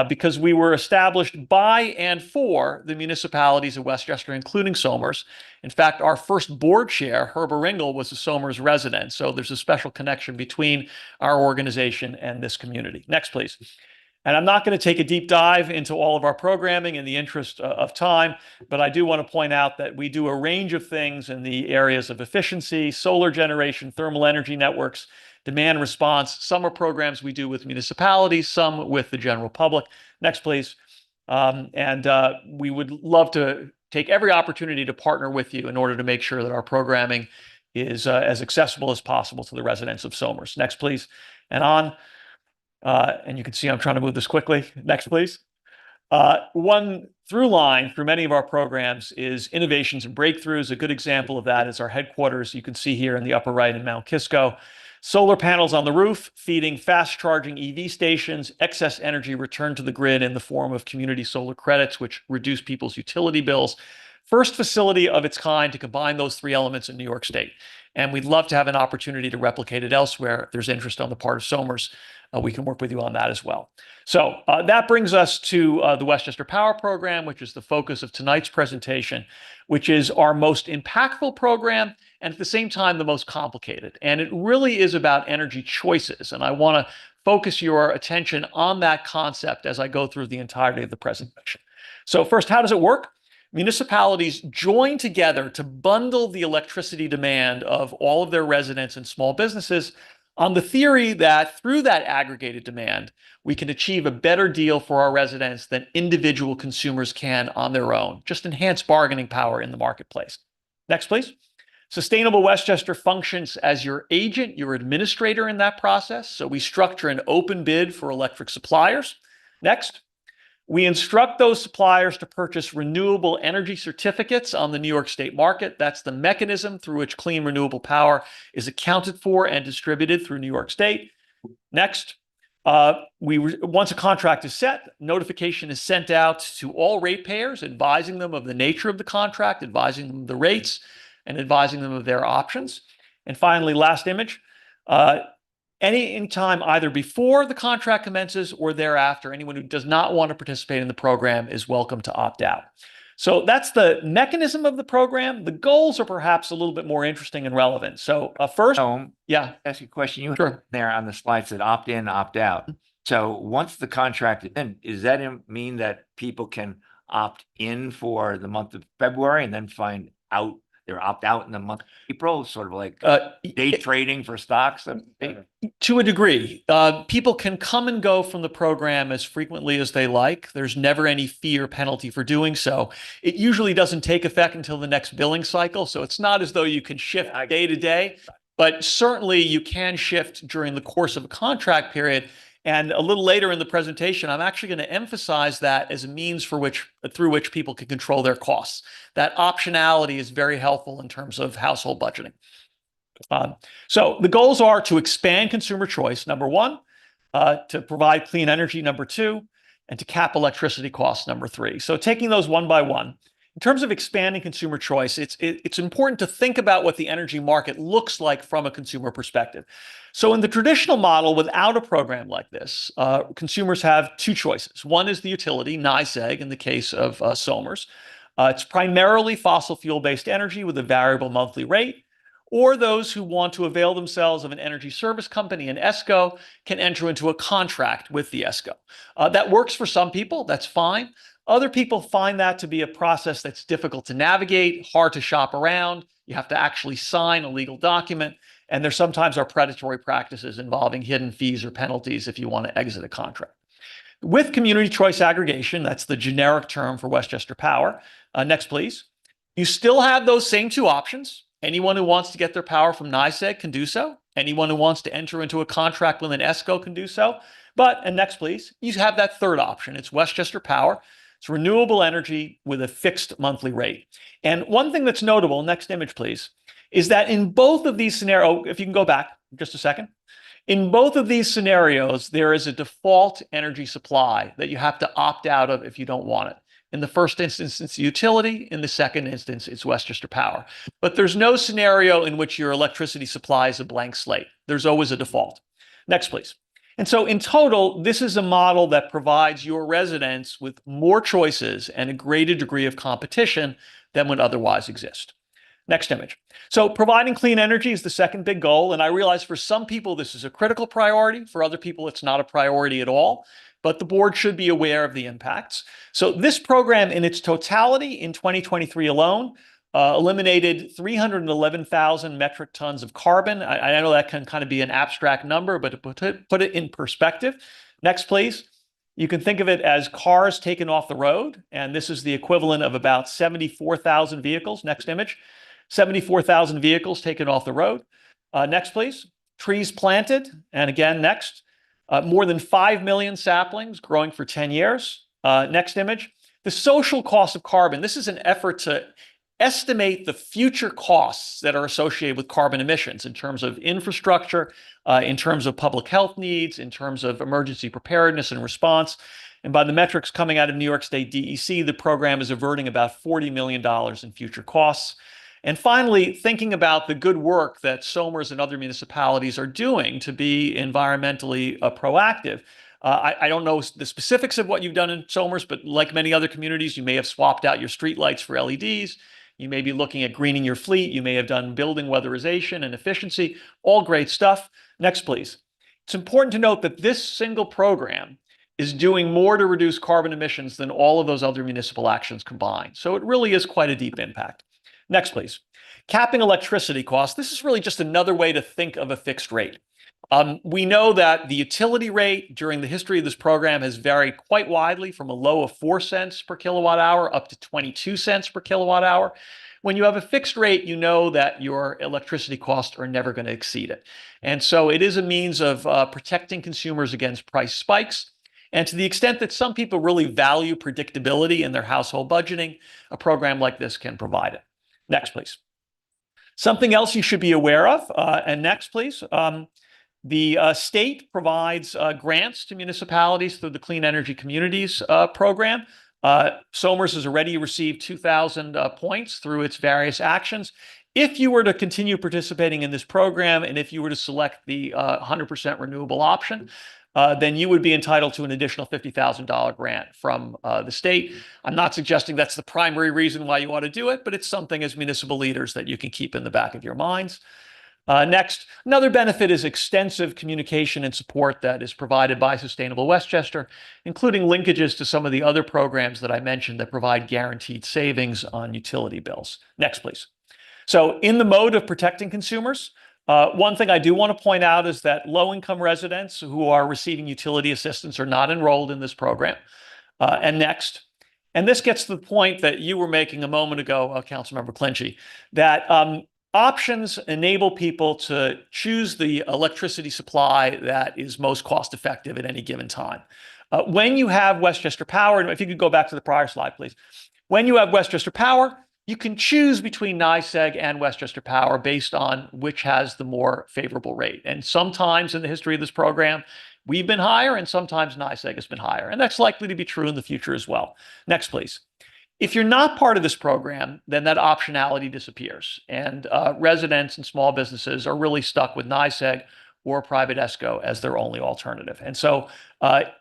Because we were established by and for the municipalities of Westchester, including Somers. In fact, our first board chair, Herb Ringel, was a Somers resident. So there's a special connection between our organization and this community. Next, please. And I'm not going to take a deep dive into all of our programming in the interest of time, but I do want to point out that we do a range of things in the areas of efficiency, solar generation, thermal energy networks, demand response. Some are programs we do with municipalities, some with the general public. Next, please. We would love to take every opportunity to partner with you in order to make sure that our programming is as accessible as possible to the residents of Somers. Next, please. And on. And you can see I'm trying to move this quickly. Next, please. One through line through many of our programs is innovations and breakthroughs. A good example of that is our headquarters. You can see here in the upper right in Mount Kisco. Solar panels on the roof, feeding fast charging EV stations, excess energy returned to the grid in the form of community solar credits, which reduce people's utility bills. First facility of its kind to combine those three elements in New York State. And we'd love to have an opportunity to replicate it elsewhere. If there's interest on the part of Somers, we can work with you on that as well. So that brings us to the Westchester Power Program, which is the focus of tonight's presentation, which is our most impactful program and at the same time the most complicated. And it really is about energy choices. And I want to focus your attention on that concept as I go through the entirety of the presentation. So first, how does it work? Municipalities join together to bundle the electricity demand of all of their residents and small businesses on the theory that through that aggregated demand, we can achieve a better deal for our residents than individual consumers can on their own. Just enhance bargaining power in the marketplace. Next, please. Sustainable Westchester functions as your agent, your administrator in that process. So we structure an open bid for electric suppliers. Next. We instruct those suppliers to purchase renewable energy certificates on the New York State market. That's the mechanism through which clean renewable power is accounted for and distributed through New York State. Next, once a contract is set, notification is sent out to all ratepayers, advising them of the nature of the contract, advising them of the rates, and advising them of their options. And finally, last image. Any time either before the contract commences or thereafter, anyone who does not want to participate in the program is welcome to opt out. So that's the mechanism of the program. The goals are perhaps a little bit more interesting and relevant. So first, yeah. Ask you a question. You have there on the slides that opt in, opt out. So once the contract is in, does that mean that people can opt in for the month of February and then find out They're opt out in the month of April, sort of like day trading for stocks. To a degree, people can come and go from the program as frequently as they like. There's never any fee or penalty for doing so. It usually doesn't take effect until the next billing cycle. So it's not as though you can shift day to day, but certainly you can shift during the course of a contract period. And a little later in the presentation, I'm actually going to emphasize that as a means through which people can control their costs. That optionality is very helpful in terms of household budgeting. So the goals are to expand consumer choice, number one, to provide clean energy, number two, and to cap electricity costs, number three. So taking those one by one. In terms of expanding consumer choice, it's important to think about what the energy market looks like from a consumer perspective. So in the traditional model, without a program like this, consumers have two choices. One is the utility, NYSEG, in the case of Somers. It's primarily fossil fuel-based energy with a variable monthly rate, or those who want to avail themselves of an energy service company, an ESCO, can enter into a contract with the ESCO. That works for some people, that's fine. Other people find that to be a process that's difficult to navigate, hard to shop around. You have to actually sign a legal document, and there sometimes are predatory practices involving hidden fees or penalties if you want to exit a contract. With community choice aggregation, that's the generic term for Westchester Power. Next, please. You still have those same two options. Anyone who wants to get their power from NYSEG can do so. Anyone who wants to enter into a contract with an ESCO can do so. But, and next, please, you have that third option. It's Westchester Power. It's renewable energy with a fixed monthly rate. And one thing that's notable, next image, please, is that in both of these scenarios, if you can go back just a second, in both of these scenarios, there is a default energy supply that you have to opt out of if you don't want it. In the first instance, it's the utility. In the second instance, it's Westchester Power. But there's no scenario in which your electricity supply is a blank slate. There's always a default. Next, please. And so in total, this is a model that provides your residents with more choices and a greater degree of competition than would otherwise exist. Next image. So providing clean energy is the second big goal. And I realize for some people, this is a critical priority. For other people, it's not a priority at all. But the board should be aware of the impacts. So this program in its totality in 2023 alone eliminated 311,000 metric tons of carbon. I know that can kind of be an abstract number, but to put it in perspective, next, please. You can think of it as cars taken off the road, and this is the equivalent of about 74,000 vehicles. Next image. 74,000 vehicles taken off the road. Next, please. Trees planted, and again, next. More than 5 million saplings growing for 10 years. Next image. The social cost of carbon. This is an effort to estimate the future costs that are associated with carbon emissions in terms of infrastructure, in terms of public health needs, in terms of emergency preparedness and response. And by the metrics coming out of New York State DEC, the program is averting about $40 million in future costs. And finally, thinking about the good work that Somers and other municipalities are doing to be environmentally proactive. I don't know the specifics of what you've done in Somers, but like many other communities, you may have swapped out your streetlights for LEDs. You may be looking at greening your fleet. You may have done building weatherization and efficiency. All great stuff. Next, please. It's important to note that this single program is doing more to reduce carbon emissions than all of those other municipal actions combined. So it really is quite a deep impact. Next, please. Capping electricity costs. This is really just another way to think of a fixed rate. We know that the utility rate during the history of this program has varied quite widely from a low of 4 cents per kilowatt hour up to 22 cents per kilowatt hour. When you have a fixed rate, you know that your electricity costs are never going to exceed it. And so it is a means of protecting consumers against price spikes. And to the extent that some people really value predictability in their household budgeting, a program like this can provide it. Next, please. Something else you should be aware of, and next, please. The state provides grants to municipalities through the Clean Energy Communities program. Somers has already received 2,000 points through its various actions. If you were to continue participating in this program, and if you were to select the 100% renewable option, then you would be entitled to an additional $50,000 grant from the state. I'm not suggesting that's the primary reason why you ought to do it, but it's something as municipal leaders that you can keep in the back of your minds. Next, another benefit is extensive communication and support that is provided by Sustainable Westchester, including linkages to some of the other programs that I mentioned that provide guaranteed savings on utility bills. Next, please. So in the mode of protecting consumers, one thing I do want to point out is that low-income residents who are receiving utility assistance are not enrolled in this program. And next, and this gets to the point that you were making a moment ago, Councilmember Clinchie, that options enable people to choose the electricity supply that is most cost-effective at any given time. When you have Westchester Power, and if you could go back to the prior slide, please. When you have Westchester Power, you can choose between NYSEG and Westchester Power based on which has the more favorable rate. And sometimes in the history of this program, we've been higher, and sometimes NYSEG has been higher. And that's likely to be true in the future as well. Next, please. If you're not part of this program, then that optionality disappears. And residents and small businesses are really stuck with NYSEG or private ESCO as their only alternative. And so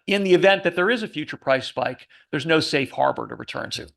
in the event that there is a future price spike, there's no safe harbor to return to.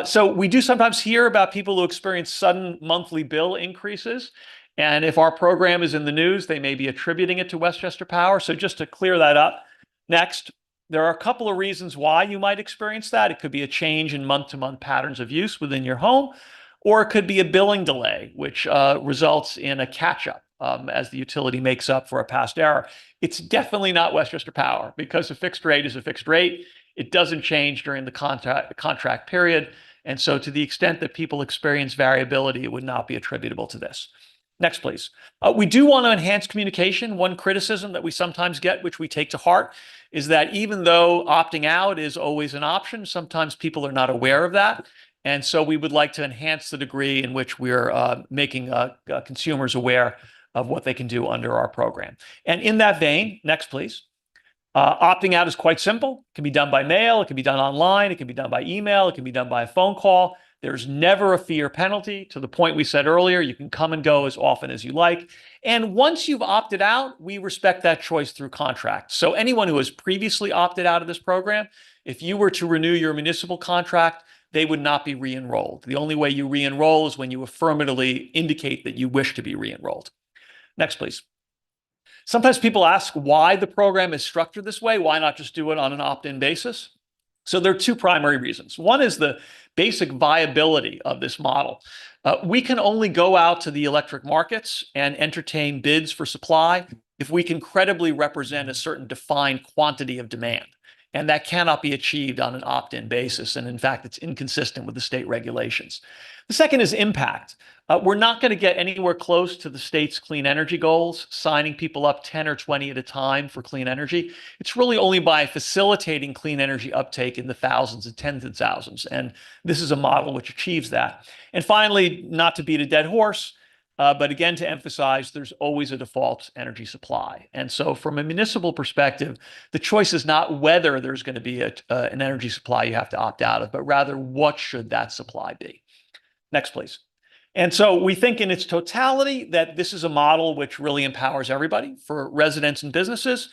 So we do sometimes hear about people who experience sudden monthly bill increases. And if our program is in the news, they may be attributing it to Westchester Power. So just to clear that up, next, there are a couple of reasons why you might experience that. It could be a change in month-to-month patterns of use within your home, or it could be a billing delay, which results in a catch-up as the utility makes up for a past error. It's definitely not Westchester Power, because a fixed rate is a fixed rate. It doesn't change during the contract period. And so to the extent that people experience variability, it would not be attributable to this. Next, please. We do want to enhance communication. One criticism that we sometimes get, which we take to heart, is that even though opting out is always an option, sometimes people are not aware of that. And so we would like to enhance the degree in which we're making consumers aware of what they can do under our program. And in that vein, next, please. Opting out is quite simple. It can be done by mail. It can be done online. It can be done by email. It can be done by a phone call. There's never a fee or penalty. To the point we said earlier, you can come and go as often as you like. And once you've opted out, we respect that choice through contract. So anyone who has previously opted out of this program, if you were to renew your municipal contract, they would not be re-enrolled. The only way you re-enroll is when you affirmatively indicate that you wish to be re-enrolled. Next, please. Sometimes people ask why the program is structured this way. Why not just do it on an opt-in basis? So there are two primary reasons. One is the basic viability of this model. We can only go out to the electric markets and entertain bids for supply if we can credibly represent a certain defined quantity of demand. And that cannot be achieved on an opt-in basis. And in fact, it's inconsistent with the state regulations. The second is impact. We're not going to get anywhere close to the state's clean energy goals, signing people up 10 or 20 at a time for clean energy. It's really only by facilitating clean energy uptake in the thousands and tens of thousands. And this is a model which achieves that. And finally, not to beat a dead horse, but again, to emphasize, there's always a default energy supply. And so from a municipal perspective, the choice is not whether there's going to be an energy supply you have to opt out of, but rather what should that supply be. Next, please. And so we think in its totality that this is a model which really empowers everybody, for residents and businesses.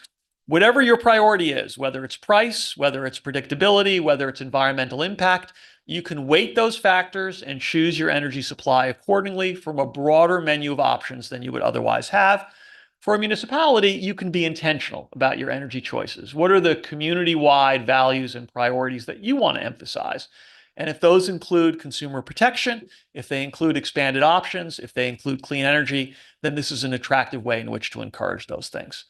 Whatever your priority is, whether it's price, whether it's predictability, whether it's environmental impact, you can weight those factors and choose your energy supply accordingly from a broader menu of options than you would otherwise have. For a municipality, you can be intentional about your energy choices. What are the community-wide values and priorities that you want to emphasize? And if those include consumer protection, if they include expanded options, if they include clean energy, then this is an attractive way in which to encourage those things.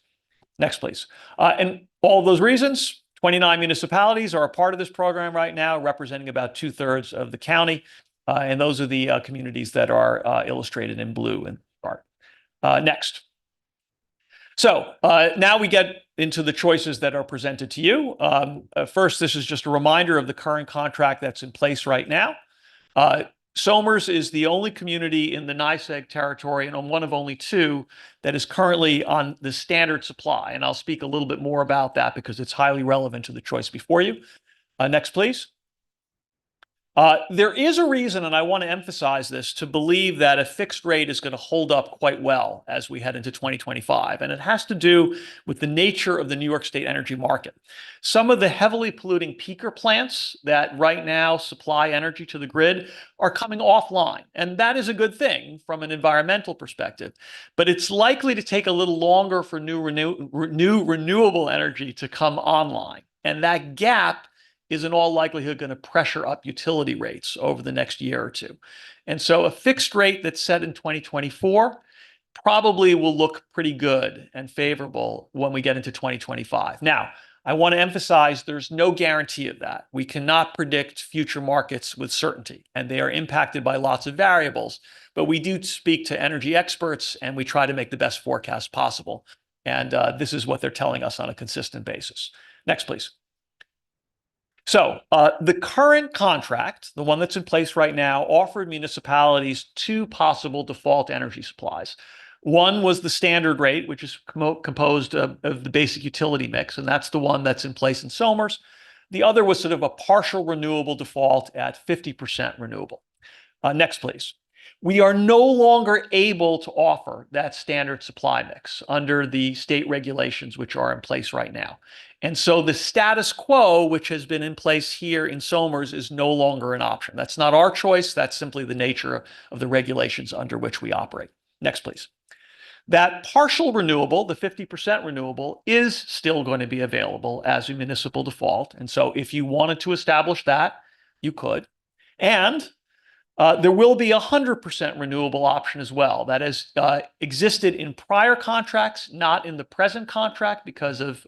Next, please. And all of those reasons, 29 municipalities are a part of this program right now, representing about 2/3 of the county. And those are the communities that are illustrated in blue in the chart. Next. So now we get into the choices that are presented to you. First, this is just a reminder of the current contract that's in place right now. Somers is the only community in the NYSEG territory and one of only two that is currently on the standard supply. And I'll speak a little bit more about that because it's highly relevant to the choice before you. Next, please. There is a reason, and I want to emphasize this, to believe that a fixed rate is going to hold up quite well as we head into 2025. And it has to do with the nature of the New York State energy market. Some of the heavily polluting peaker plants that right now supply energy to the grid are coming offline. And that is a good thing from an environmental perspective. But it's likely to take a little longer for new renewable energy to come online. And that gap is in all likelihood going to pressure up utility rates over the next year or two. And so a fixed rate that's set in 2024 probably will look pretty good and favorable when we get into 2025. Now, I want to emphasize there's no guarantee of that. We cannot predict future markets with certainty, and they are impacted by lots of variables. But we do speak to energy experts, and we try to make the best forecast possible. And this is what they're telling us on a consistent basis. Next, please. So the current contract, the one that's in place right now, offered municipalities two possible default energy supplies. One was the standard rate, which is composed of the basic utility mix, and that's the one that's in place in Somers. The other was sort of a partial renewable default at 50% renewable. Next, please. We are no longer able to offer that standard supply mix under the state regulations which are in place right now. And so the status quo, which has been in place here in Somers, is no longer an option. That's not our choice. That's simply the nature of the regulations under which we operate. Next, please. That partial renewable, the 50% renewable, is still going to be available as a municipal default. And so if you wanted to establish that, you could. And there will be a 100% renewable option as well. That has existed in prior contracts, not in the present contract because of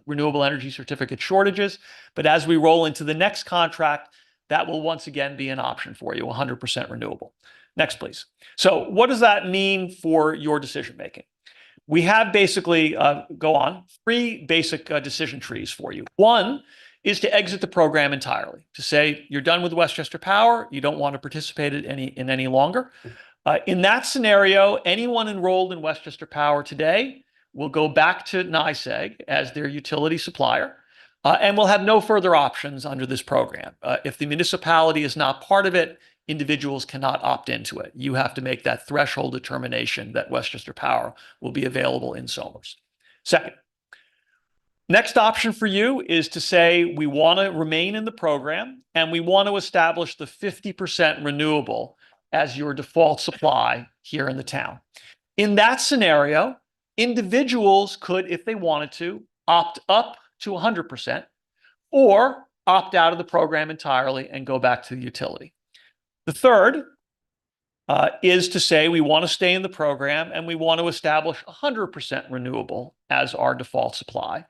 renewable energy certificate shortages. But as we roll into the next contract, that will once again be an option for you, 100% renewable. Next, please. So what does that mean for your decision making? We have basically, three basic decision trees for you. One is to exit the program entirely, to say you're done with Westchester Power, you don't want to participate in any longer. In that scenario, anyone enrolled in Westchester Power today will go back to NYSEG as their utility supplier, and will have no further options under this program. If the municipality is not part of it, individuals cannot opt into it. You have to make that threshold determination that Westchester Power will be available in Somers. Second, next option for you is to say we want to remain in the program and we want to establish the 50% renewable as your default supply here in the town. In that scenario, individuals could, if they wanted to, opt up to 100% or opt out of the program entirely and go back to the utility. The third is to say we want to stay in the program and we want to establish 100% renewable as our default supply.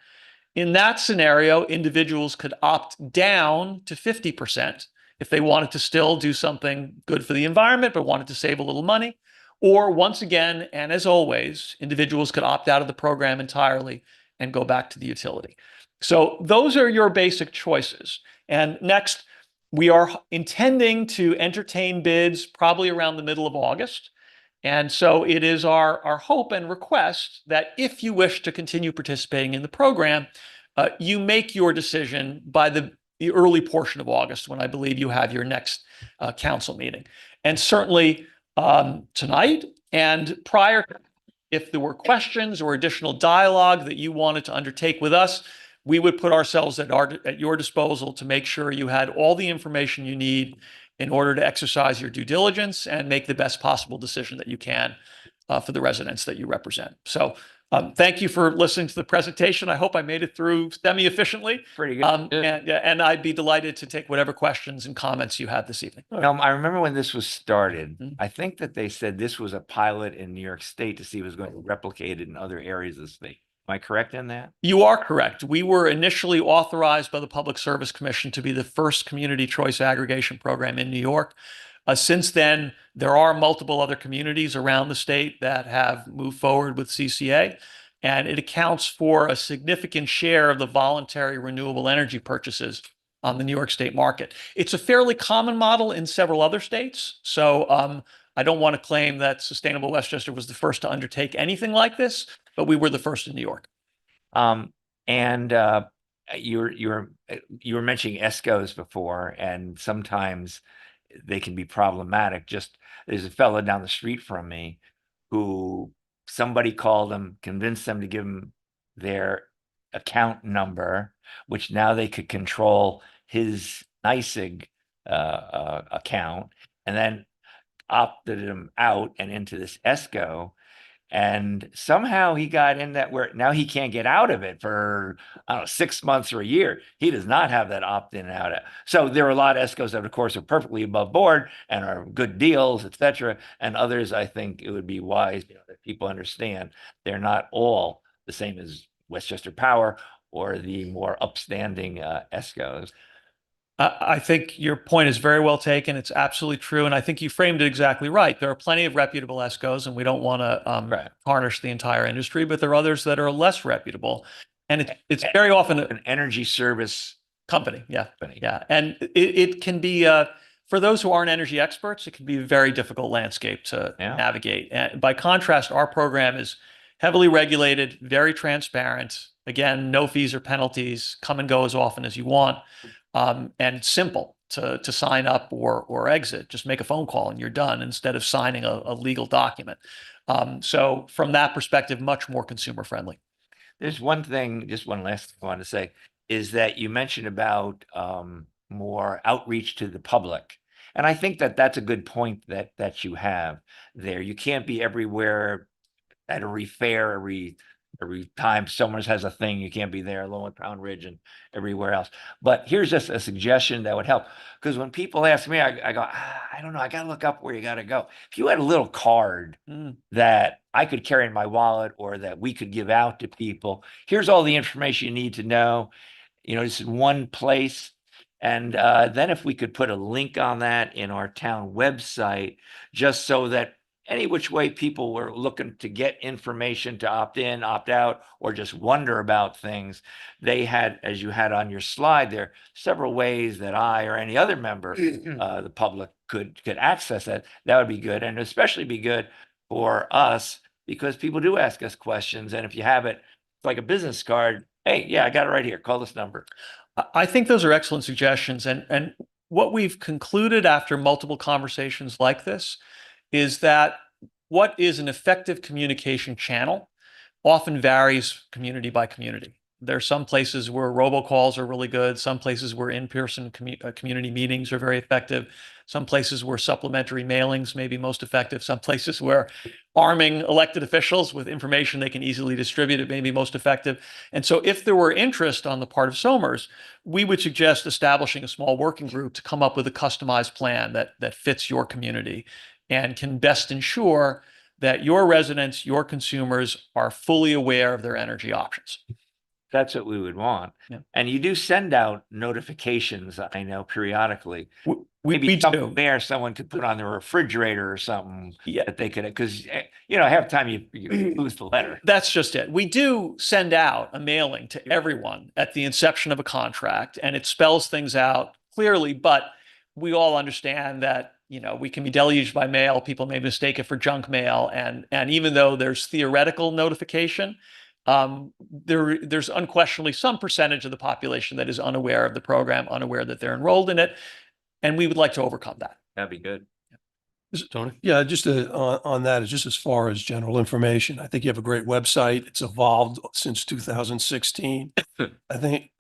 In that scenario, individuals could opt down to 50% if they wanted to still do something good for the environment but wanted to save a little money. Or once again, and as always, individuals could opt out of the program entirely and go back to the utility. So those are your basic choices. And next, we are intending to entertain bids probably around the middle of August. And so it is our hope and request that if you wish to continue participating in the program, you make your decision by the early portion of August, when I believe you have your next council meeting. And certainly tonight and prior, if there were questions or additional dialogue that you wanted to undertake with us, we would put ourselves at your disposal to make sure you had all the information you need in order to exercise your due diligence and make the best possible decision that you can for the residents that you represent. So thank you for listening to the presentation. I hope I made it through semi-efficiently. Pretty good. And I'd be delighted to take whatever questions and comments you have this evening. I remember when this was started, I think that they said this was a pilot in New York State to see if it was going to replicate it in other areas of the state. Am I correct in that? You are correct. We were initially authorized by the Public Service Commission to be the first community choice aggregation program in New York. Since then, there are multiple other communities around the state that have moved forward with CCA, and it accounts for a significant share of the voluntary renewable energy purchases on the New York State market. It's a fairly common model in several other states. So I don't want to claim that Sustainable Westchester was the first to undertake anything like this, but we were the first in New York. You were mentioning ESCOs before, and sometimes they can be problematic. Just there's a fellow down the street from me who somebody called him, convinced them to give him their account number, which now they could control his NYSEG account, and then opted him out and into this ESCO. And somehow he got in that where now he can't get out of it for, I don't know, 6 months or a year. He does not have that opt-in out. So there are a lot of ESCOs that, of course, are perfectly above board and are good deals, et cetera. And others, I think it would be wise, that people understand they're not all the same as Westchester Power or the more upstanding ESCOs. I think your point is very well taken. It's absolutely true. And I think you framed it exactly right. There are plenty of reputable ESCOs, and we don't want to tarnish the entire industry, but there are others that are less reputable. And it's very often an energy service company. Yeah. Yeah. And it can be, for those who aren't energy experts, it can be a very difficult landscape to navigate. And by contrast, our program is heavily regulated, very transparent. Again, no fees or penalties, come and go as often as you want. And simple to sign up or exit. Just make a phone call and you're done instead of signing a legal document. So from that perspective, much more consumer friendly. There's one thing, just one last thing I want to say, is that you mentioned about more outreach to the public. And I think that that's a good point that you have there. You can't be everywhere at every fair, every time someone has a thing, you can't be there along with Pound Ridge and everywhere else. But here's just a suggestion that would help. Because when people ask me, I go, I don't know, I got to look up where you got to go. If you had a little card that I could carry in my wallet or that we could give out to people, here's all the information you need to know, it's in one place. And then if we could put a link on that in our town website, just so that any which way people were looking to get information to opt in, opt out, or just wonder about things, they had, as you had on your slide there, several ways that I or any other member, the public could access that. That would be good, and especially be good for us because people do ask us questions. And if you have it, it's like a business card. Hey, yeah, I got it right here. Call this number. I think those are excellent suggestions. And what we've concluded after multiple conversations like this is that what is an effective communication channel often varies community by community. There are some places where robocalls are really good, some places where in-person community meetings are very effective, some places where supplementary mailings may be most effective, some places where arming elected officials with information they can easily distribute it may be most effective. And so if there were interest on the part of Somers, we would suggest establishing a small working group to come up with a customized plan that fits your community and can best ensure that your residents, your consumers are fully aware of their energy options. That's what we would want. Yeah. And you do send out notifications, I know, periodically. We do. There, someone could put on their refrigerator or something that they could, because, half the time you lose the letter. That's just it. We do send out a mailing to everyone at the inception of a contract, and it spells things out clearly, but we all understand that we can be deluged by mail. People may mistake it for junk mail. And even though there's theoretical notification, there's unquestionably some percentage of the population that is unaware of the program, unaware that they're enrolled in it. And we would like to overcome that. That'd be good. Tony? Yeah, just on that, just as far as general information, I think you have a great website. It's evolved since 2016. I think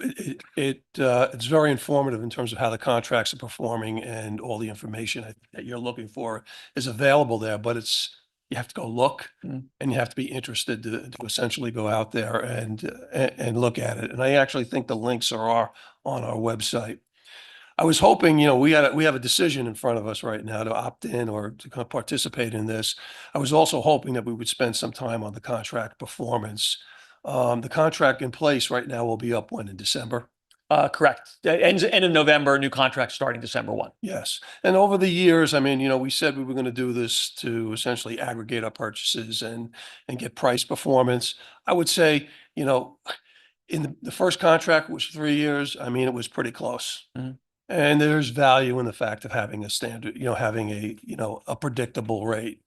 it's very informative in terms of how the contracts are performing, and all the information that you're looking for is available there. But you have to go look, and you have to be interested to essentially go out there and look at it. And I actually think the links are on our website. I was hoping, we have a decision in front of us right now to opt in or to participate in this. I was also hoping that we would spend some time on the contract performance. The contract in place right now will be up in December? Correct. End of November, new contract starting December 1. Yes. And over the years, we said we were going to do this to essentially aggregate our purchases and get price performance. I would say, in the first contract was 3 years. It was pretty close. And there's value in the fact of having a standard, having a predictable rate.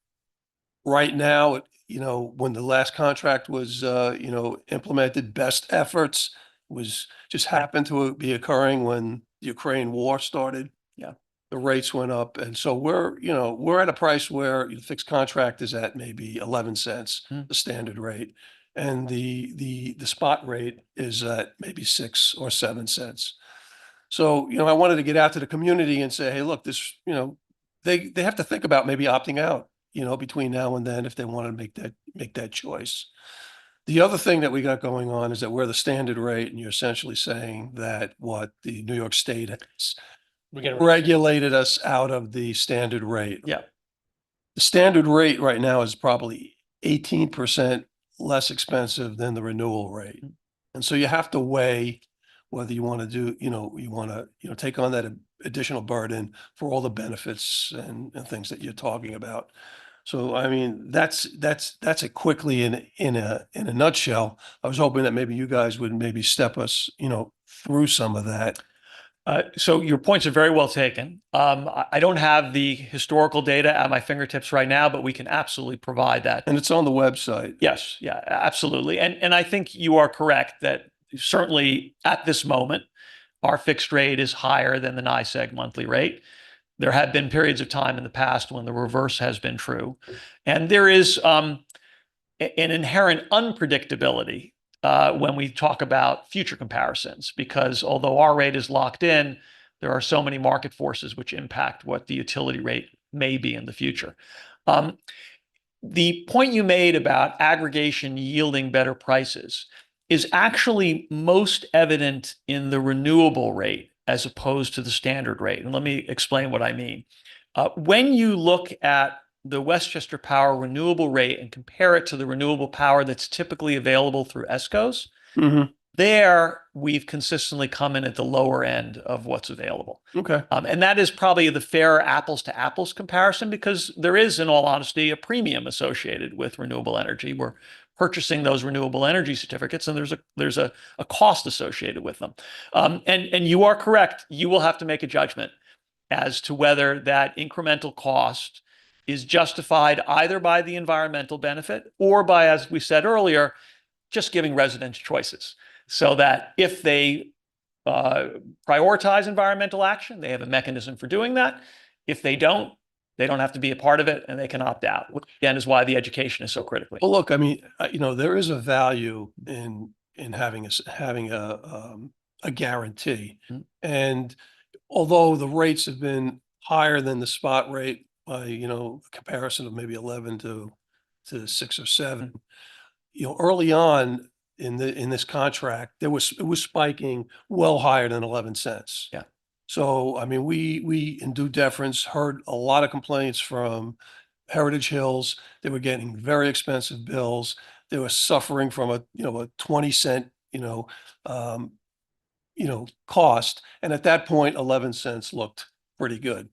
Right now, when the last contract was, implemented, best efforts just happened to be occurring when the Ukraine war started. Yeah. The rates went up. And so we're at a price where the fixed contract is at maybe 11 cents, the standard rate. And the spot rate is at maybe 6 or 7 cents. So, I wanted to get out to the community and say, hey, look, this, they have to think about maybe opting out, you know, between now and then if they want to make that choice. The other thing that we got going on is that we're the standard rate, and you're essentially saying that what the New York State has regulated us out of the standard rate. Yeah. The standard rate right now is probably 18% less expensive than the renewal rate. And so you have to weigh whether you want to do, you know, you want to, you know, take on that additional burden for all the benefits and things that you're talking about. So, I mean, that's it quickly in a nutshell. I was hoping that maybe you guys would maybe step us, you know, through some of that. So your points are very well taken. I don't have the historical data at my fingertips right now, but we can absolutely provide that. And it's on the website. Yes, yeah, absolutely. And I think you are correct that certainly at this moment, our fixed rate is higher than the NYSEG monthly rate. There have been periods of time in the past when the reverse has been true. And there is an inherent unpredictability when we talk about future comparisons, because although our rate is locked in, there are so many market forces which impact what the utility rate may be in the future. The point you made about aggregation yielding better prices is actually most evident in the renewable rate as opposed to the standard rate. And let me explain what I mean. When you look at the Westchester Power renewable rate and compare it to the renewable power that's typically available through ESCOs, there we've consistently come in at the lower end of what's available. Okay. And that is probably the fair apples to apples comparison, because there is, in all honesty, a premium associated with renewable energy. We're purchasing those renewable energy certificates, and there's a cost associated with them. And you are correct. You will have to make a judgment as to whether that incremental cost is justified either by the environmental benefit or by, as we said earlier, just giving residents choices, so that if they prioritize environmental action, they have a mechanism for doing that. If they don't have to be a part of it, and they can opt out, which again is why the education is so critical. Well, look, I mean, you know, there is a value in having a guarantee. And although the rates have been higher than the spot rate by, you know, a comparison of maybe 11 to 6 or 7, you know, early on in this contract, it was spiking well higher than 11 cents. Yeah. So, I mean, we in due deference heard a lot of complaints from Heritage Hills. They were getting very expensive bills. They were suffering from a 20-cent, cost. And at that point, 11 cents looked pretty good.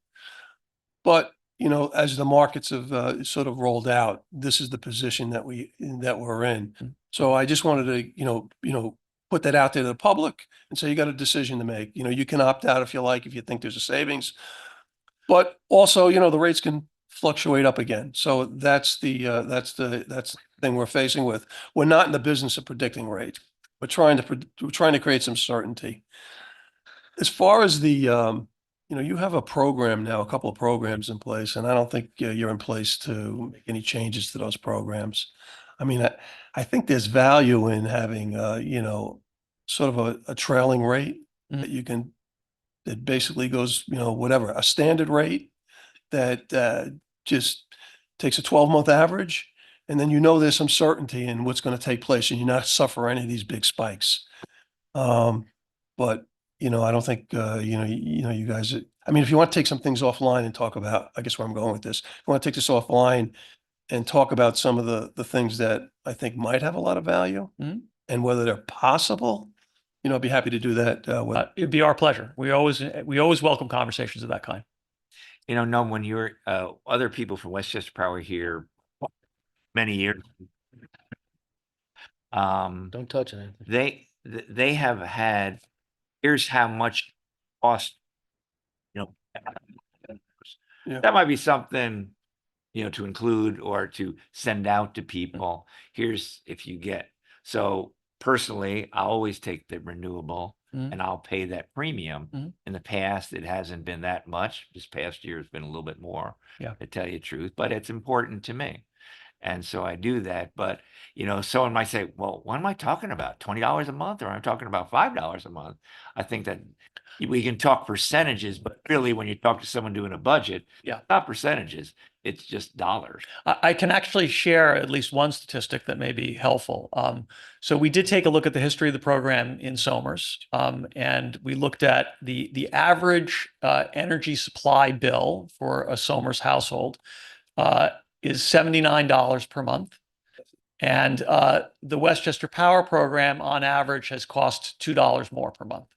But, you know, as the markets have sort of rolled out, this is the position that we're in. So I just wanted to, put that out there to the public and say, you got a decision to make. You know, you can opt out if you like, if you think there's a savings, but also, you know, the rates can fluctuate up again. So that's the thing we're facing with. We're not in the business of predicting rates. We're trying to create some certainty. As far as the, you have a program now, a couple of programs in place, and I don't think you're in place to make any changes to those programs. I mean, I think there's value in having, sort of a trailing rate that you can, that basically goes, whatever, a standard rate that just takes a 12-month average. And then, there's some certainty in what's going to take place, and you're not suffer any of these big spikes. But, I don't think, you guys, I mean, if you want to take some things offline and talk about, I guess where I'm going with this, if you want to take this offline and talk about some of the things that I think might have a lot of value and whether they're possible, I'd be happy to do that. It'd be our pleasure. We always welcome conversations of that kind. Noam, when you're other people from Westchester Power here many years, Don't touch anything. they have had, here's how much cost, Yeah. that might be something, to include or to send out to people. Here's if you get, so personally, I always take the renewable and I'll pay that premium. In the past, it hasn't been that much. This past year has been a little bit more, Yeah. to tell you the truth, but it's important to me. And so I do that, but someone might say, well, what am I talking about? $20 a month, or I'm talking about $5 a month? I think that we can talk percentages, but really when you talk to someone doing a budget, Yeah. not percentages, it's just dollars. I can actually share at least one statistic that may be helpful. So we did take a look at the history of the program in Somers, and we looked at the average energy supply bill for a Somers household is $79 per month. And the Westchester Power program on average has cost $2 more per month.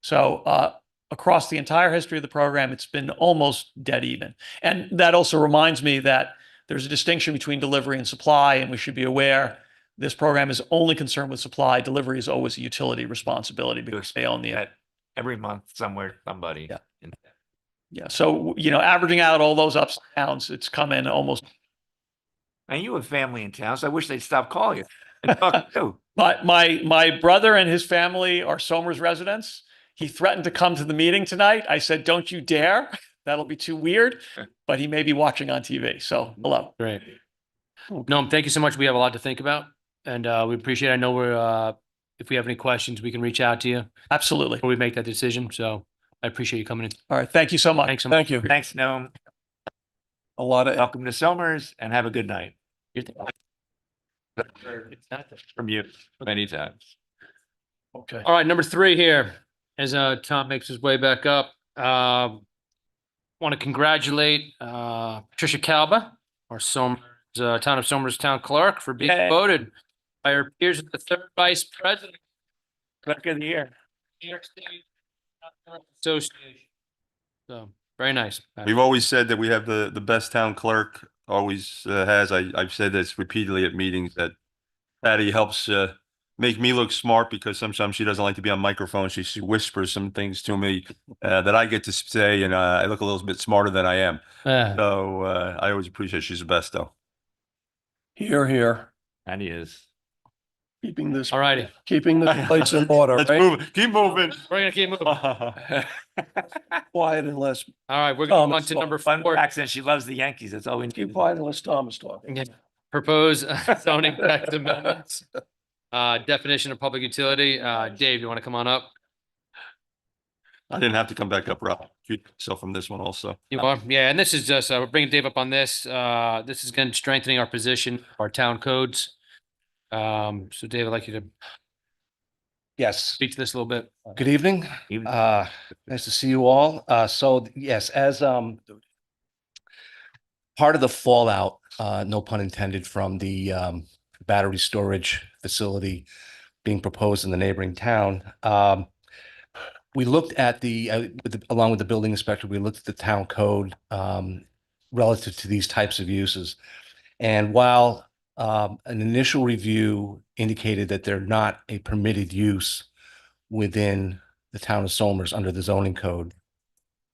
So across the entire history of the program, it's been almost dead even. And that also reminds me that there's a distinction between delivery and supply, and we should be aware this program is only concerned with supply. Delivery is always a utility responsibility because they own the every month somewhere, somebody. Yeah. Yeah. So, averaging out all those ups and downs, it's come in almost. And you have family in town, so I wish they'd stop calling you and talk too. My brother and his family are Somers residents. He threatened to come to the meeting tonight. I said, don't you dare. That'll be too weird. But he may be watching on TV. So hello. Great. No, thank you so much. We have a lot to think about, and we appreciate it. I know if we have any questions, we can reach out to you. Absolutely. Before we make that decision. So I appreciate you coming in. All right. Thank you so much. Thanks so much. Thank you. Thanks, Noam. A lot of Welcome to Somers and have a good night. From you many times. Okay. All right, number 3 here, as Tom makes his way back up. Want to congratulate Patricia Calba, our Somers, town of Somers town clerk, for being Yay. voted by her peers as the 3rd vice president. Clerk of the year. New York State Association. So very nice. We've always said that we have the best town clerk, always has. I've said this repeatedly at meetings, that Patty helps make me look smart, because sometimes she doesn't like to be on microphone. She whispers some things to me that I get to say, and I look a little bit smarter than I am. So I always appreciate it. She's the best, though. Here. And he is. Keeping this. All righty. Keeping the plates in order, Let's right? move. Keep moving. We're gonna keep moving. All Quiet and less, right, we're going Thomas on to number Fun 4. accent. She loves the Yankees. That's all we keep need. quiet and less Thomas talking. Propose zoning text amendments. Definition of public utility. Dave, you want to come on up? I didn't have to come back up, Rob. Keep yourself from this one also. You are, yeah, and this is just, we're bringing Dave up on this. This is again strengthening our position, our town codes. So Dave, I'd like you to Yes, speak to this a little bit. good evening. Nice to see you all. So yes, as part of the fallout, no pun intended, from the battery storage facility being proposed in the neighboring town, we looked at along with the building inspector, we looked at the town code relative to these types of uses. And while an initial review indicated that they're not a permitted use within the town of Somers under the zoning code,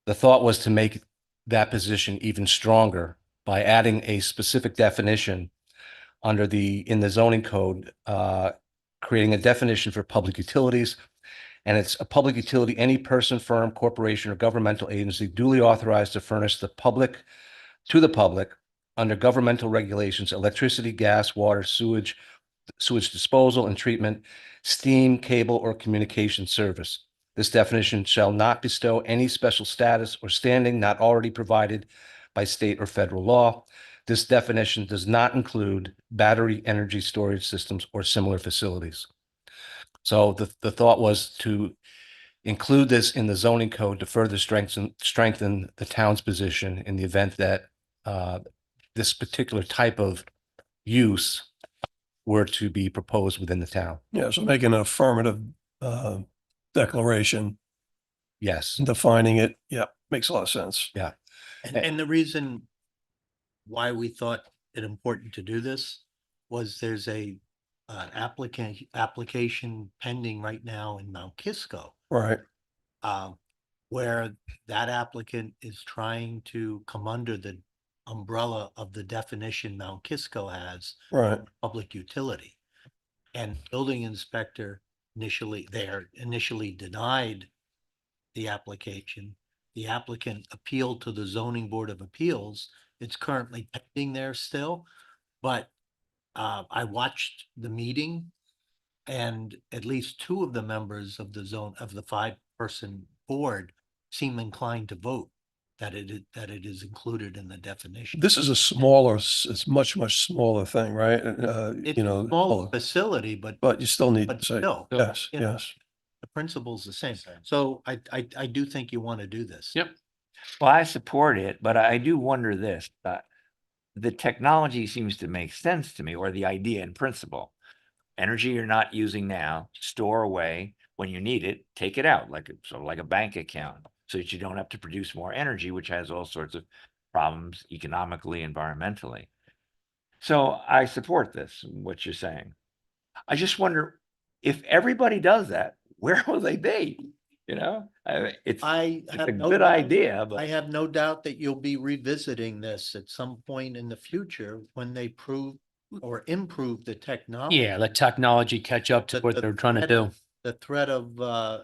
the thought was to make that position even stronger by adding a specific definition in the zoning code, creating a definition for public utilities. And it's a public utility, any person, firm, corporation, or governmental agency duly authorized to furnish to the public under governmental regulations, electricity, gas, water, sewage disposal and treatment, steam, cable, or communication service. This definition shall not bestow any special status or standing not already provided by state or federal law. This definition does not include battery energy storage systems or similar facilities. So the thought was to include this in the zoning code to further strengthen the town's position in the event that this particular type of use were to be proposed within the town. Yeah, so making an affirmative declaration, Yes. defining it, yeah, makes a lot of sense. Yeah. And the reason why we thought it important to do this was there's an application pending right now in Mount Kisco, Right. where that applicant is trying to come under the umbrella of the definition Mount Kisco has. Right. Public utility. And building inspector initially denied the application. The applicant appealed to the zoning board of appeals. It's currently pending there still, But I watched the meeting, and at least two of the members of the 5-person board seem inclined to vote that it is included in the definition. This is a smaller, it's much smaller thing, right? It's You a know, small facility, but you still need but to say, still, yes, you know, yes. the principle's the same. So I do think you want to do this. Yep. Well, I support it, but I do wonder this, the technology seems to make sense to me, or the idea in principle. Energy you're not using now, store away. When you need it, take it out, sort of like a bank account, so that you don't have to produce more energy, which has all sorts of problems economically, environmentally. So I support this, what you're saying. I just wonder if everybody does that, where will they be? You know, it's a good idea, but I have no doubt that you'll be revisiting this at some point in the future when they prove or improve the technology. Yeah, let technology catch up to what they're trying to do. The threat of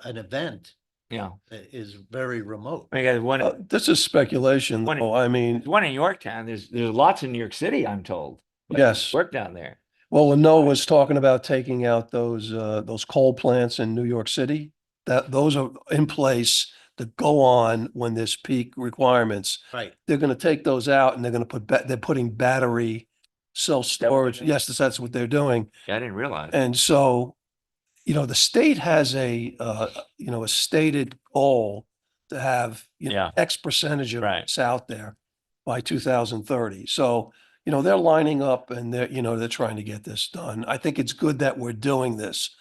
an event yeah, is very remote. I got one. This is speculation, One- though. I mean, One in Yorktown. There's lots in New York City, I'm told. But yes. work down there. Well, when Noah was talking about taking out those coal plants in New York City, that those are in place to go on when there's peak requirements. Right. They're going to take those out and they're going to they're putting battery self-storage. Yes, that's what they're doing. Yeah, I didn't realize. And so, you know, the state has a stated goal to have, X percentage of it's out there by 2030. So, you know, they're lining up and they're trying to get this done. I think it's good that we're doing this,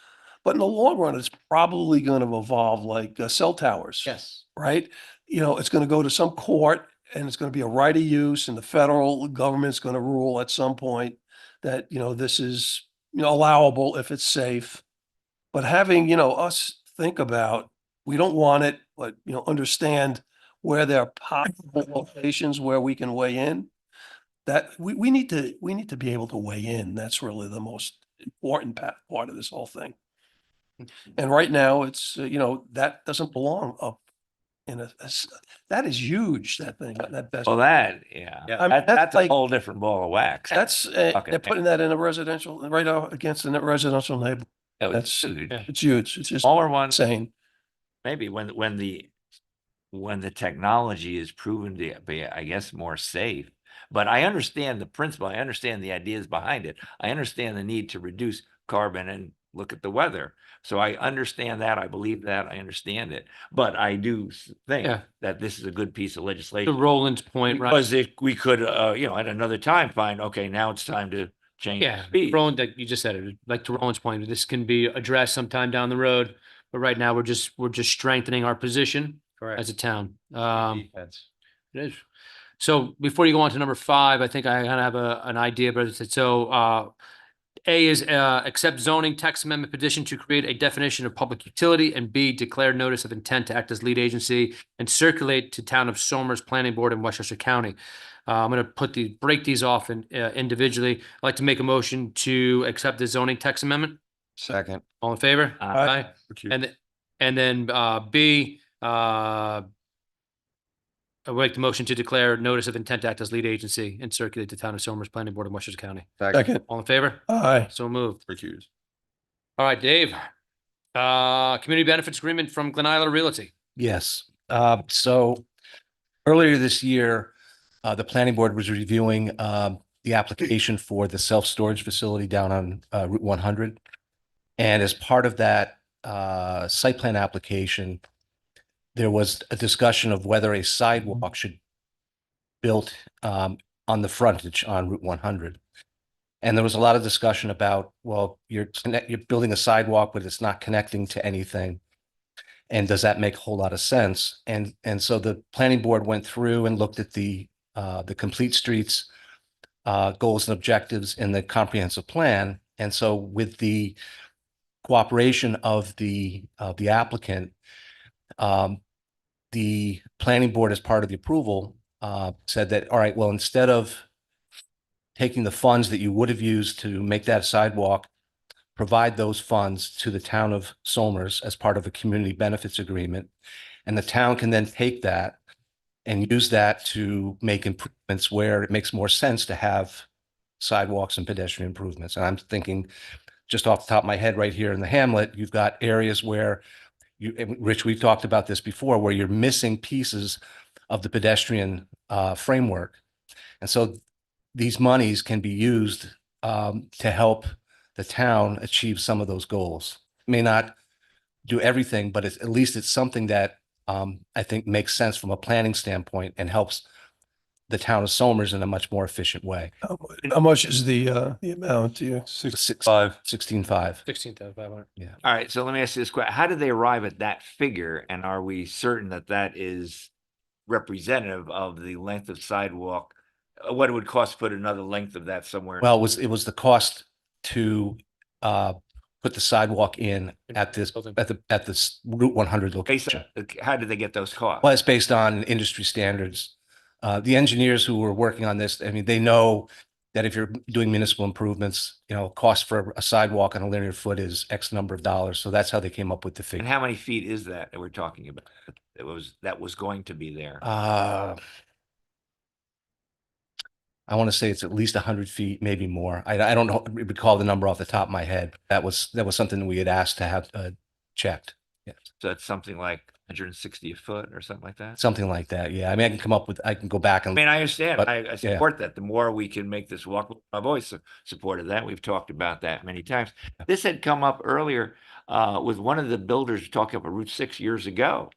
but in the long run, it's probably going to evolve like cell towers. Yes. Right? You know, it's going to go to some court and it's going to be a right of use, and the federal government's going to rule at some point that, this is, allowable if it's safe. But having, us think about, we don't want it, but, understand where there are possible locations where we can weigh in, that we need to be able to weigh in. That's really the most important part of this whole thing. And right now it's, that doesn't belong up in that is huge, that thing, that best. Well, yeah. I mean, That's a like, whole different ball of wax. that's, they're putting that in a residential, right out against the residential neighborhood. Oh, That's huge. It's huge. It's just Smaller one. insane. Maybe when the technology is proven to be, I guess, more safe. But I understand the principle. I understand the ideas behind it. I understand the need to reduce carbon and look at the weather. So I understand that. I believe that. I understand it. But I do think that this is a good piece of legislation. To Roland's point, right? Because we could, at another time find, okay, now it's time to change Yeah, speed. Roland, like you just said it, like to Roland's point, this can be addressed sometime down the road. But right now, we're just strengthening our position as a town. It is. So before you go on to number 5, I think I kind of have an idea, but so A is accept zoning text amendment petition to create a definition of public utility, and B, declare notice of intent to act as lead agency and circulate to Town of Somers Planning Board in Westchester County. I'm going to break these off individually. I'd like to make a motion to accept the zoning text amendment. Second. All in favor? Aye. And then B, I would like the motion to declare notice of intent to act as lead agency and circulate to Town of Somers Planning Board in Westchester County. Second. All in favor? Aye. So moved. Recuse. All right, Dave. Community benefits agreement from Glen Isla Realty. Yes. So earlier this year, the planning board was reviewing the application for the self-storage facility down on Route 100. And as part of that site plan application, there was a discussion of whether a sidewalk should be built on the frontage on Route 100. And there was a lot of discussion about, well, you're building a sidewalk, but it's not connecting to anything. And does that make a whole lot of sense? And so the planning board went through and looked at the complete streets goals and objectives in the comprehensive plan. And so with the cooperation of the applicant, the planning board, as part of the approval, said that, all right, well, instead of taking the funds that you would have used to make that sidewalk, provide those funds to the Town of Somers as part of a community benefits agreement. And the town can then take that and use that to make improvements where it makes more sense to have sidewalks and pedestrian improvements. And I'm thinking just off the top of my head right here in the hamlet, you've got areas where and Rich, we've talked about this before, where you're missing pieces of the pedestrian framework. And so these monies can be used to help the town achieve some of those goals. May not do everything, but at least it's something that I think makes sense from a planning standpoint and helps the town of Somers in a much more efficient way. How much is the amount to you? 16.5. 16,500. Yeah. All right, so let me ask you this question. How did they arrive at that figure? And are we certain that that is representative of the length of sidewalk? What it would cost to put another length of that somewhere? Well, it was the cost to put the sidewalk in at this Route 100 location. How did they get those costs? Well, it's based on industry standards. The engineers who were working on this, I mean, they know that if you're doing municipal improvements, cost for a sidewalk on a linear foot is X number of dollars. So that's how they came up with the And figure. how many feet is that we're talking about? That was going to be there. I want to say it's at least 100 feet, maybe more. I don't know, recall the number off the top of my head. That was something that we had asked to have checked. Yeah. So it's something like 160 a foot or something like that? Something like that. Yeah. I mean, I can go back and. I mean, I understand. but, I yeah. support that. The more we can make this walk, I've always supported that. We've talked about that many times. This had come up earlier with one of the builders talking about Route 6 years ago,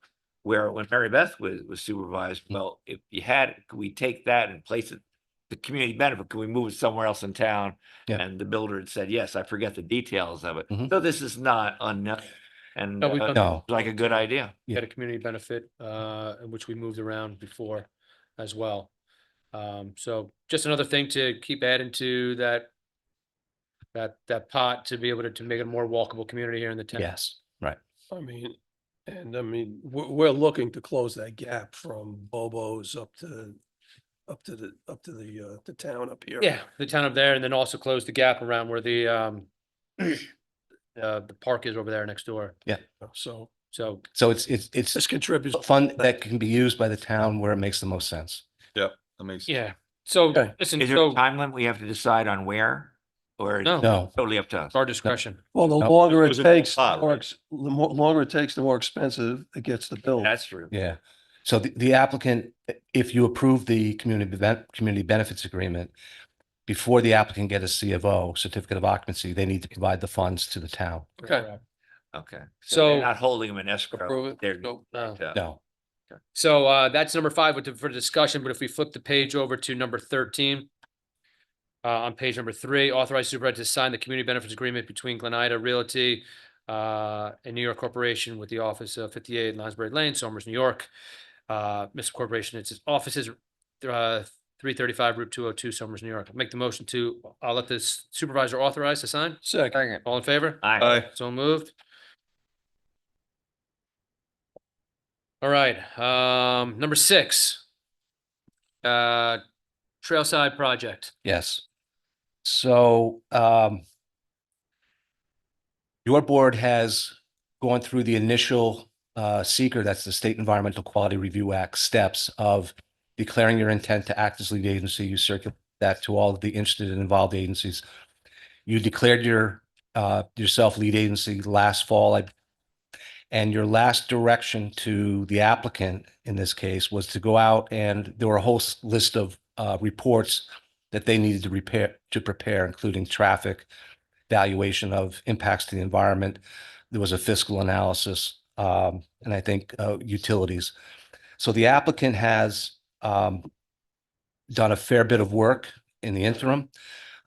where when Mary Beth was supervised, well, if you had, could we take that and place it, the community benefit, can we move it somewhere else in town? Yeah. And the builder had said, yes, I forget the details of it. Mhm. So this is not unknown. And No, we've done- No. like a good idea. We had a community benefit, in which we moved around before as well. So just another thing to keep adding to that pot to be able to make it a more walkable community here in the town. Yes. Right. I mean, we're looking to close that gap from Bobo's up to the town up here. Yeah, the town up there, and then also close the gap around where the park is over there next door. Yeah. So So it's this contributes. fund that can be used by the town where it makes the most sense. Yep, that makes. yeah, so Okay. listen, Is there a so time limit we have to decide on where? Or No. No. totally up to us? it's our discretion. Well, the No, longer it it was a takes, lot, the right? longer it takes, the more expensive it gets to build. That's true. Yeah. So the applicant, if you approve the community benefits agreement, before the applicant get a C of O, certificate of occupancy, they need to provide the funds to the town. Okay. Okay. So- they're not holding them in escrow. Approve it. They're, No. No. So that's number 5 for discussion, but if we flip the page over to number 13. On page number 3, authorize supervisor to sign the community benefits agreement between Glenida Realty and New York Corporation with the office of 58 Lansbury Lane, Somers, New York. Mr. Corporation, its offices 335 Route 202, Somers, New York. Make the motion to let the supervisor authorize to sign. Second. All in favor? Aye. So moved. All right, number 6. Trailside project. Yes. So your board has gone through the initial seeker, that's the State Environmental Quality Review Act steps of declaring your intent to act as lead agency. You circulate that to all of the interested and involved agencies. You declared yourself lead agency last fall, and your last direction to the applicant in this case was to go out, and there were a whole list of reports that they needed to prepare, including traffic, valuation of impacts to the environment. There was a fiscal analysis, and I think utilities. So the applicant has done a fair bit of work in the interim.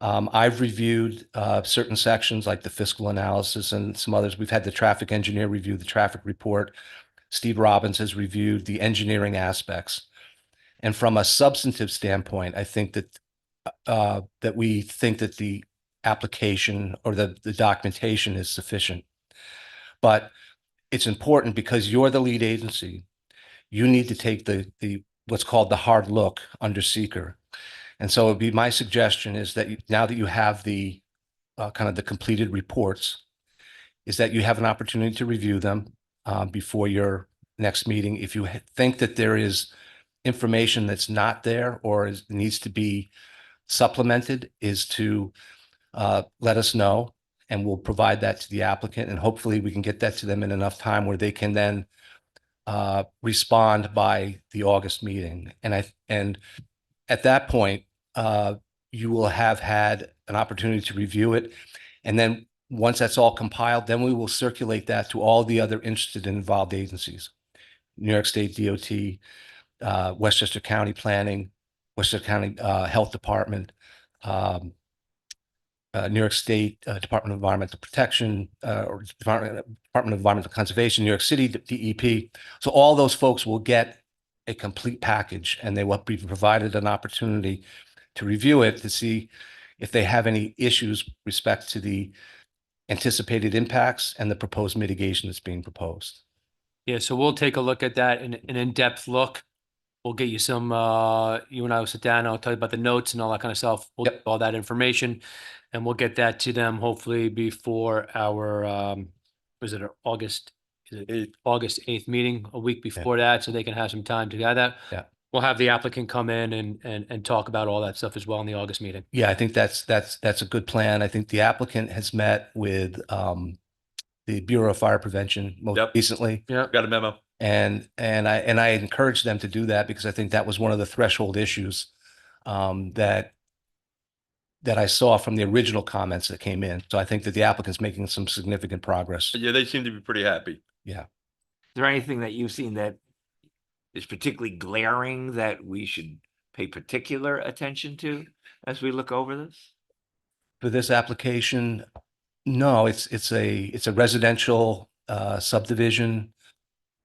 I've reviewed certain sections like the fiscal analysis and some others. We've had the traffic engineer review the traffic report. Steve Robbins has reviewed the engineering aspects. And from a substantive standpoint, I think that we think that the application or the documentation is sufficient. But it's important because you're the lead agency. You need to take the what's called the hard look under seeker. And so it'd be my suggestion is that now that you have the kind of the completed reports, is that you have an opportunity to review them before your next meeting. If you think that there is information that's not there or needs to be supplemented is to let us know, and we'll provide that to the applicant, and hopefully we can get that to them in enough time where they can then respond by the August meeting. And at that point, you will have had an opportunity to review it. And then once that's all compiled, then we will circulate that to all the other interested and involved agencies. New York State DOT, Westchester County Planning, Westchester County Health Department, New York State Department of Environmental Protection, or Department of Environmental Conservation, New York City DEP. So all those folks will get a complete package, and they will be provided an opportunity to review it to see if they have any issues with respect to the anticipated impacts and the proposed mitigation that's being proposed. Yeah, so we'll take a look at that, an in-depth look. We'll get you some, you and I will sit down, and I'll tell you about the notes and all that kind of stuff. We'll get all that information, and we'll get that to them hopefully before our, was it our August 8th meeting, a week before that, so they can have some time to have that. Yeah. We'll have the applicant come in and talk about all that stuff as well in the August meeting. Yeah, I think that's a good plan. I think the applicant has met with the Bureau of Fire Prevention most recently. Yeah, got a memo. And I encouraged them to do that because I think that was one of the threshold issues that I saw from the original comments that came in. So I think that the applicant's making some significant progress. Yeah, they seem to be pretty happy. Yeah. Is there anything that you've seen that is particularly glaring that we should pay particular attention to as we look over this? For this application, no, it's a residential subdivision.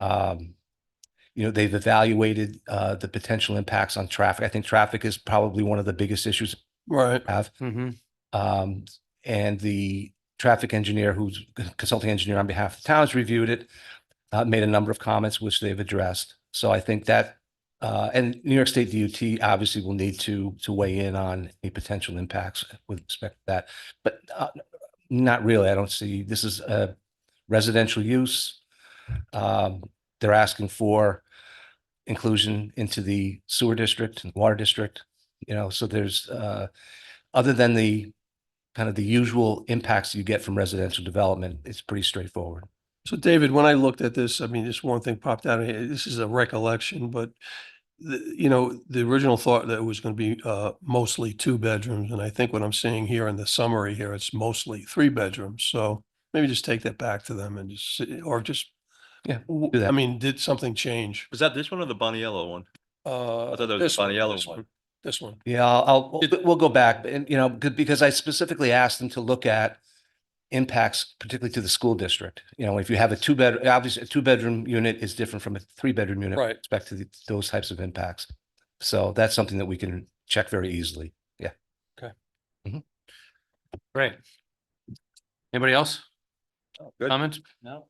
They've evaluated the potential impacts on traffic. I think traffic is probably one of the biggest issues Right. we have. And the traffic engineer, who's consulting engineer on behalf of the towns, reviewed it, made a number of comments which they've addressed. So I think that, and New York State DOT obviously will need to weigh in on any potential impacts with respect to that. But not really. I don't see, this is a residential use. They're asking for inclusion into the sewer district and water district, so there's, other than the kind of the usual impacts you get from residential development, it's pretty straightforward. So David, when I looked at this, I mean, just one thing popped out of here. This is a recollection, but the original thought that it was going to be mostly 2 bedrooms. And I think what I'm seeing here in the summary here, it's mostly 3 bedrooms. So maybe just take that back to them and do that. I mean, did something change? Was that this one or the Boniello one? I thought that was This the one, Boniello this one. This one. Yeah, we'll go back, and because I specifically asked them to look at impacts, particularly to the school district. If you have obviously a 2-bedroom unit is different from a 3-bedroom unit with Right. respect to those types of impacts. So that's something that we can check very easily. Yeah. Great. Anybody else? Good. Comments? No.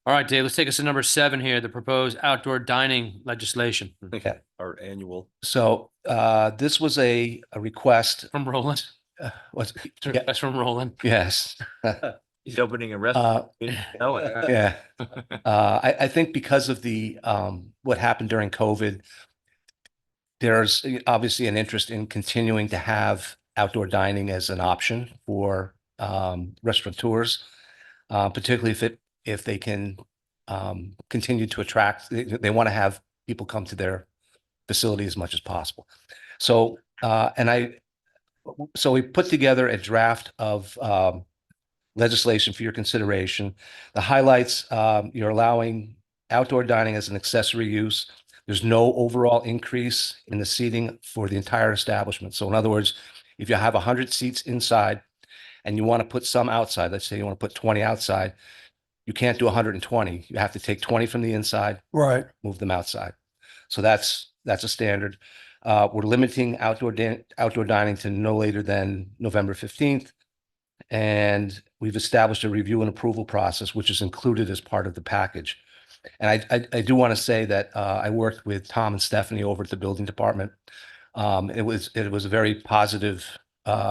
All right, Dave, let's take us to number 7 here, the proposed outdoor dining legislation. Okay. Our annual. So this was a request. From Roland. That's from Roland. Yes. He's opening a restaurant. We didn't know it. Yeah. I think because of the what happened during COVID, there's obviously an interest in continuing to have outdoor dining as an option for restaurateurs, particularly if they can continue to attract. They want to have people come to their facility as much as possible. So we put together a draft of legislation for your consideration. The highlights, you're allowing outdoor dining as an accessory use. There's no overall increase in the seating for the entire establishment. So in other words, if you have 100 seats inside and you want to put some outside, let's say you want to put 20 outside, you can't do 120. You have to take 20 from the inside, Right. move them outside. So that's a standard. We're limiting outdoor dining to no later than November 15th. And we've established a review and approval process, which is included as part of the package. And I do want to say that I worked with Tom and Stephanie over at the building department. It was a very positive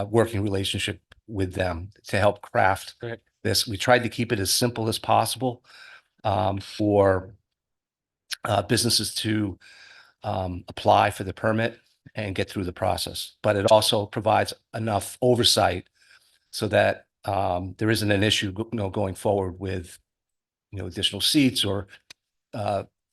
working relationship with them to help craft this. We tried to keep it as simple as possible for businesses to apply for the permit. and get through the process. But it also provides enough oversight so that there isn't an issue, going forward with, additional seats or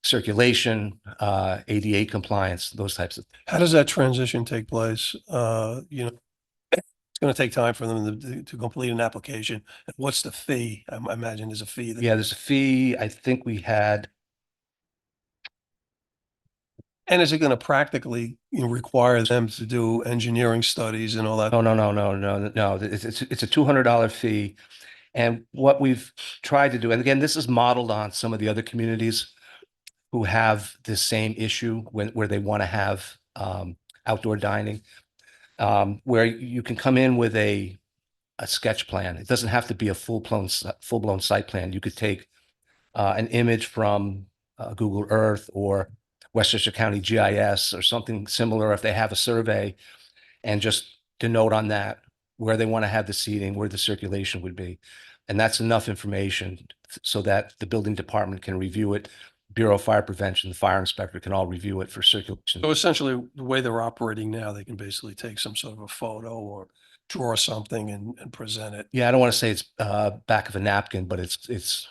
circulation, ADA compliance, those types of. How does that transition take place? It's going to take time for them to complete an application. What's the fee? I imagine there's a fee. Yeah, there's a fee. I think we had. And is it going to practically require them to do engineering studies and all that? No. It's a $200 fee. And what we've tried to do, and again, this is modeled on some of the other communities who have this same issue where they want to have outdoor dining, where you can come in with a sketch plan. It doesn't have to be a full-blown site plan. You could take an image from Google Earth or Westchester County GIS or something similar if they have a survey, and just denote on that where they want to have the seating, where the circulation would be. And that's enough information so that the building department can review it. Bureau of Fire Prevention, the fire inspector can all review it for circulation. So essentially, the way they're operating now, they can basically take some sort of a photo or draw something and present it. Yeah, I don't want to say it's back of a napkin, but it's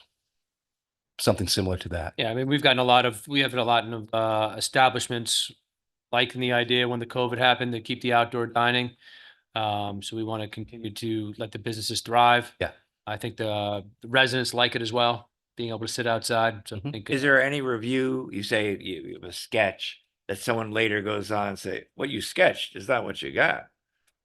something similar to that. Yeah, I mean, we have a lot of establishments liking the idea when the COVID happened to keep the outdoor dining. So we want to continue to let the businesses thrive. Yeah. I think the residents like it as well, being able to sit outside. So I think Is there any review, you say you have a sketch that someone later goes on and say, what you sketched is not what you got?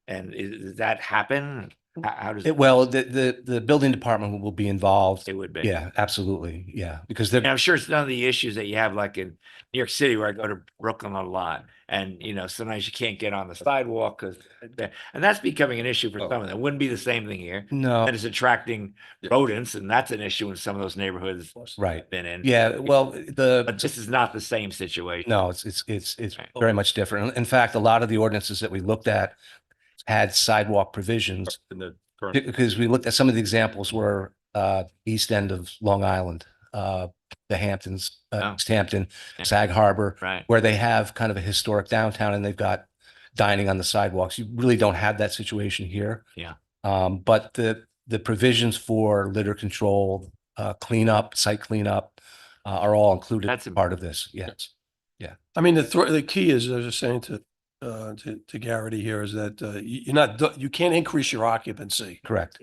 And does that happen? How does? Well, the building department will be involved. It would be. Yeah, absolutely. Yeah, because And I'm sure it's none of the issues that you have like in New York City where I go to Brooklyn a lot. And, sometimes you can't get on the sidewalk and that's becoming an issue for some of them. It wouldn't be the same thing here. No. And it's attracting rodents, and that's an issue in some of those neighborhoods. Right. I've been in. Yeah, well, But this is not the same situation. No, it's very much different. In fact, a lot of the ordinances that we looked at had sidewalk provisions because we looked at some of the examples were east end of Long Island, the Hamptons, East Hampton, Sag Harbor, Right. where they have kind of a historic downtown and they've got dining on the sidewalks. You really don't have that situation here. Yeah. But the provisions for litter control, cleanup, site cleanup, are all included as part of this. Yes. Yeah. I mean, the key is, I was just saying to Garrity here, is that you can't increase your occupancy. Correct.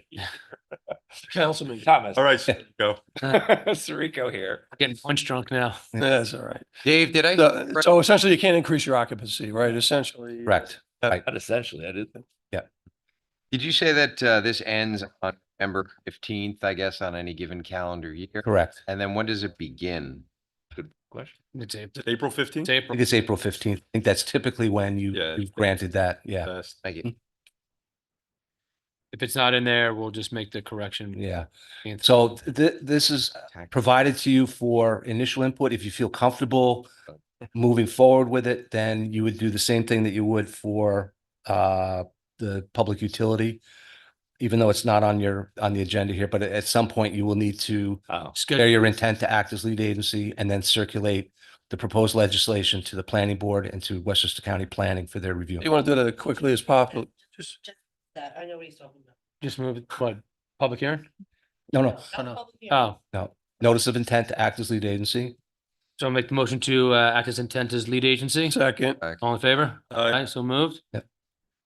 Councilman Thomas. All right, go. Sirico here. Getting punch drunk now. That's all right. Dave, did I? So essentially, you can't increase your occupancy, right? Essentially. Correct. Right. Not essentially, I did. Yeah. Did you say that this ends on November 15th, I guess, on any given calendar year? Correct. And then when does it begin? Good question. It's April 15th? It's I April. think it's April 15th. I think that's typically when you've granted that. Yeah. Thank you. If it's not in there, we'll just make the correction. Yeah. So this is provided to you for initial input. If you feel comfortable moving forward with it, then you would do the same thing that you would for the public utility, even though it's not on the agenda here. But at some point, you will need to share your intent to act as lead agency and then circulate the proposed legislation to the planning board and to Westchester County Planning for their review. You want to do that as quickly as possible? That, I know what he's talking about. Just move it, what, public hearing? No. Oh, No. Notice of intent to act as lead agency. so I'll make the motion to act as intent as lead agency. Second. All in favor? Aye. So moved. Yep.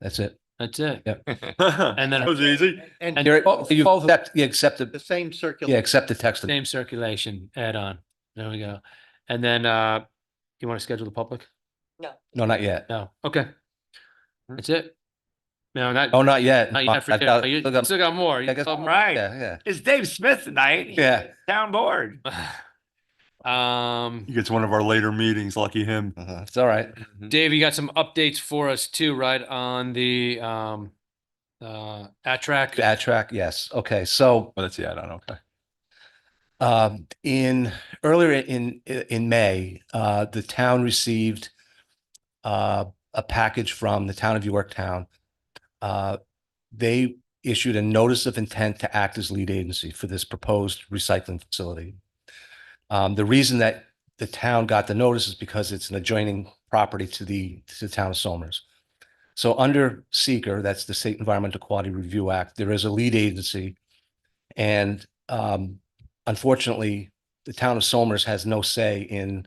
That's it. That's it. Yep. And then That was easy. And And You accept The same yeah, circulation. accept the text. same circulation add on. There we go. And then you want to schedule the public? No, not yet. No. Okay. That's it. No, not. Oh, not yet. Not yet. I've got- You still got- still got more. You I guess- still have more. Right. Yeah. It's Dave Smith tonight. Yeah. Town board. He gets one of our later meetings, lucky him. It's all right. Dave, you got some updates for us too, right? On the at-track. Ad track, yes. Okay, so Oh, that's the add-on, okay. earlier in May, the town received a package from the town of Yorktown. They issued a notice of intent to act as lead agency for this proposed recycling facility. The reason that the town got the notice is because it's an adjoining property to the town of Somers. So under seeker, that's the State Environmental Quality Review Act, there is a lead agency. And unfortunately, the town of Somers has no say in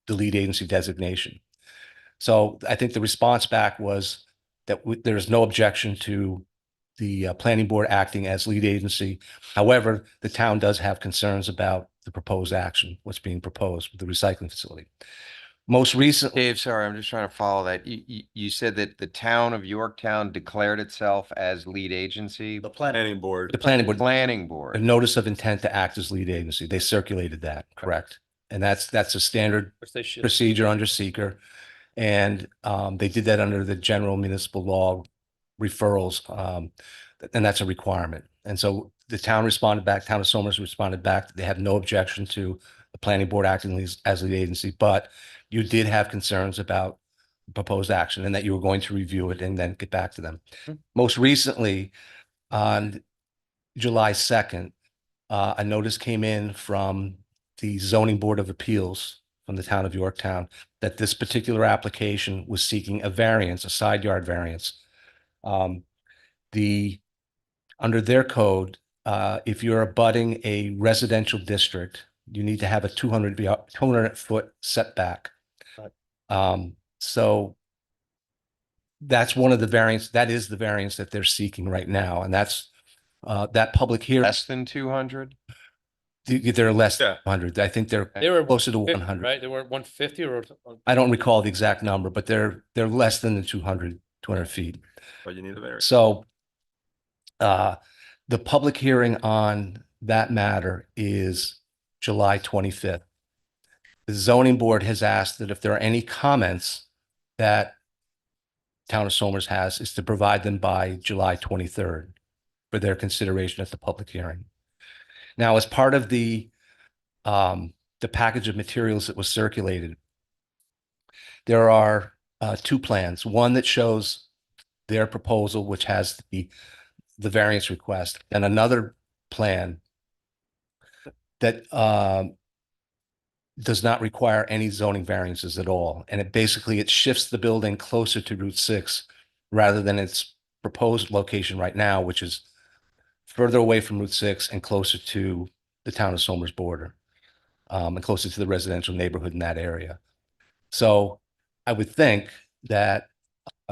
the lead agency designation. So I think the response back was that there is no objection to the planning board acting as lead agency. However, the town does have concerns about the proposed action, what's being proposed with the recycling facility. Most recently, Dave, sorry, I'm just trying to follow that. You said that the town of Yorktown declared itself as lead agency? The planning. Planning board. the planning board, Planning a board. notice of intent to act as lead agency, they circulated that, correct? And that's a standard Which they should. procedure under seeker. And they did that under the general municipal law referrals. And that's a requirement. And so the town responded back, town of Somers responded back, they have no objection to the planning board acting as lead agency, but you did have concerns about proposed action and that you were going to review it and then get back to them. Most recently, on July 2nd, a notice came in from the Zoning Board of Appeals from the town of Yorktown that this particular application was seeking a variance, a side yard variance. Under their code, if you're abutting a residential district, you need to have a 200-foot setback. So that's one of the variants, that is the variance that they're seeking right now. And that's that public hearing. Less than 200? They're less than Yeah. 100. I think they're They were closer to 50, 100. right? They were 150 or? I don't recall the exact number, but they're less than the 200 feet. But you need a variance. So the public hearing on that matter is July 25th. The zoning board has asked that if there are any comments that town of Somers has, is to provide them by July 23rd for their consideration at the public hearing. Now, as part of the package of materials that was circulated, there are two plans. One that shows their proposal, which has the variance request, and another plan that does not require any zoning variances at all. And it shifts the building closer to Route 6 rather than its proposed location right now, which is further away from Route 6 and closer to the town of Somers border, and closer to the residential neighborhood in that area. So I would think that,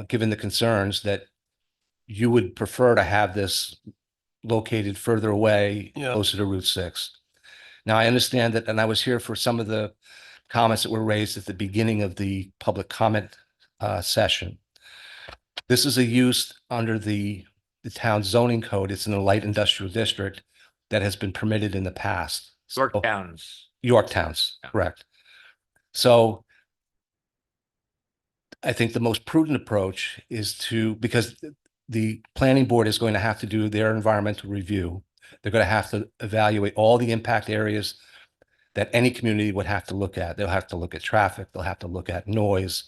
given the concerns, that you would prefer to have this located further away, closer to Route 6. Now, I understand that, and I was here for some of the comments that were raised at the beginning of the public comment session. This is a use under the town zoning code. It's in a light industrial district that has been permitted in the past. Yorktown's, correct. So I think the most prudent approach is because the planning board is going to have to do their environmental review. They're going to have to evaluate all the impact areas that any community would have to look at. They'll have to look at traffic. They'll have to look at noise,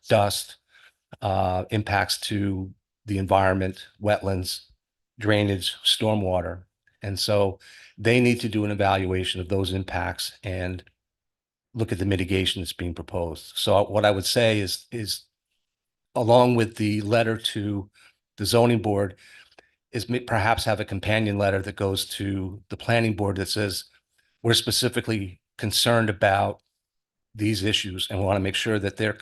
dust, impacts to the environment, wetlands, drainage, stormwater. And so they need to do an evaluation of those impacts and look at the mitigation that's being proposed. So what I would say is along with the letter to the zoning board, is perhaps have a companion letter that goes to the planning board that says, we're specifically concerned about these issues and we want to make sure that they're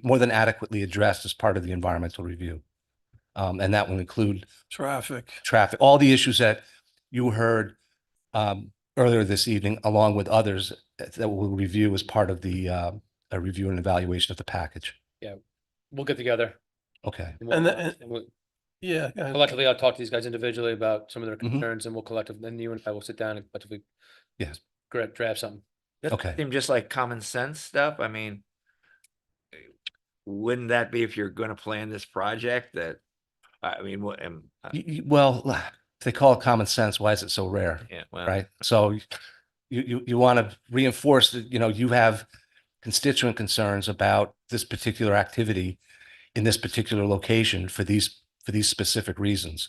more than adequately addressed as part of the environmental review. And that will include Traffic. all the issues that you heard earlier this evening, along with others that we'll review as part of the a review and evaluation of the package. Yeah, we'll get together. Okay. Yeah. Collectively, I'll talk to these guys individually about some of their concerns, and we'll then you and I will sit down and collectively draft something. Okay. Seem just like common sense stuff. I mean, wouldn't that be if you're going to plan this project that, I mean, Well, they call it common sense. Why is it so rare? Yeah, well, Right. So you want to reinforce that, you have constituent concerns about this particular activity in this particular location for these specific reasons.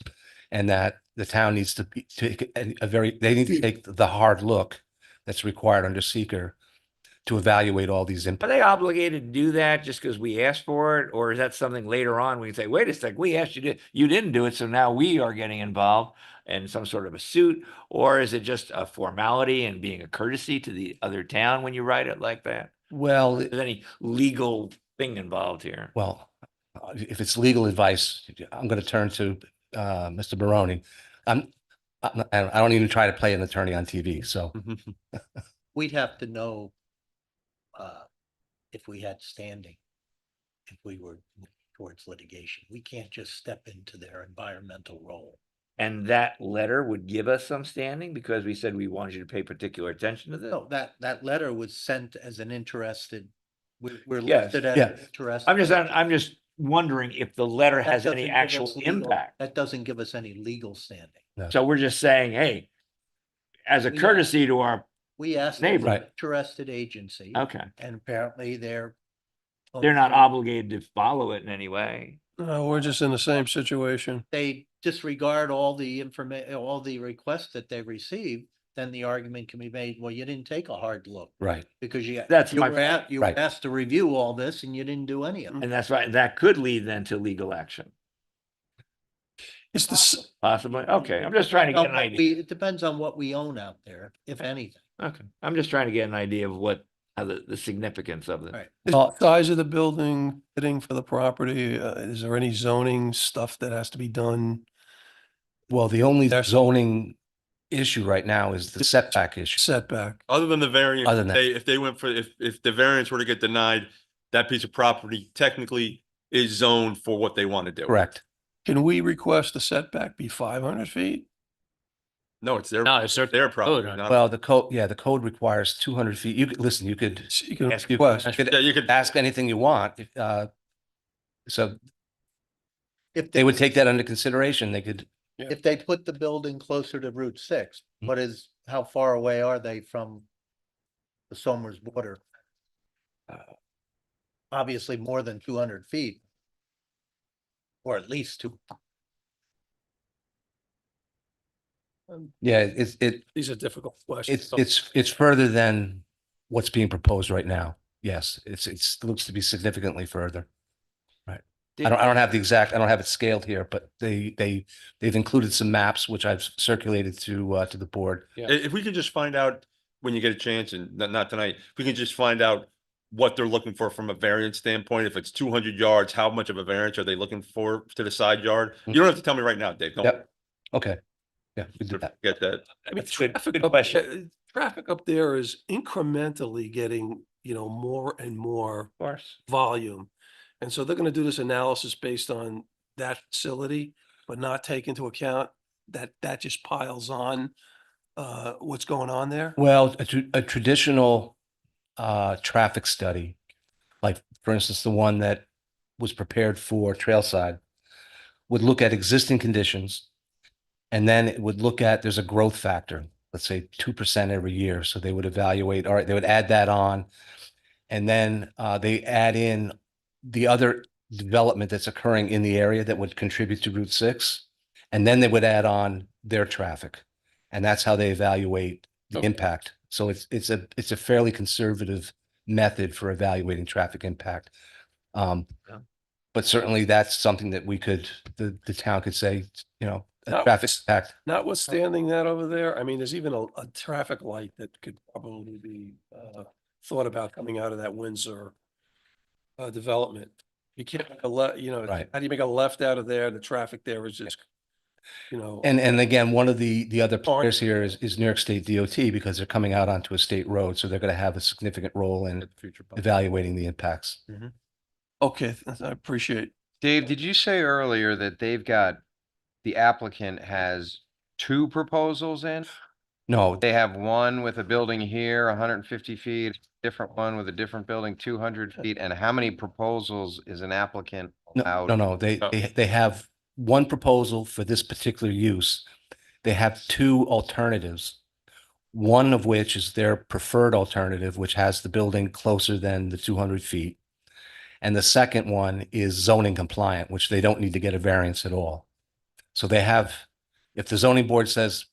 And that the town needs to take they need to take the hard look that's required under seeker to evaluate all these Are inputs. they obligated to do that just because we asked for it? Or is that something later on we can say, wait a sec, we asked you to, you didn't do it, so now we are getting involved in some sort of a suit? Or is it just a formality and being a courtesy to the other town when you write it like that? Well, Is there any legal thing involved here? well, if it's legal advice, I'm going to turn to Mr. Baroni. I don't even try to play an attorney on TV, so. We'd have to know if we had standing, if we were towards litigation. We can't just step into their environmental role. And that letter would give us some standing because we said we wanted you to pay particular attention to this? No, that letter was sent as an interested, we're Yes. listed as Yeah. an interested. I'm just wondering if the letter That has any doesn't give us actual legal- impact. That doesn't give us any legal standing. So we're just saying, hey, as a We- courtesy to our, We asked Neighbor. an interested agency. okay, And apparently they're not obligated to follow it in any way. No, we're just in the same situation. they disregard all the information, all the requests that they received, then the argument can be made, well, you didn't take a hard look. Right. Because you. That's you my were at- point. You were Right. asked to review all this and you didn't do any of it. And that's right. That could lead then to legal action, It's the, possibly. Okay, I'm just trying to get an idea. It depends on what we own out there, if anything. Okay, I'm just trying to get an idea of what, how the significance of it. Right. the size of the building, fitting for the property, is there any zoning stuff that has to be done? Well, the only zoning issue right now is the setback issue. Setback. Other than the variance, Other than that. if they went for, if the variance were to get denied, that piece of property technically is zoned for what they want to do. Correct. Can we request the setback be 500 feet? No, it's their, No, it's their property. code. not- Well, the code requires 200 feet. You could, listen, you could You can ask, request. Yeah, you could, ask anything you want. So If they would take that under consideration. They could, If they put the building closer to Route 6, how far away are they from the Somers border? Obviously more than 200 feet. Or at least two. yeah, These are difficult questions. it's further than what's being proposed right now. Yes, it looks to be significantly further. Right. I don't have the exact, I don't have it scaled here, but they've included some maps, which I've circulated to the board. if we could just find out when you get a chance, and not tonight, if we can just find out what they're looking for from a variance standpoint. If it's 200 yards, how much of a variance are they looking for to the side yard? You don't have to tell me right now, Dave. Don't Yep. Okay. Yeah, we did that. get that. I mean, good question. Traffic up there is incrementally getting, more and more Of course. volume. And so they're gonna do this analysis based on that facility, but not take into account that just piles on what's going on there. Well, a traditional traffic study, like for instance, the one that was prepared for Trailside, would look at existing conditions. And then it would look at, there's a growth factor, let's say 2% every year. So they would evaluate, all right, they would add that on. And then they add in the other development that's occurring in the area that would contribute to Route 6. And then they would add on their traffic. And that's how they evaluate the impact. So it's a fairly conservative method for evaluating traffic impact. But certainly that's something that the town could say, traffic impact. Notwithstanding that over there, I mean, there's even a traffic light that could probably be thought about coming out of that Windsor development. You can't make Right. how do you make a left out of there? The traffic there is just, And again, one of the other players here is New York State DOT because they're coming out onto a state road. So they're going to have a significant role in evaluating the impacts. Okay, I appreciate. Dave, did you say earlier that the applicant has two proposals in? No, They have one with a building here, 150 feet, different one with a different building, 200 feet. And how many proposals is an applicant allowed? No. They have one proposal for this particular use. They have two alternatives. One of which is their preferred alternative, which has the building closer than the 200 feet. And the second one is zoning compliant, which they don't need to get a variance at all. So they have, if the zoning board says,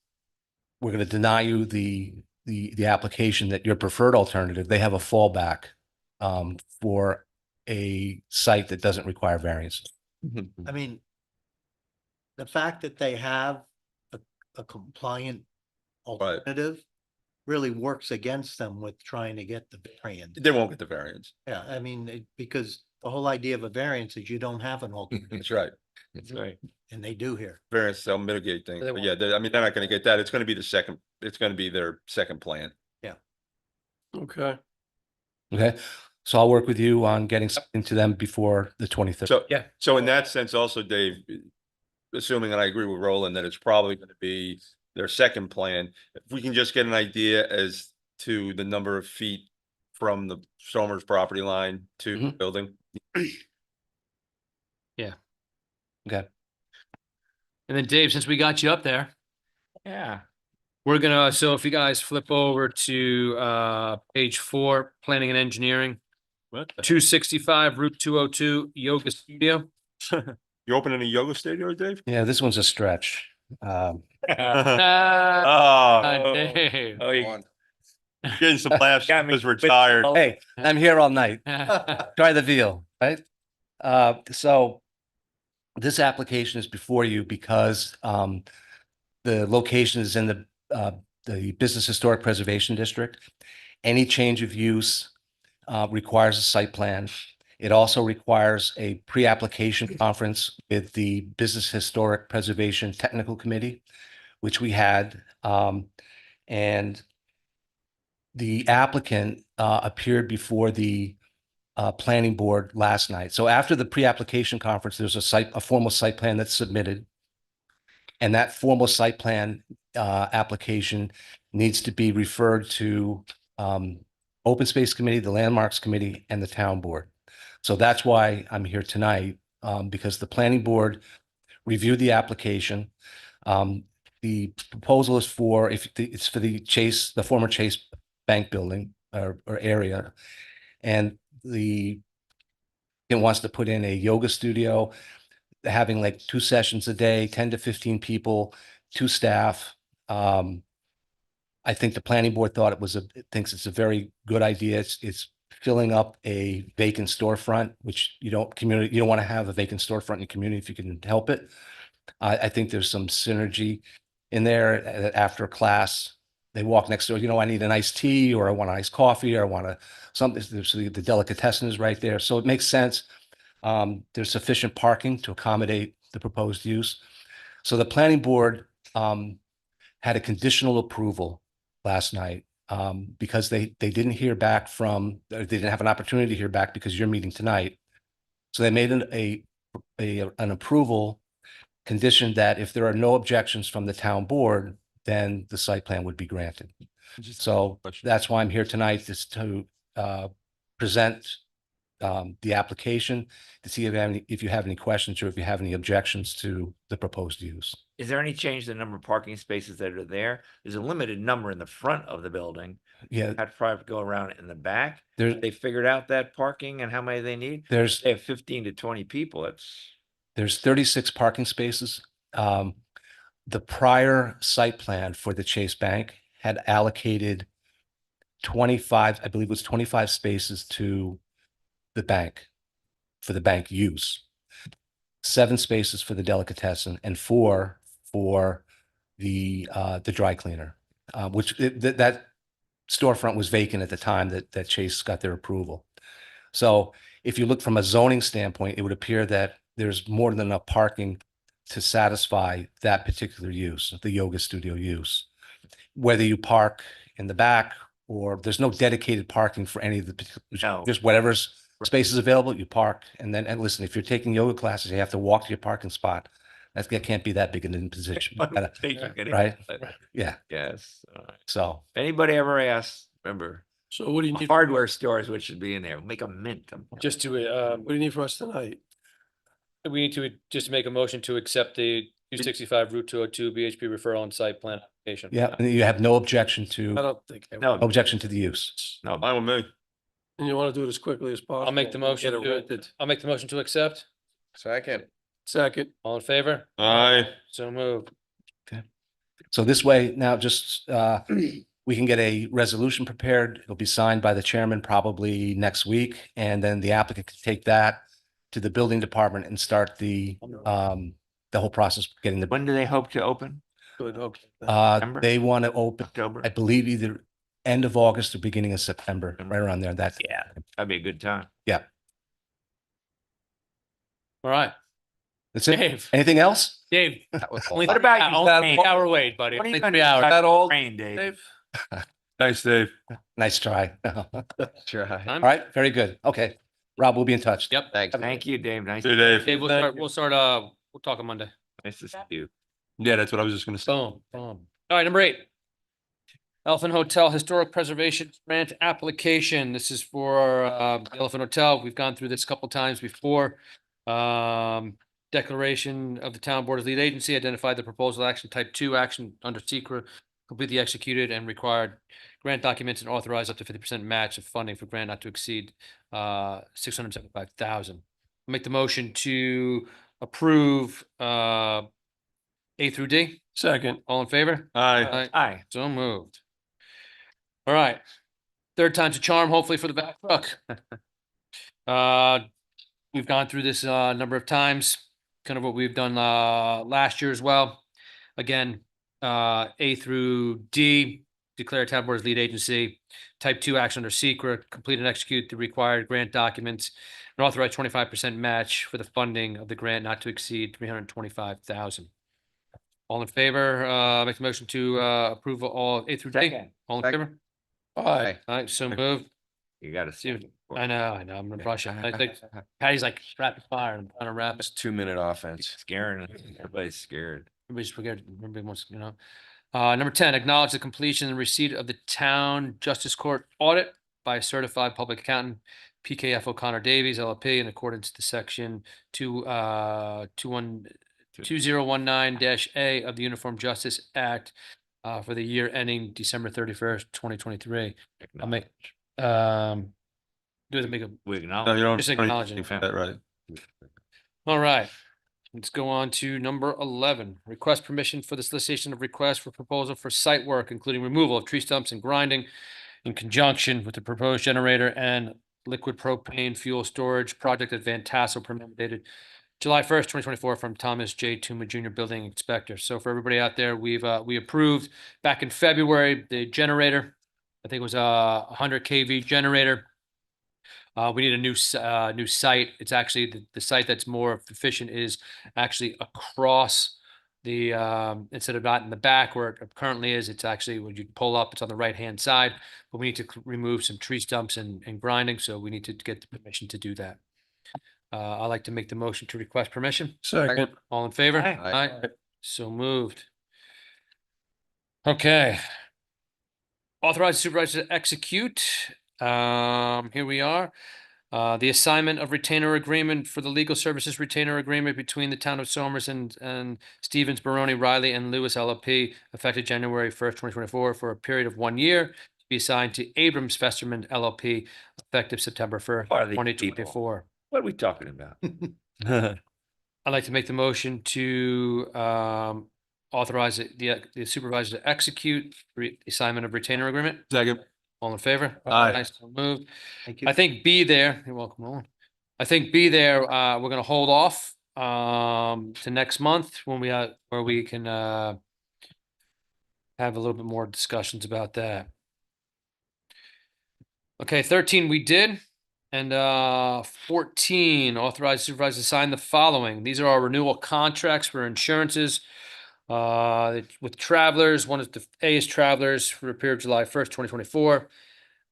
we're going to deny you the the application that your preferred alternative, they have a fallback for a site that doesn't require variance. I mean, the fact that they have a compliant alternative really works against them with trying to get the variance. They won't get the variance. Yeah, I mean, because the whole idea of a variance is you don't have an alternative, That's right. That's right. and they do here. Variance, they'll mitigate things. They But yeah, I mean, they're not gonna get that. It's gonna be it's gonna be their second plan. Okay. Okay, so I'll work with you on getting something to them before the 23rd. So, yeah, so in that sense also, Dave, assuming, and I agree with Roland, that it's probably gonna be their second plan, if we can just get an idea as to the number of feet from the Somers property line to the building. Yeah. Okay. And then Dave, since we got you up there, Yeah. we're gonna, so if you guys flip over to page 4, planning and engineering, What? 265 Route 202 Yoga Studio. You opening a yoga studio, Dave? Yeah, this one's a stretch. Dave. Oh, you Getting some laughs got me because we're with- tired. Hey, I'm here all night. Try the veal, right? So this application is before you because the location is in the Business Historic Preservation District. Any change of use requires a site plan. It also requires a pre-application conference with the Business Historic Preservation Technical Committee, which we had. And the applicant appeared before the planning board last night. So after the pre-application conference, there's a formal site plan that's submitted. And that formal site plan application needs to be referred to Open Space Committee, the Landmarks Committee, and the Town Board. So that's why I'm here tonight, because the planning board reviewed the application. The proposal is for, it's for the former Chase Bank building or area. And it wants to put in a yoga studio, having like 2 sessions a day, 10 to 15 people, 2 staff. I think the planning board thought thinks it's a very good idea. It's filling up a vacant storefront, which you don't want to have a vacant storefront in your community if you can help it. I think there's some synergy in there. After a class, they walk next door, I need an iced tea, or I want an iced coffee, or I want something. So the delicatessen is right there. So it makes sense. There's sufficient parking to accommodate the proposed use. So the planning board had a conditional approval last night because they didn't hear back they didn't have an opportunity to hear back because you're meeting tonight. So they made an approval condition that if there are no objections from the town board, then the site plan would be granted. So that's why I'm here tonight, is to present the application to see if you have any questions or if you have any objections to the proposed use. Is there any change to the number of parking spaces that are there? There's a limited number in the front of the building. Yeah. I'd probably go around in the back. There- They figured out that parking and how many they need? There's They have 15 to 20 people. There's 36 parking spaces. The prior site plan for the Chase Bank had allocated 25, I believe it was 25 spaces to the bank for the bank use, 7 spaces for the delicatessen, and 4 for the dry cleaner, which that storefront was vacant at the time that Chase got their approval. So if you look from a zoning standpoint, it would appear that there's more than enough parking to satisfy that particular use, the yoga studio use. Whether you park in the back or there's no dedicated parking for any of the, just whatever's space is available, you park. And listen, if you're taking yoga classes, you have to walk to your parking spot. That can't be that big an imposition, right? Yeah. Yes. So If anybody ever asks, remember. So what do you need? Hardware stores, which should be in there. Make a mint. Just to, What do you need from us tonight? we need to just make a motion to accept the 265 Route 202 BHP referral and site plan application. yeah, and you have no objection I don't think. No. objection to the use. No. Fine with me. And you want to do it as quickly as possible. I'll make the motion. Get it rented. I'll make the motion to accept. Second. Second. All in favor? Aye. So moved. So this way, now just we can get a resolution prepared. It'll be signed by the chairman probably next week, and then the applicant can take that to the building department and start the whole process of getting the. When do they hope to open? Good, okay. September? They want to open, October? I believe, either end of August or beginning of September, right around there. That's, Yeah, that'd be a good time. yeah. All right, That's it. Dave. Anything else? Dave. Only What about you, only Dave? 3 hour wait, buddy. What are you Only gonna 3 do hours. about That all? Rain, Dave. Thanks, Dave. Nice try. All Try. right, very good. Okay. Rob, we'll be in touch. Yep. Thanks. Thank you, Dave. Nice. See you, Dave. Dave, Thank we'll start, we'll talk on Monday. Nice to see you. Yeah, that's what I was just gonna say. Boom, boom. All right, number 8. Elephant Hotel Historic Preservation Grant Application. This is for the Elephant Hotel. We've gone through this a couple times before. Declaration of the town board as lead agency, identified the proposal action type 2 action under secret, completely executed and required grant documents and authorized up to 50% match of funding for grant not to exceed $675,000. Make the motion to approve A through D. Second. All in favor? Aye. Aye. So moved. All right. Third time's a charm, hopefully for the back truck. We've gone through this a number of times, kind of what we've done last year as well. Again, A through D, declare town board as lead agency. Type 2 action under secret, complete and execute the required grant documents, and authorize 25% match for the funding of the grant not to exceed $325,000. All in favor, make the motion to approve all A through D. Second. All in Second. favor? Aye. All right, so moved. You gotta see. I know, I'm gonna brush it. I think Patty's like rapid fire. I'm trying to wrap it. 2-minute offense. Scaring, everybody's scared. Everybody's scared. Everybody wants, Number 10, acknowledge the completion and receipt of the town justice court audit by a certified public accountant, PKF O'Connor Davies LLP, in accordance to section 2019-A of the Uniform Justice Act for the year ending December 31st, 2023. I'll make, do it to make a, We No, acknowledge. you don't. Just acknowledge it. That right. all right. Let's go on to number 11. Request permission for the solicitation of requests for proposal for site work, including removal of tree stumps and grinding in conjunction with the proposed generator and liquid propane fuel storage project at Van Tassel, permit dated July 1st, 2024, from Thomas J. Tuma Jr., Building Inspector. So for everybody out there, we approved back in February, the generator. I think it was a 100 kV generator. We need a new site. It's actually the site that's more efficient is actually across the instead of not in the back where it currently is. It's actually when you pull up, it's on the right-hand side. But we need to remove some tree stumps and grinding, so we need to get the permission to do that. I'd like to make the motion to request permission. Second. All in favor? Aye. Aye. So moved. Okay. Authorize supervisor to execute. Here we are. The assignment of retainer agreement for the legal services retainer agreement between the town of Somers and Stevens, Baroni, Riley, and Lewis LLP, effective January 1st, 2024, for a period of 1 year, to be assigned to Abrams Festerman LLP, effective September 1st, Who are these 2024. What are we talking about? I'd like to make the motion to authorize the supervisor to execute the assignment of retainer agreement. Second. All in favor? Aye. Nice, so moved. Thank you. I think B there, you're welcome, Roland. I think B there, we're gonna hold off to next month when where we can have a little bit more discussions about that. Okay, 13 we did. And 14, authorize supervisor to sign the following. These are our renewal contracts for insurances with travelers. One is A is travelers for a period of July 1st, 2024.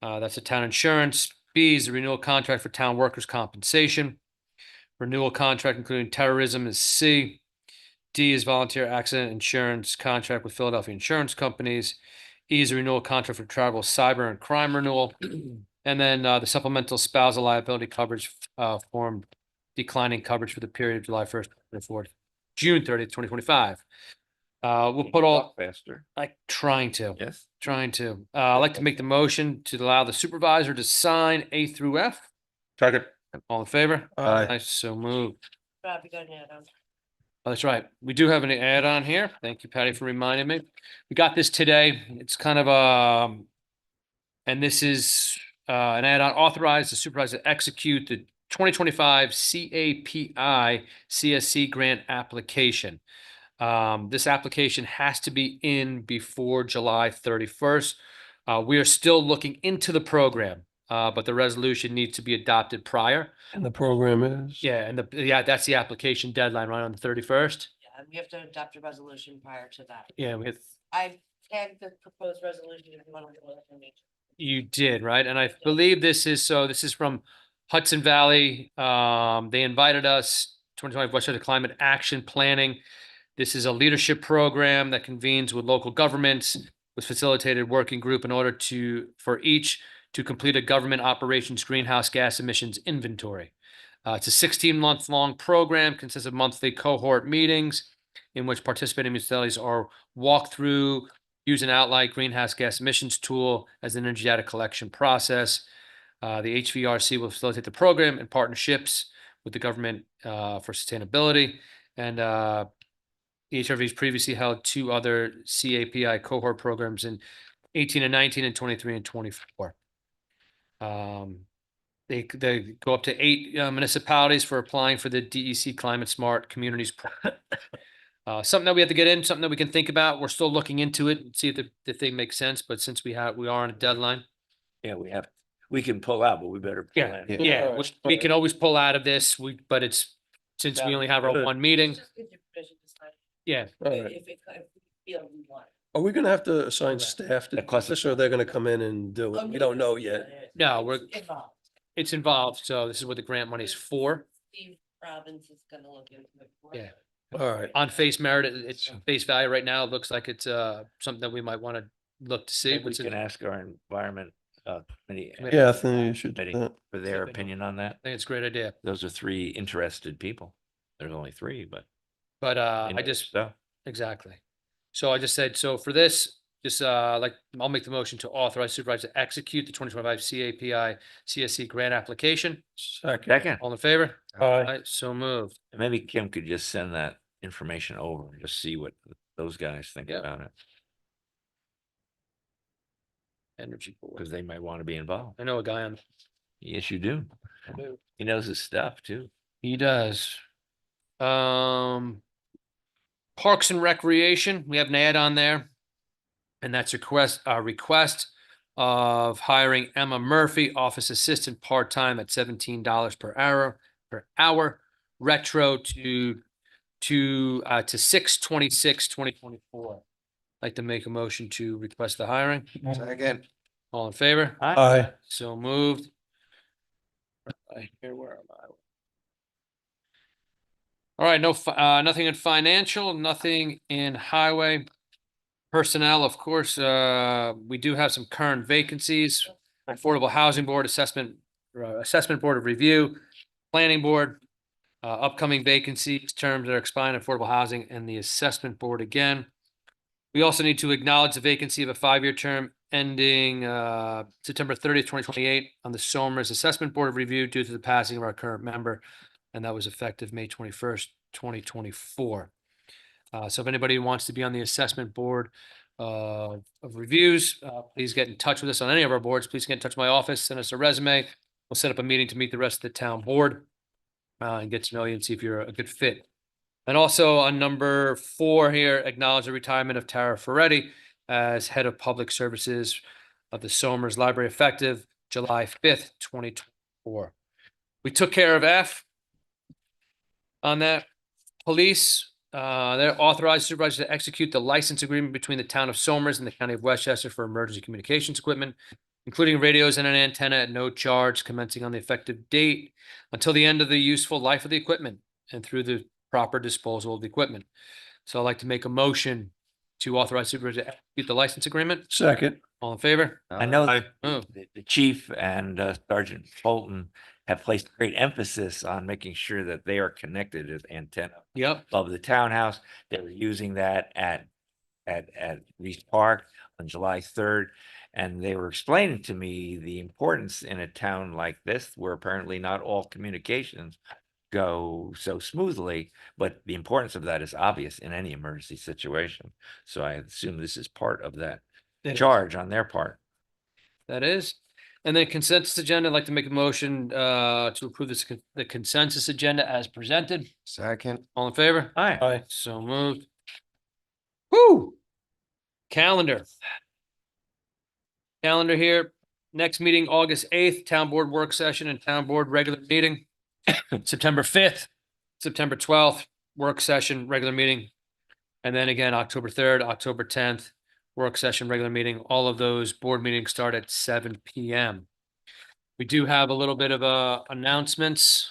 That's the town insurance. B is the renewal contract for town workers' compensation. Renewal contract including terrorism is C. D is volunteer accident insurance contract with Philadelphia Insurance Companies. E is a renewal contract for travel, cyber, and crime renewal. And then the supplemental spousal liability coverage form declining coverage for the period of July 1st, 2024, June 30th, 2025. We'll put all, Faster. like, trying to. Yes. Trying to. I'd like to make the motion to allow the supervisor to sign A through F. Second. All in favor? Aye. Nice, so moved. Rob, you got an add-on. Oh, that's right. We do have an add-on here. Thank you, Patty, for reminding me. We got this today. It's kind of and this is an add-on authorized the supervisor to execute the 2025 CAPI CSC grant application. This application has to be in before July 31st. We are still looking into the program, but the resolution needs to be adopted prior. And the program is? Yeah, and that's the application deadline, right, on the 31st? Yeah, and we have to adopt a resolution prior to that. Yeah, we have. I tagged the proposed resolution if you want to go with me. You did, right? And I believe this is from Hudson Valley. They invited us, 2020 Westchester Climate Action Planning. This is a leadership program that convenes with local governments with facilitated working group in order for each to complete a government operations greenhouse gas emissions inventory. It's a 16-month-long program, consists of monthly cohort meetings in which participating municipalities are walked through, use an outline greenhouse gas emissions tool as an energy data collection process. The HVRC will facilitate the program in partnerships with the government for sustainability. And EHRV's previously held 2 other CAPI cohort programs in 18 and 19 and 23 and 24. They go up to 8 municipalities for applying for the DEC Climate Smart Communities. Something that we have to get in, something that we can think about. We're still looking into it and see if the thing makes sense. But since we are on a deadline. Yeah, we can pull out, but we better pull Yeah, in. yeah, we can always pull out of this. But it's since we only have our one meeting. Yeah. All right. If we feel we want. Are we gonna have to assign staff to this, or they're gonna come in and do it? We don't know yet. No, Involved. it's involved. So this is what the grant money is for. Steve Robbins is gonna look into it. Yeah. All right. On face merit, it's face value right now. It looks like it's something that we might want to look to see. Maybe we What's in can it. ask our environment committee. Yeah, I think you should do committee that. For their opinion on that. I think it's a great idea. Those are 3 interested people. There's only 3, but. But you know, I just so. exactly. So I just said, so for this, just I'll make the motion to authorize supervisor to execute the 2025 CAPI CSC grant application. Second. All in favor? Aye. So moved. And maybe Kim could just send that information over and just see what those guys think Yep. about it, Energy board. because they might want to be involved. I know a guy on. Yes, you do. He knows his stuff too. He does. Parks and Recreation, we have an ad on there. And that's a request of hiring Emma Murphy, office assistant, part-time at $17 per hour, retro to 6/26/2024. Like to make a motion to request the hiring. Second. All in favor? Aye. So moved. Right here, where am I? All right, nothing in financial, nothing in highway. Personnel, of course, we do have some current vacancies. Affordable Housing Board Assessment Board of Review, Planning Board, upcoming vacancies, terms that are expiring, Affordable Housing, and the Assessment Board again. We also need to acknowledge the vacancy of a 5-year term ending September 30th, 2028 on the Somers Assessment Board of Review due to the passing of our current member, and that was effective May 21st, 2024. So if anybody wants to be on the assessment board of reviews, please get in touch with us on any of our boards. Please get in touch with my office, send us a resume. We'll set up a meeting to meet the rest of the town board and get to know you and see if you're a good fit. And also on number 4 here, acknowledge the retirement of Tara Ferretti as head of public services of the Somers Library effective July 5th, 2024. We took care of F on that. Police. They're authorized supervisors to execute the license agreement between the town of Somers and the county of Westchester for emergency communications equipment, including radios and an antenna at no charge, commencing on the effective date until the end of the useful life of the equipment and through the proper disposal of the equipment. So I'd like to make a motion to authorize supervisor to execute the license agreement. Second. All in favor? I know Oh. the chief and Sergeant Fulton have placed great emphasis on making sure that they are connected as antenna Yep. above the townhouse. They were using that at Reese Park on July 3rd. And they were explaining to me the importance in a town like this, where apparently not all communications go so smoothly, but the importance of that is obvious in any emergency situation. So I assume this is part of that It is. charge on their part. That is. And then consensus agenda, I'd like to make a motion to approve the consensus agenda as presented. Second. All in favor? Aye. Aye. So moved. Whoo! Calendar. Calendar here. Next meeting, August 8th, Town Board Work Session and Town Board Regular Meeting. September 5th, September 12th, Work Session, Regular Meeting. And then again, October 3rd, October 10th, Work Session, Regular Meeting. All of those board meetings start at 7 p.m. We do have a little bit of announcements.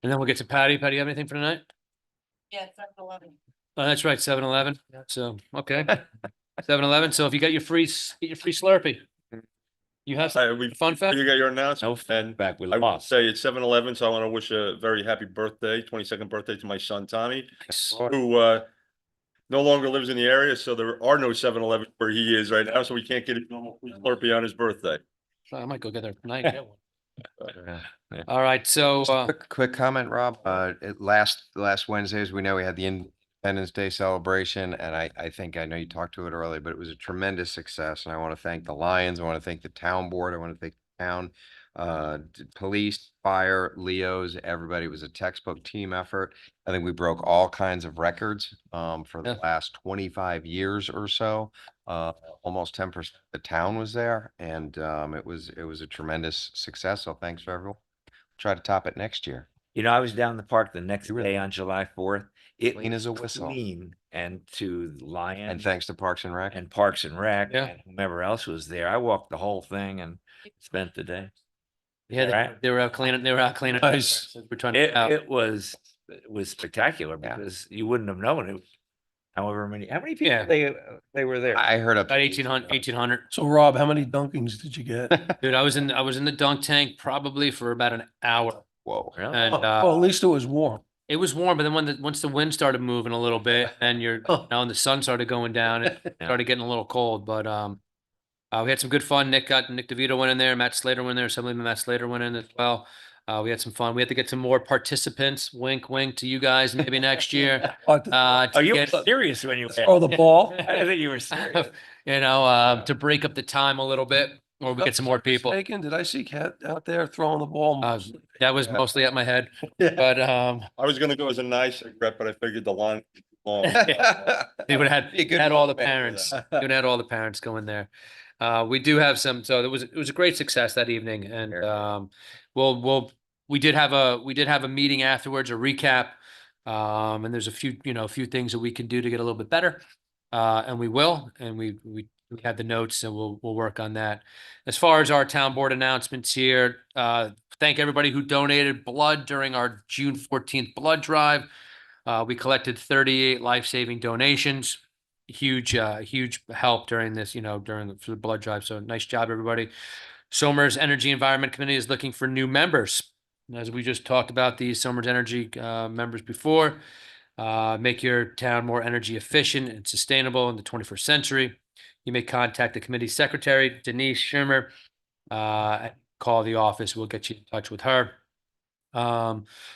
And then we'll get to Patty. Patty, you have anything for tonight? Yeah, 7-Eleven. Oh, that's right, 7-Eleven. So, okay. 7-Eleven. So if you got your free, get your free Slurpee. You have fun fact? You got your announcement. And back we I would lost. say it's 7-Eleven, so I want to wish a very happy birthday, 22nd birthday to my son Tommy, who no longer lives in the area, so there are no 7-Eleven where he is right now, so we can't get a normal free Slurpee on his birthday. I might go get there tonight. and get one. Yeah. All right, so Quick comment, Rob. Last Wednesday, as we know, we had the Independence Day celebration, and I think, I know you talked to it earlier, but it was a tremendous success. And I want to thank the Lions. I want to thank the town board. I want to thank the town, police, fire, Leo's, everybody. It was a textbook team effort. I think we broke all kinds of records for the last 25 years or so. Almost 10% of the town was there, and it was a tremendous success. So thanks for everyone. Try to top it next year. You know, I was down in the park the next day on July 4th. It Clean as a was whistle. clean, and to Lion And thanks to Parks and Rec. and Parks and Rec Yeah. and whomever else was there. I walked the whole thing and spent the day. yeah, Right. they were out cleaning. They were out cleaning. Nice. We're trying to get out. It was spectacular because you wouldn't have known it. How many people Yeah. they were there. I heard up About 1800. So Rob, how many dunkings did you get? Dude, I was in the dunk tank probably for about an hour. Whoa. Really? And Well, at least it was warm. it was warm, but then once the wind started moving a little bit and and the sun started going down, it started getting a little cold. But we had some good fun. Nick DeVito went in there, Matt Slater went in there, some of them Matt Slater went in as well. We had some fun. We had to get some more participants. Wink, wink to you guys. Maybe next year. Oh, you were get- serious when you Throw the ball. I didn't think you were serious. to break up the time a little bit, or we get some more people. Mistaken? Did I see Cat out there throwing the ball? That was mostly at my head, but I was gonna go as a nice regret, but I figured the line was too long. they would have Be a good had all the fallback for parents. that. They would have had all the parents go in there. We do have some, so it was a great success that evening, and we did have a meeting afterwards, a recap, and there's a few things that we can do to get a little bit better, and we will, and we have the notes, and we'll work on that. As far as our town board announcements here, thank everybody who donated blood during our June 14th blood drive. We collected 38 life-saving donations. Huge help during this, for the blood drive. So nice job, everybody. Somers Energy Environment Committee is looking for new members. As we just talked about these Somers Energy members before, make your town more energy efficient and sustainable in the 21st century. You may contact the committee secretary, Denise Schirmer. Call the office. We'll get you in touch with her.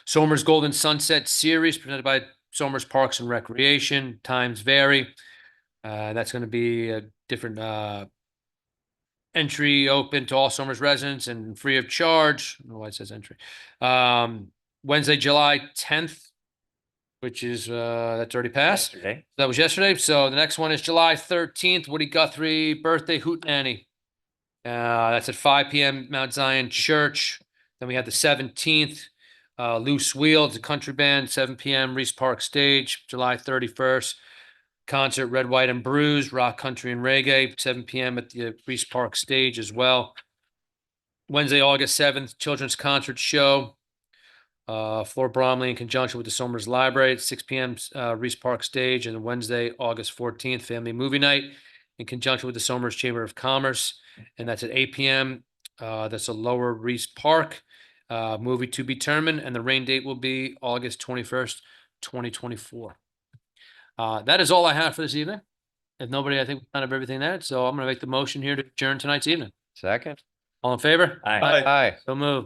Somers Golden Sunset Series presented by Somers Parks and Recreation. Times vary. That's going to be a different entry open to all Somers residents and free of charge. I don't know why it says entry. Wednesday, July 10th, which is that's already passed. Yesterday. That was yesterday. So the next one is July 13th, Woody Guthrie birthday hootenanny. That's at 5 p.m. Mount Zion Church. Then we have the 17th, Loose Wheel, it's a country band, 7 p.m. Reese Park Stage. July 31st, concert Red, White, and Bruised, rock, country, and reggae, 7 p.m. at the Reese Park Stage as well. Wednesday, August 7th, children's concert show. Floor Bromley in conjunction with the Somers Library at 6 p.m. Reese Park Stage. And Wednesday, August 14th, family movie night in conjunction with the Somers Chamber of Commerce. And that's at 8 p.m. That's a Lower Reese Park. Movie to be determined, and the rain date will be August 21st, 2024. That is all I have for this evening. If nobody, I think we've kind of everything there. So I'm going to make the motion here to adjourn tonight's evening. Second. All in favor? Aye. Aye. So move.